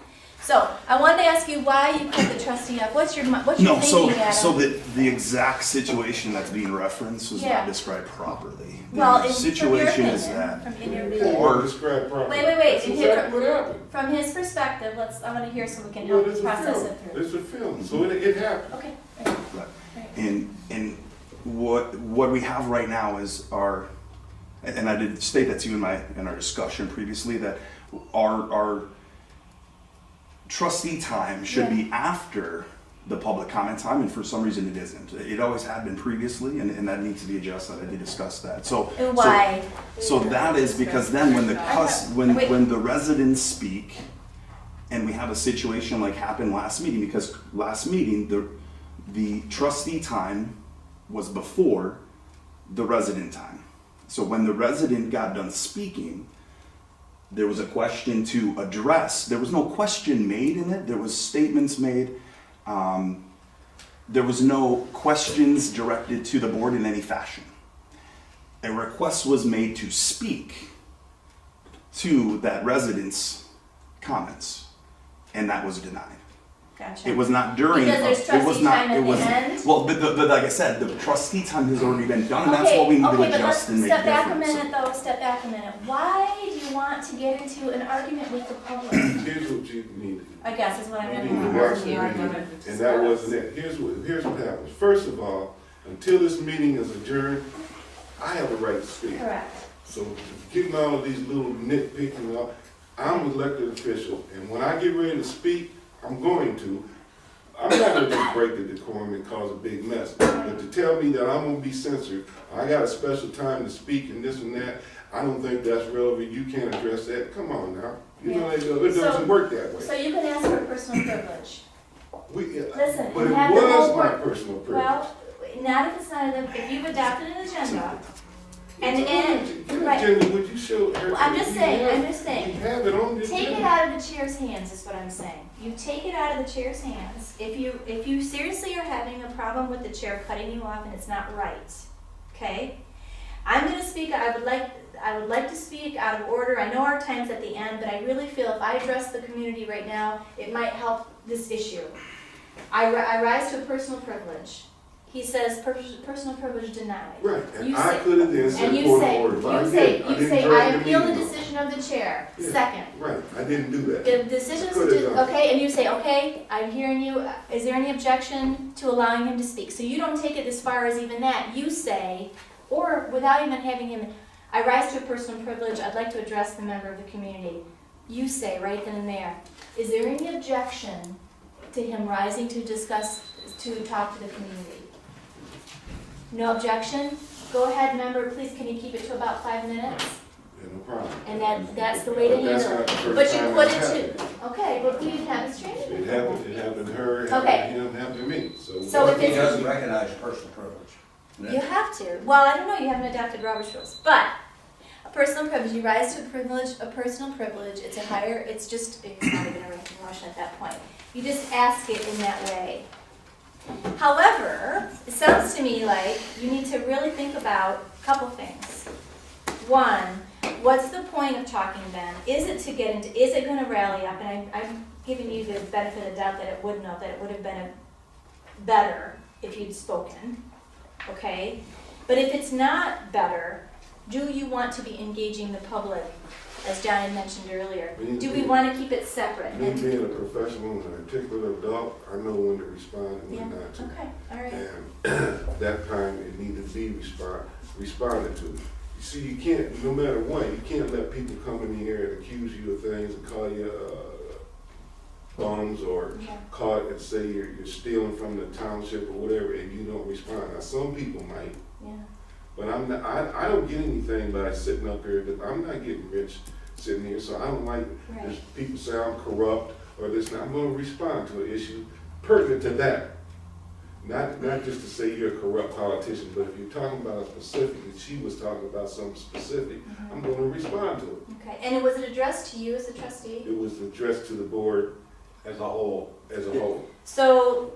So, I wanted to ask you why you put the trustee up. What's your No, thinking, Adam? so the exact situation that's being referenced was Yeah. not described properly. Well, The in situation from your is opinion, that from in your Or opinion. describe properly. Wait, That's in exactly what happened. From his perspective, I want to hear so we can Well, help it's a process film. it through. It's a film, so it happened. Okay. Right. Right. And what we have right now is and I did state that to you in our discussion previously, that our trustee time should be after the public comment time, and for some reason it isn't. It always had been previously, and that needs to be adjusted. I did discuss that. And why? So that is because then when when the residents speak, and we have a situation like happened last meeting, because last meeting the trustee time was before the resident time. So when the resident got done speaking, there was a question to address. There was no question made in it. There was statements made. There was no questions directed to the board in any fashion. A request was made to speak to that resident's comments, and that was denied. Gotcha. It was not during. Because there's it was trustee not. time at It the was end? well, but like I said, the trustee time has already been done, and that's what we need to but let's adjust and make step back a difference. minute though, step back a minute. Why do you want to get into an argument with the public? Here's what you need to do. I guess is what I'm You gonna need to do. watch the meeting, and that wasn't it. Here's what happens. First of all, until this meeting is adjourned, I have a right to speak. Correct. So getting all of these little nitpicking up, I'm an elected official, and when I get ready to speak, I'm going to. I'm not gonna just break the decorum and cause a big mess. But to tell me that I'm gonna be censored, I got a special time to speak and this and that, I don't think that's relevant. You can't address that. Come on now. You know, it doesn't work that So way. you can ask for personal privilege. Listen, But you have it the whole was my board. personal privilege. Well, not if it's not, if you've adopted an agenda, and, Your right. agenda, would you show everything? I'm just saying, You have it on the take agenda. it out of the chair's hands is what I'm saying. You take it out of the chair's hands. If you seriously are having a problem with the chair cutting you off and it's not right, okay? I'm gonna speak, I would like to speak out of order. I know our time's at the end, but I really feel if I address the community right now, it might help this issue. I rise to a personal privilege. He says personal privilege denied. Right, and You I say- could have then said And you point say, of order, but I you didn't. say, didn't I drag the appeal the meeting on. decision of the chair. Yeah. Second, Right, I didn't do that. the decision Could have done. okay, and you say, okay, I'm hearing you. Is there any objection to allowing him to speak? So you don't take it as far as even that. You say, or without even having him, I rise to a personal privilege. I'd like to address the member of the community. You say right then and there, is there any objection to him rising to talk to the community? No objection? Go ahead, member, please, can you keep it to about 5 minutes? Yeah, no problem. And that's the way to But that's handle not the it. first But you time put it's it to, okay, but we have it straight. It happened to her, it Okay. happened to him, it happened to me, so. So if He it's, doesn't recognize personal privilege. you have to. Well, I don't know, you haven't adopted Robert's rules, but a personal privilege, you rise to a personal privilege, it's not even a motion at that point. You just ask it in that way. However, it sounds to me like you need to really think about a couple things. One, what's the point of talking then? Is it gonna rally up? And I'm giving you the benefit of the doubt that it wouldn't have, that it would have been better if you'd spoken, okay? But if it's not better, do you want to be engaging the public, as John had mentioned earlier? Do we want to keep it separate? Me being a professional and an articulate adult, I know when to respond and Yeah, when not to. okay, all right. And that time it needed to be responded to. You see, you can't, no matter what, you can't let people come in here and accuse you of things and call you bums or Yeah. call it and say you're stealing from the township or whatever, and you don't respond. Now, some people might, Yeah. but I'm not, I don't get anything by sitting up here, but I'm not getting rich sitting here, so I don't like, Right. if people say I'm corrupt or this, and I'm gonna respond to an issue pertinent to that. Not just to say you're a corrupt politician, but if you're talking about a specific, and she was talking about something specific, I'm gonna respond to it. Okay, and was it addressed to you as a trustee? It was addressed to the board As a whole. as a whole. So,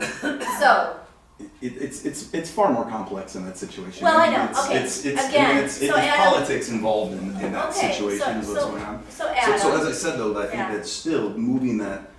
It's far more complex in that situation. Well, I know. It's, Okay. it's Again, it's so Adam- politics involved in that Okay, situation is what's so- going on. so Adam. So as I said though, I think Yeah. that still moving that,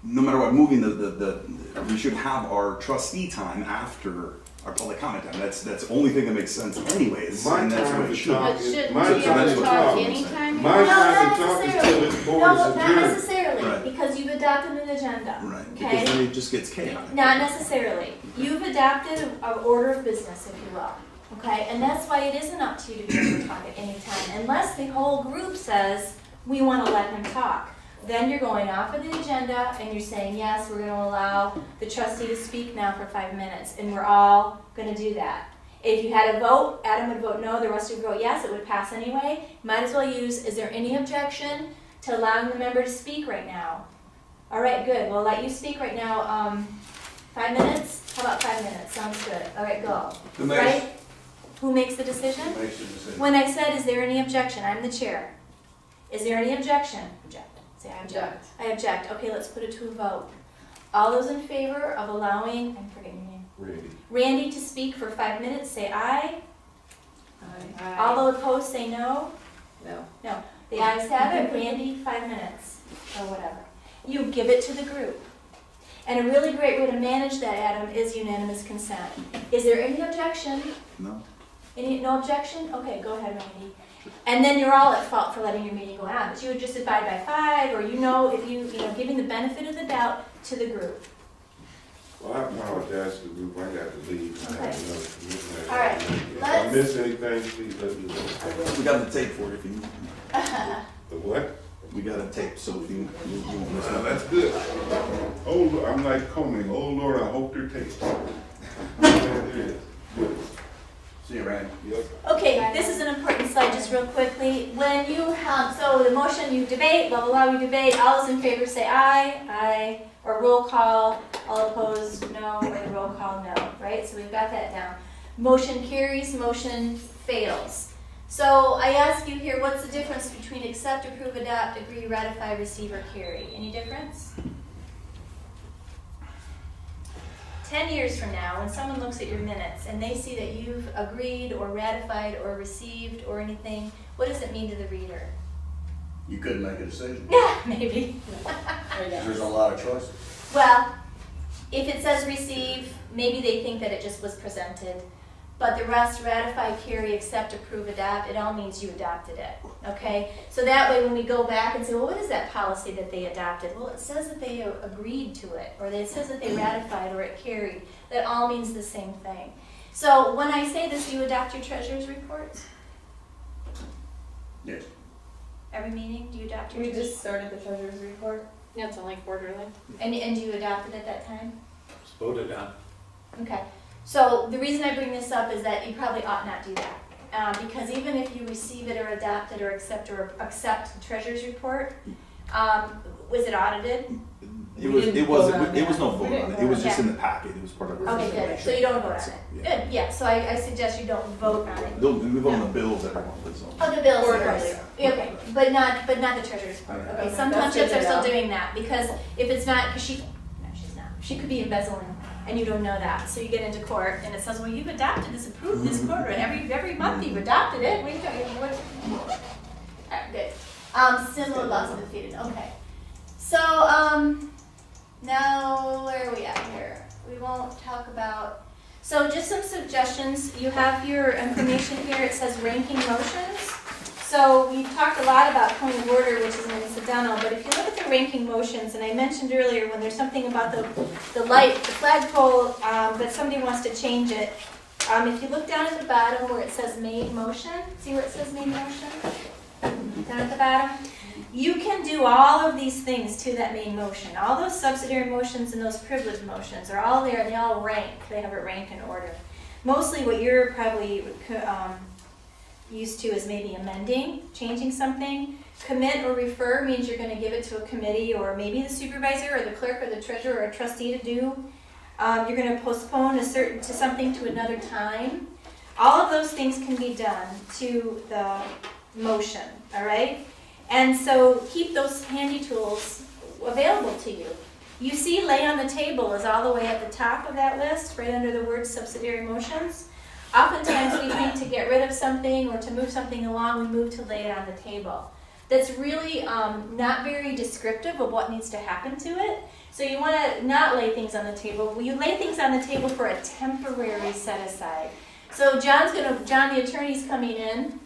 no matter what, we should have our trustee time after our public comment time. That's the only thing that makes sense anyways, My and that's time what it to should. talk But is, shouldn't my we be able time to to talk talk. anytime? My No, time not to talk is till necessarily. this board No, is not adjourned. necessarily, Right. because you've adopted an agenda. Right, Okay? because then it just gets chaotic. Not necessarily. You've adopted an order of business, if you will. Okay? And that's why it isn't up to you to be able to talk at any time, unless the whole group says, we want to let him talk. Then you're going off of the agenda and you're saying, yes, we're going to allow the trustee to speak now for 5 minutes, and we're all going to do that. If you had a vote, Adam would vote no, the rest of you would vote yes, it would pass anyway. Might as well use, is there any objection to allowing the member to speak right now? All right, good. We'll let you speak right now. 5 minutes? How about 5 minutes? Sounds good. All right, go. Right? Who makes the decision? Makes the decision. When I said, is there any objection? I'm the chair. Is there any objection? Object. Say I object. I object. Okay, let's put it to a vote. All those in favor of allowing, I'm forgetting your name, Randy to speak for 5 minutes, say aye. Aye. All those opposed, say no. No. No. The ayes have it. Randy, 5 minutes, or whatever. You give it to the group. And a really great way to manage that, Adam, is unanimous consent. Is there any objection? No? No objection? Okay, go ahead, Randy. And then you're all at fault for letting your meeting go on, but you would just abide by 5, or if you giving the benefit of the doubt to the group. Well, I apologize to the group, I got to leave. I have another commitment. All right, If I miss anything, please let me know. We got the tape for it if you need. The what? We got a tape, so if you miss Well, it. that's good. Oh, Lord, I'm like Conan, oh Lord, I hope they're taped. There it is. Good. See you, Randy. Yep. Okay, this is an important slide, just real quickly. When you, so the motion, you debate, blah, blah, blah, we debate, all those in favor say aye, or roll call, all opposed, no, or the roll call, no, right? So we've got that down. Motion carries, motion fails. So I ask you here, what's the difference between accept, approve, adopt, agree, ratify, receive, or carry? Any difference? 10 years from now, when someone looks at your minutes and they see that you've agreed or ratified or received or anything, what does it mean to the reader? You couldn't make a decision. Yeah, maybe. There's a lot of choices. Well, if it says receive, maybe they think that it just was presented. But the rest, ratify, carry, accept, approve, adopt, it all means you adopted it, okay? So that way when we go back and say, well, what is that policy that they adopted? Well, it says that they agreed to it, or it says that they ratified, or it carried. That all means the same thing. So when I say this, do you adopt your treasurer's reports? Yes. Every meeting, do you adopt your We treasurer's? just started the treasurer's report. Yeah, it's only quarterly. And you adopted at that time? It's voted on. Okay, so the reason I bring this up is that you probably ought not do that. Because even if you receive it or adopt it or accept the treasurer's report, was it audited? It was no vote on it. It was just Yeah. in the packet. It was part of our Okay, good, information. so you don't vote on So, it. yeah. Good, yeah, so I suggest you don't vote on it. We vote on the bills every month, that's all. Oh, the bills, of Quarterly. course. Okay, but not the treasurer's report. Okay. Okay, some That's townships good are to still know. doing that, because if it's not, because she's not. She could be embezzling, and you don't know that. So you get into court, and it says, well, you've adopted this, approved this quarter, and every month you've adopted it. What are you doing? What? All right, good. Similar loss of defeated, okay. So, now, where are we at here? We won't talk about, so just some suggestions. You have your information here. It says ranking motions. So we've talked a lot about point of order, which is an incidental, but if you look at the ranking motions, and I mentioned earlier when there's something about the light, the flagpole, but somebody wants to change it. If you look down at the bottom where it says made motion, see where it says made motion? Down at the bottom? You can do all of these things to that main motion. All those subsidiary motions and those privileged motions are all there, and they all rank. They have a rank and order. Mostly what you're probably used to is maybe amending, changing something. Commit or refer means you're going to give it to a committee or maybe the supervisor or the clerk or the treasurer or a trustee to do. You're going to postpone something to another time. All of those things can be done to the motion, all right? And so keep those handy tools available to you. You see lay on the table is all the way at the top of that list, right under the word subsidiary motions. Oftentimes we think to get rid of something or to move something along, we move to lay it on the table. That's really not very descriptive of what needs to happen to it. So you want to not lay things on the table. You lay things on the table for a temporary set aside. So John the attorney's coming in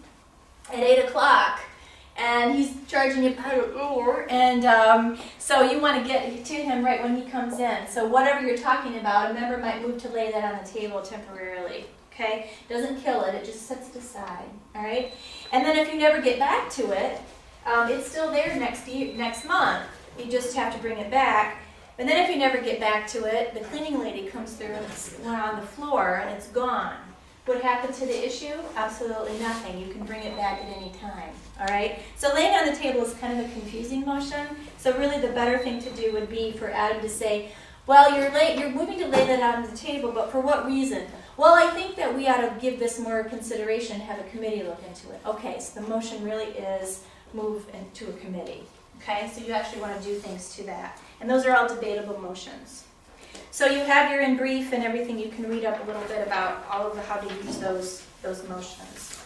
at 8 o'clock. And he's charging you and so you want to get to him right when he comes in. So whatever you're talking about, a member might move to lay that on the table temporarily. Okay, doesn't kill it; it just sets it aside. All right. And then if you never get back to it, it's still there next month. You just have to bring it back. And then if you never get back to it, the cleaning lady comes through and it's on the floor and it's gone. What happened to the issue? Absolutely nothing. You can bring it back at any time, all right? So laying on the table is kind of a confusing motion. So really the better thing to do would be for Adam to say, well, you're moving to lay that out on the table, but for what reason? Well, I think that we ought to give this more consideration, have a committee look into it. Okay, so the motion really is move into a committee, okay? So you actually want to do things to that. And those are all debatable motions. So you have your in brief and everything. You can read up a little bit about all of how to use those motions.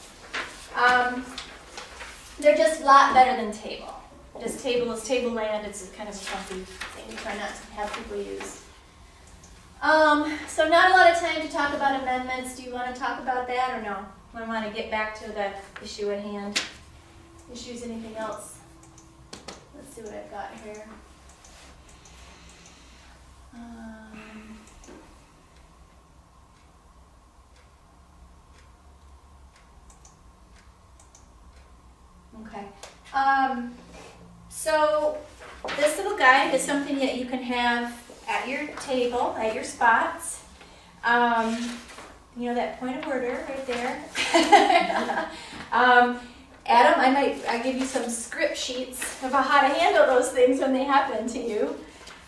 They're just a lot better than table. Just table is table land. It's kind of a funky thing we try not to have people use. So not a lot of time to talk about amendments. Do you want to talk about that or no? I want to get back to the issue at hand. Issues, anything else? Let's see what I've got here. Okay. So this little guide is something that you can have at your table, at your spots. You know that point of order right there. Adam, I give you some script sheets about how to handle those things when they happen to you.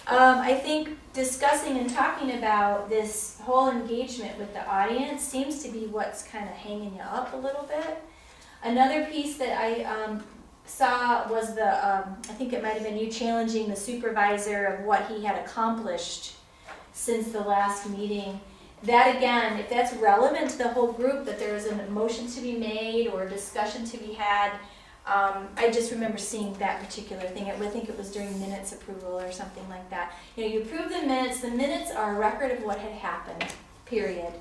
I think discussing and talking about this whole engagement with the audience seems to be what's kind of hanging you up a little bit. Another piece that I saw was I think it might have been you challenging the supervisor of what he had accomplished since the last meeting. That again, if that's relevant to the whole group, that there is a motion to be made or a discussion to be had, I just remember seeing that particular thing. I think it was during minutes approval or something like that. You know, you approve the minutes. The minutes are a record of what had happened, period.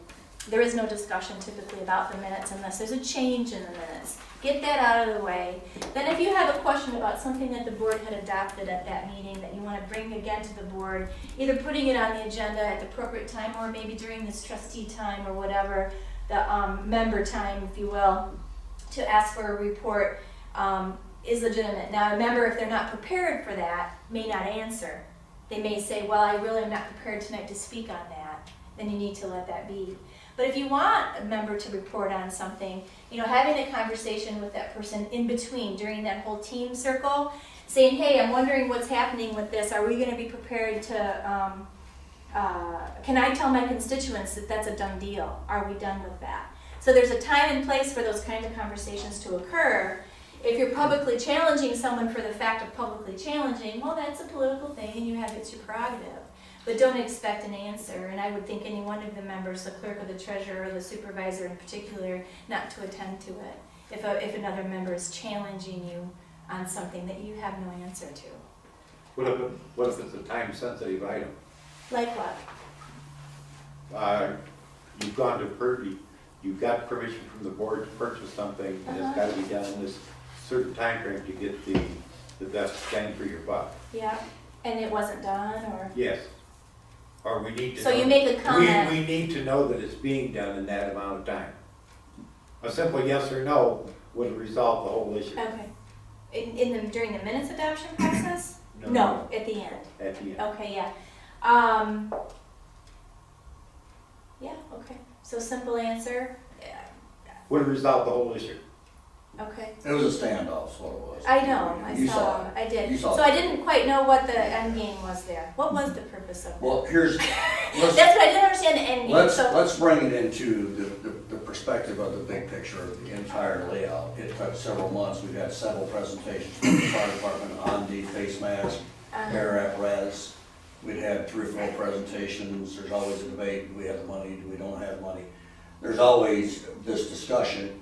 There is no discussion typically about the minutes unless there's a change in the minutes. Get that out of the way. Then if you have a question about something that the board had adopted at that meeting that you want to bring again to the board, either putting it on the agenda at the appropriate time or maybe during this trustee time or whatever, the member time, if you will, to ask for a report is legitimate. Now, a member, if they're not prepared for that, may not answer. They may say, well, I really am not prepared tonight to speak on that. Then you need to let that be. But if you want a member to report on something, you know, having a conversation with that person in between during that whole team circle, saying, hey, I'm wondering what's happening with this. Are we going to be prepared to, can I tell my constituents that that's a done deal? Are we done with that? So there's a time and place for those kinds of conversations to occur. If you're publicly challenging someone for the fact of publicly challenging, well, that's a political thing and it's your prerogative. But don't expect an answer, and I would think any one of the members, the clerk or the treasurer or the supervisor in particular, not to attend to it if another member is challenging you on something that you have no answer to. What if it's a time-sensitive item? Like what? You've gone to you've got permission from the board to purchase something, and it's gotta be done in this certain time frame to get the best bang for your buck. Yeah, and it wasn't done, or? Yes. Or we need to So know. you make a comment. We need to know that it's being done in that amount of time. A simple yes or no would resolve the whole issue. Okay. During the minutes adoption process? No, at the end. At the end. Okay, yeah. Yeah, okay. So simple answer. Would resolve the whole issue. Okay. It was a standoff, is what it was. I know, You saw it. I did. You saw So it. I didn't quite know what the end game was there. What was the purpose of that? Well, That's what I didn't understand the end game, so. let's bring it into the perspective of the big picture of the entire layout. It took several months. We've had several presentations from the fire department on the face mask, air apparatus. We'd had 3 or 4 presentations. There's always a debate. Do we have the money? Do we don't have money? There's always this discussion.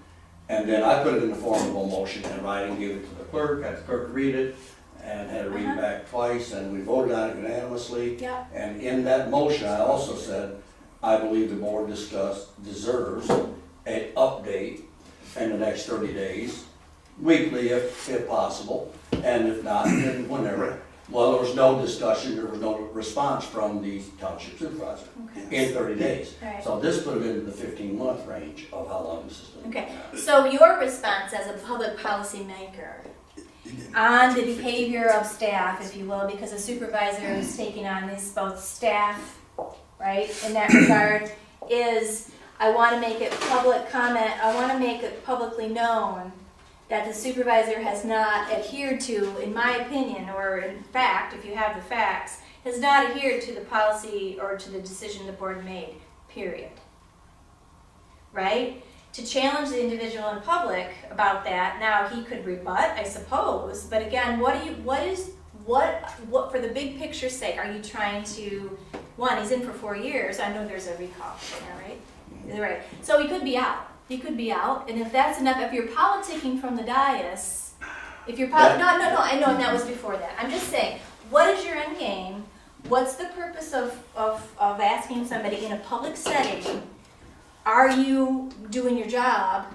And then I put it in the form of a motion in writing, gave it to the clerk, had the clerk read it, and had to read it back twice, and we voted on it unanimously. Yeah. And in that motion, I also said, I believe the board deserves an update in the next 30 days, weekly if possible, and if not, then whenever. Well, there was no discussion, there was no response from the township supervisor in 30 days. Right. So this put it into the 15-month range of how long this has been. Okay, so your response as a public policy maker on the behavior of staff, if you will, because a supervisor is taking on this both staff, right, in that regard, is I want to make it public comment, I want to make it publicly known that the supervisor has not adhered to, in my opinion, or in fact, if you have the facts, has not adhered to the policy or to the decision the board made, period. Right? To challenge the individual in public about that, now he could rebut, I suppose, but again, what for the big picture's sake, are you trying to, one, he's in for 4 years, I know there's a recall, right? Right. So he could be out. He could be out, and if that's enough, if you're politicking from the dais, if you're, no, I know, and that was before that. I'm just saying, what is your end game? What's the purpose of asking somebody in a public setting, are you doing your job?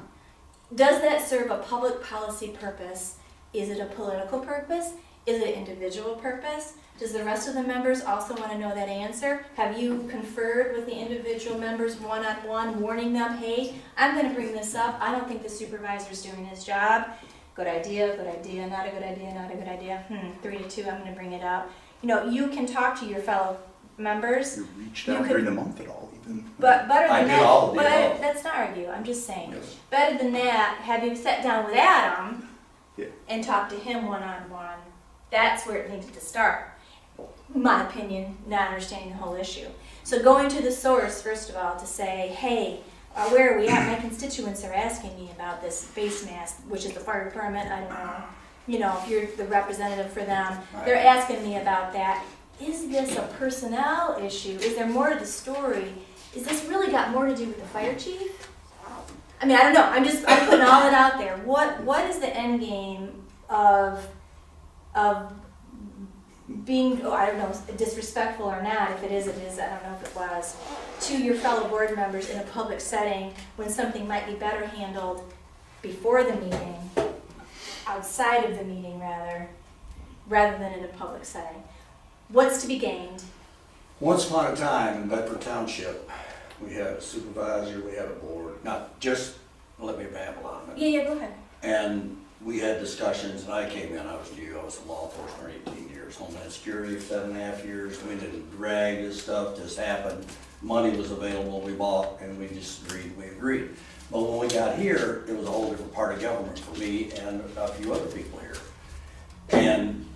Does that serve a public policy purpose? Is it a political purpose? Is it an individual purpose? Does the rest of the members also want to know that answer? Have you conferred with the individual members one-on-one, warning them, hey, I'm going to bring this up. I don't think the supervisor's doing his job. Good idea, not a good idea, not a good idea. 3-2, I'm going to bring it up. You know, you can talk to your fellow members. You reached out during the month at all, even. But better I than did that, all of the but above. let's not argue, I'm just saying. Yes. Better than that, have you sat down with Adam Yeah. and talked to him one-on-one? That's where it needed to start. My opinion, not understanding the whole issue. So going to the source, first of all, to say, hey, where are we at? My constituents are asking me about this face mask, which is the fire department, I don't know. You know, if you're the representative for them, they're asking me about that. Is this a personnel issue? Is there more to the story? Is this really got more to do with the fire chief? I mean, I don't know. I'm putting all it out there. What is the end game of being, I don't know, disrespectful or not? If it is, it is. I don't know if it was, to your fellow board members in a public setting when something might be better handled before the meeting, outside of the meeting rather than in a public setting. What's to be gained? Once upon a time in Bedford Township, we had a supervisor, we had a board, not just, let me babble on it. Yeah, go ahead. And we had discussions, and I came in, I was new, I was in law enforcement for 18 years, Homeland Security for 7.5 years, we didn't drag this stuff, just happened. Money was available, we bought, and we just agreed. But when we got here, it was a whole different part of government for me and a few other people here. And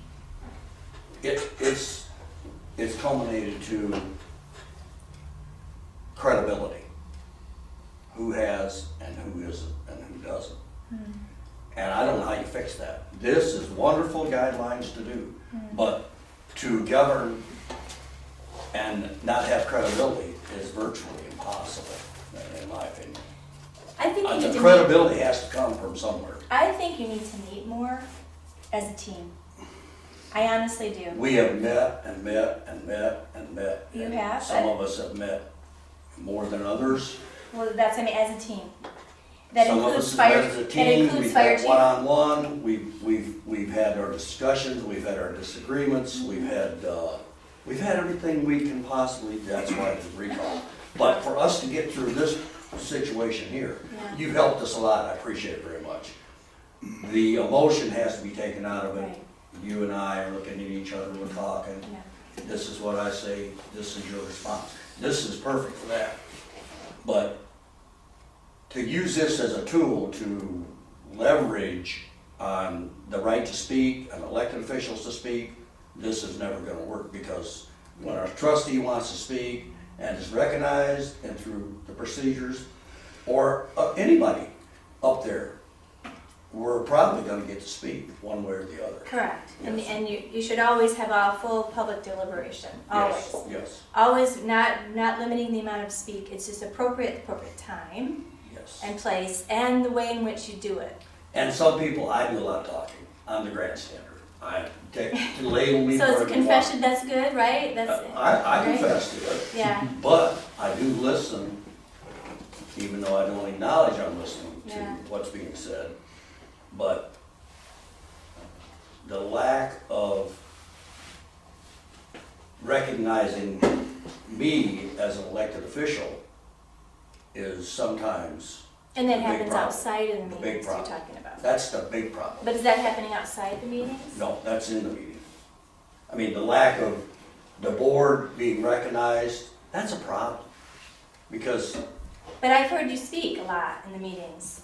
it's culminated to credibility. Who has and who isn't and who doesn't. And I don't know how you fix that. This is wonderful guidelines to do, but to govern and not have credibility is virtually impossible, in my opinion. I think you need The to credibility has to come from somewhere. I think you need to meet more as a team. I honestly do. We have met and met and met and met. You and have? Some of us have met more than others. Well, that's, I mean, as a team. That Some of includes us fire, as a that team, includes we've fire had chief. one-on-one, we've had our discussions, we've had our disagreements, we've had everything we can possibly, that's why there's recall. But for us to get through this situation here, Yeah. you've helped us a lot, I appreciate it very much. The emotion has to be taken out of it. Right. You and I are looking at each other, we're talking. Yeah. This is what I say, this is your response. This is perfect for that. But to use this as a tool to leverage on the right to speak and elected officials to speak, this is never gonna work, because when our trustee wants to speak and is recognized and through the procedures, or anybody up there, we're probably gonna get to speak one way or the other. Correct. Yes. And you should always have a full public deliberation, always. Yes, yes, Always not limiting the amount of speak, it's just appropriate time yes. and place and the way in which you do it. And some people, I do a lot of talking. I'm the grandstander. I take to label me. So it's a whatever you want. confession, that's good, right? That's I right? confess to it, Yeah, but I do listen, even though I don't acknowledge I'm listening to Yeah. what's being said. But the lack of recognizing me as an elected official is sometimes And that The big happens problem. outside of the The big meetings you're problem. talking about. That's the big problem. But is that happening outside the meetings? No, that's in the meeting. I mean, the lack of the board being recognized, that's a problem. Because, But I've heard you speak a lot in the meetings.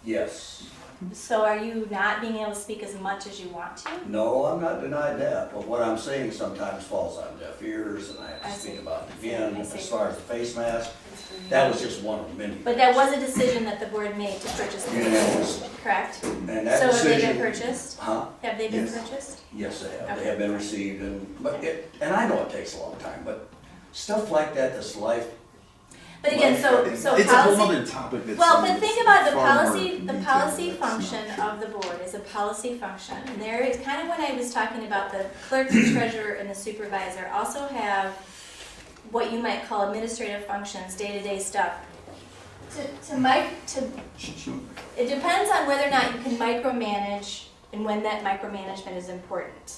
yes, So are you not being able to speak as much as you want to? no, I'm not denying that, but what I'm saying sometimes falls on deaf ears, and I have I to speak see. about it again. I see. As far as the face mask, that was just one of many. But that was a decision that the board made to purchase the Unanimous. machine, correct? And So that have they been decision. purchased? Huh? Have they been Yes. purchased? Yes, they have. Okay. They have been received, and I know it takes a long time, but stuff like that, this life, But again, so It's a whole policy, other topic that's. well, but think about the far more policy, the detailed. policy That's function not- of the board is a policy function. And there is kind of when I was talking about the clerk, the treasurer, and the supervisor also have what you might call administrative functions, day-to-day stuff. It depends on whether or not you can micromanage and when that micromanagement is important.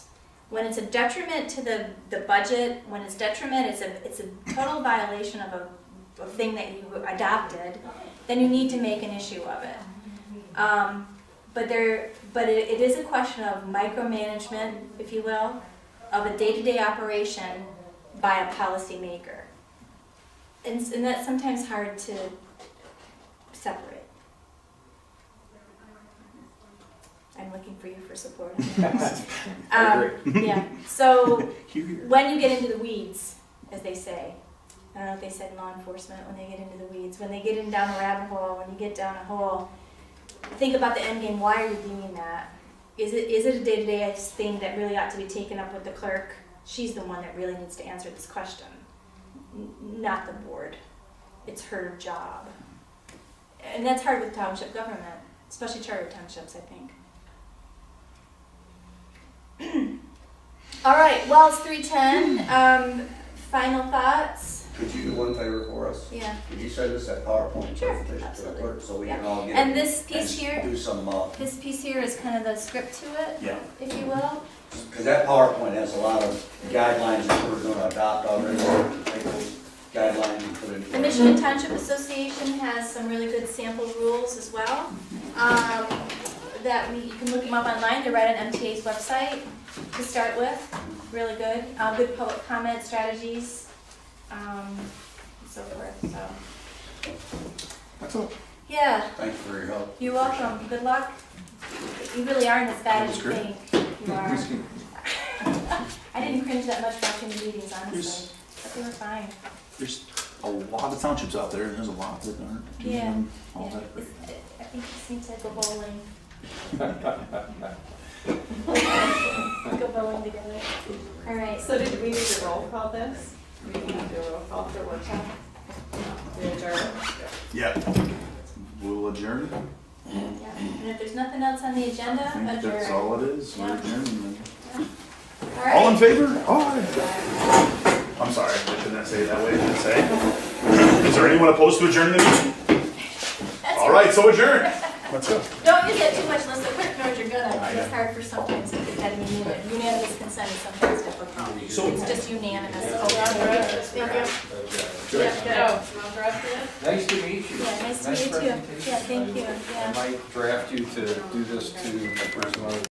When it's a detriment to the budget, when it's detriment, it's a total violation of a thing that you adopted, then you need to make an issue of it. But it is a question of micromanagement, if you will, of a day-to-day operation by a policymaker. And that's sometimes hard to separate. I'm looking for you for support on that. I agree. Yeah, so Here, here. when you get into the weeds, as they say, I don't know if they said law enforcement, when they get into the weeds, when they get in down a rabbit hole, when you get down a hole, think about the end game. Why are you doing that? Is it a day-to-day thing that really ought to be taken up with the clerk? She's the one that really needs to answer this question, not the board. It's her job. And that's hard with township government, especially charter townships, I think. All right, well, it's 3:10. Final thoughts? could you do one favor for us? Yeah. Could you send us that PowerPoint Sure, presentation to the absolutely. clerk, so we Yeah. can all get it? And this piece and here, Do some, this piece here is kind of the script to it, yeah, if you will. because that PowerPoint has a lot of guidelines that we're gonna adopt already, so take those guidelines and put it in. The Michigan Township Association has some really good sample rules as well. You can look them up online, they're right on MTA's website to start with, really good. Good public comment strategies, and so forth, so. Excellent. Yeah, Thank you for your help. you're welcome, good luck. You really aren't as bad That as was you great. think you are. I didn't cringe that much watching the meetings, honestly, but they were fine. There's a lot of townships out there, and there's a lot that aren't doing Yeah, all yeah. that great. I think it seems like go bowling. Go bowling together. All right. So did we need to roll call this? We need to do a roll call for workshop? We adjourn? Yeah. We'll adjourn. Yeah. And if there's nothing else on the agenda, I think that's adjourn. all it is. We're Yeah. adjourned. All All in right. favor? Aye. I'm sorry, I shouldn't have said it that way. I didn't say. Is there anyone opposed to adjourning the meeting? That's All right, so adjourn. Let's go. Don't use that too much unless the clerk knows you're gonna. It's hard for sometimes to get that unanimous consent is sometimes difficult. So- It's just unanimous. Thank you. Yeah, Want the rest of this? Nice to meet you. nice to meet you too. presentation. Yeah, thank you. I Yeah. might draft you to do this to a person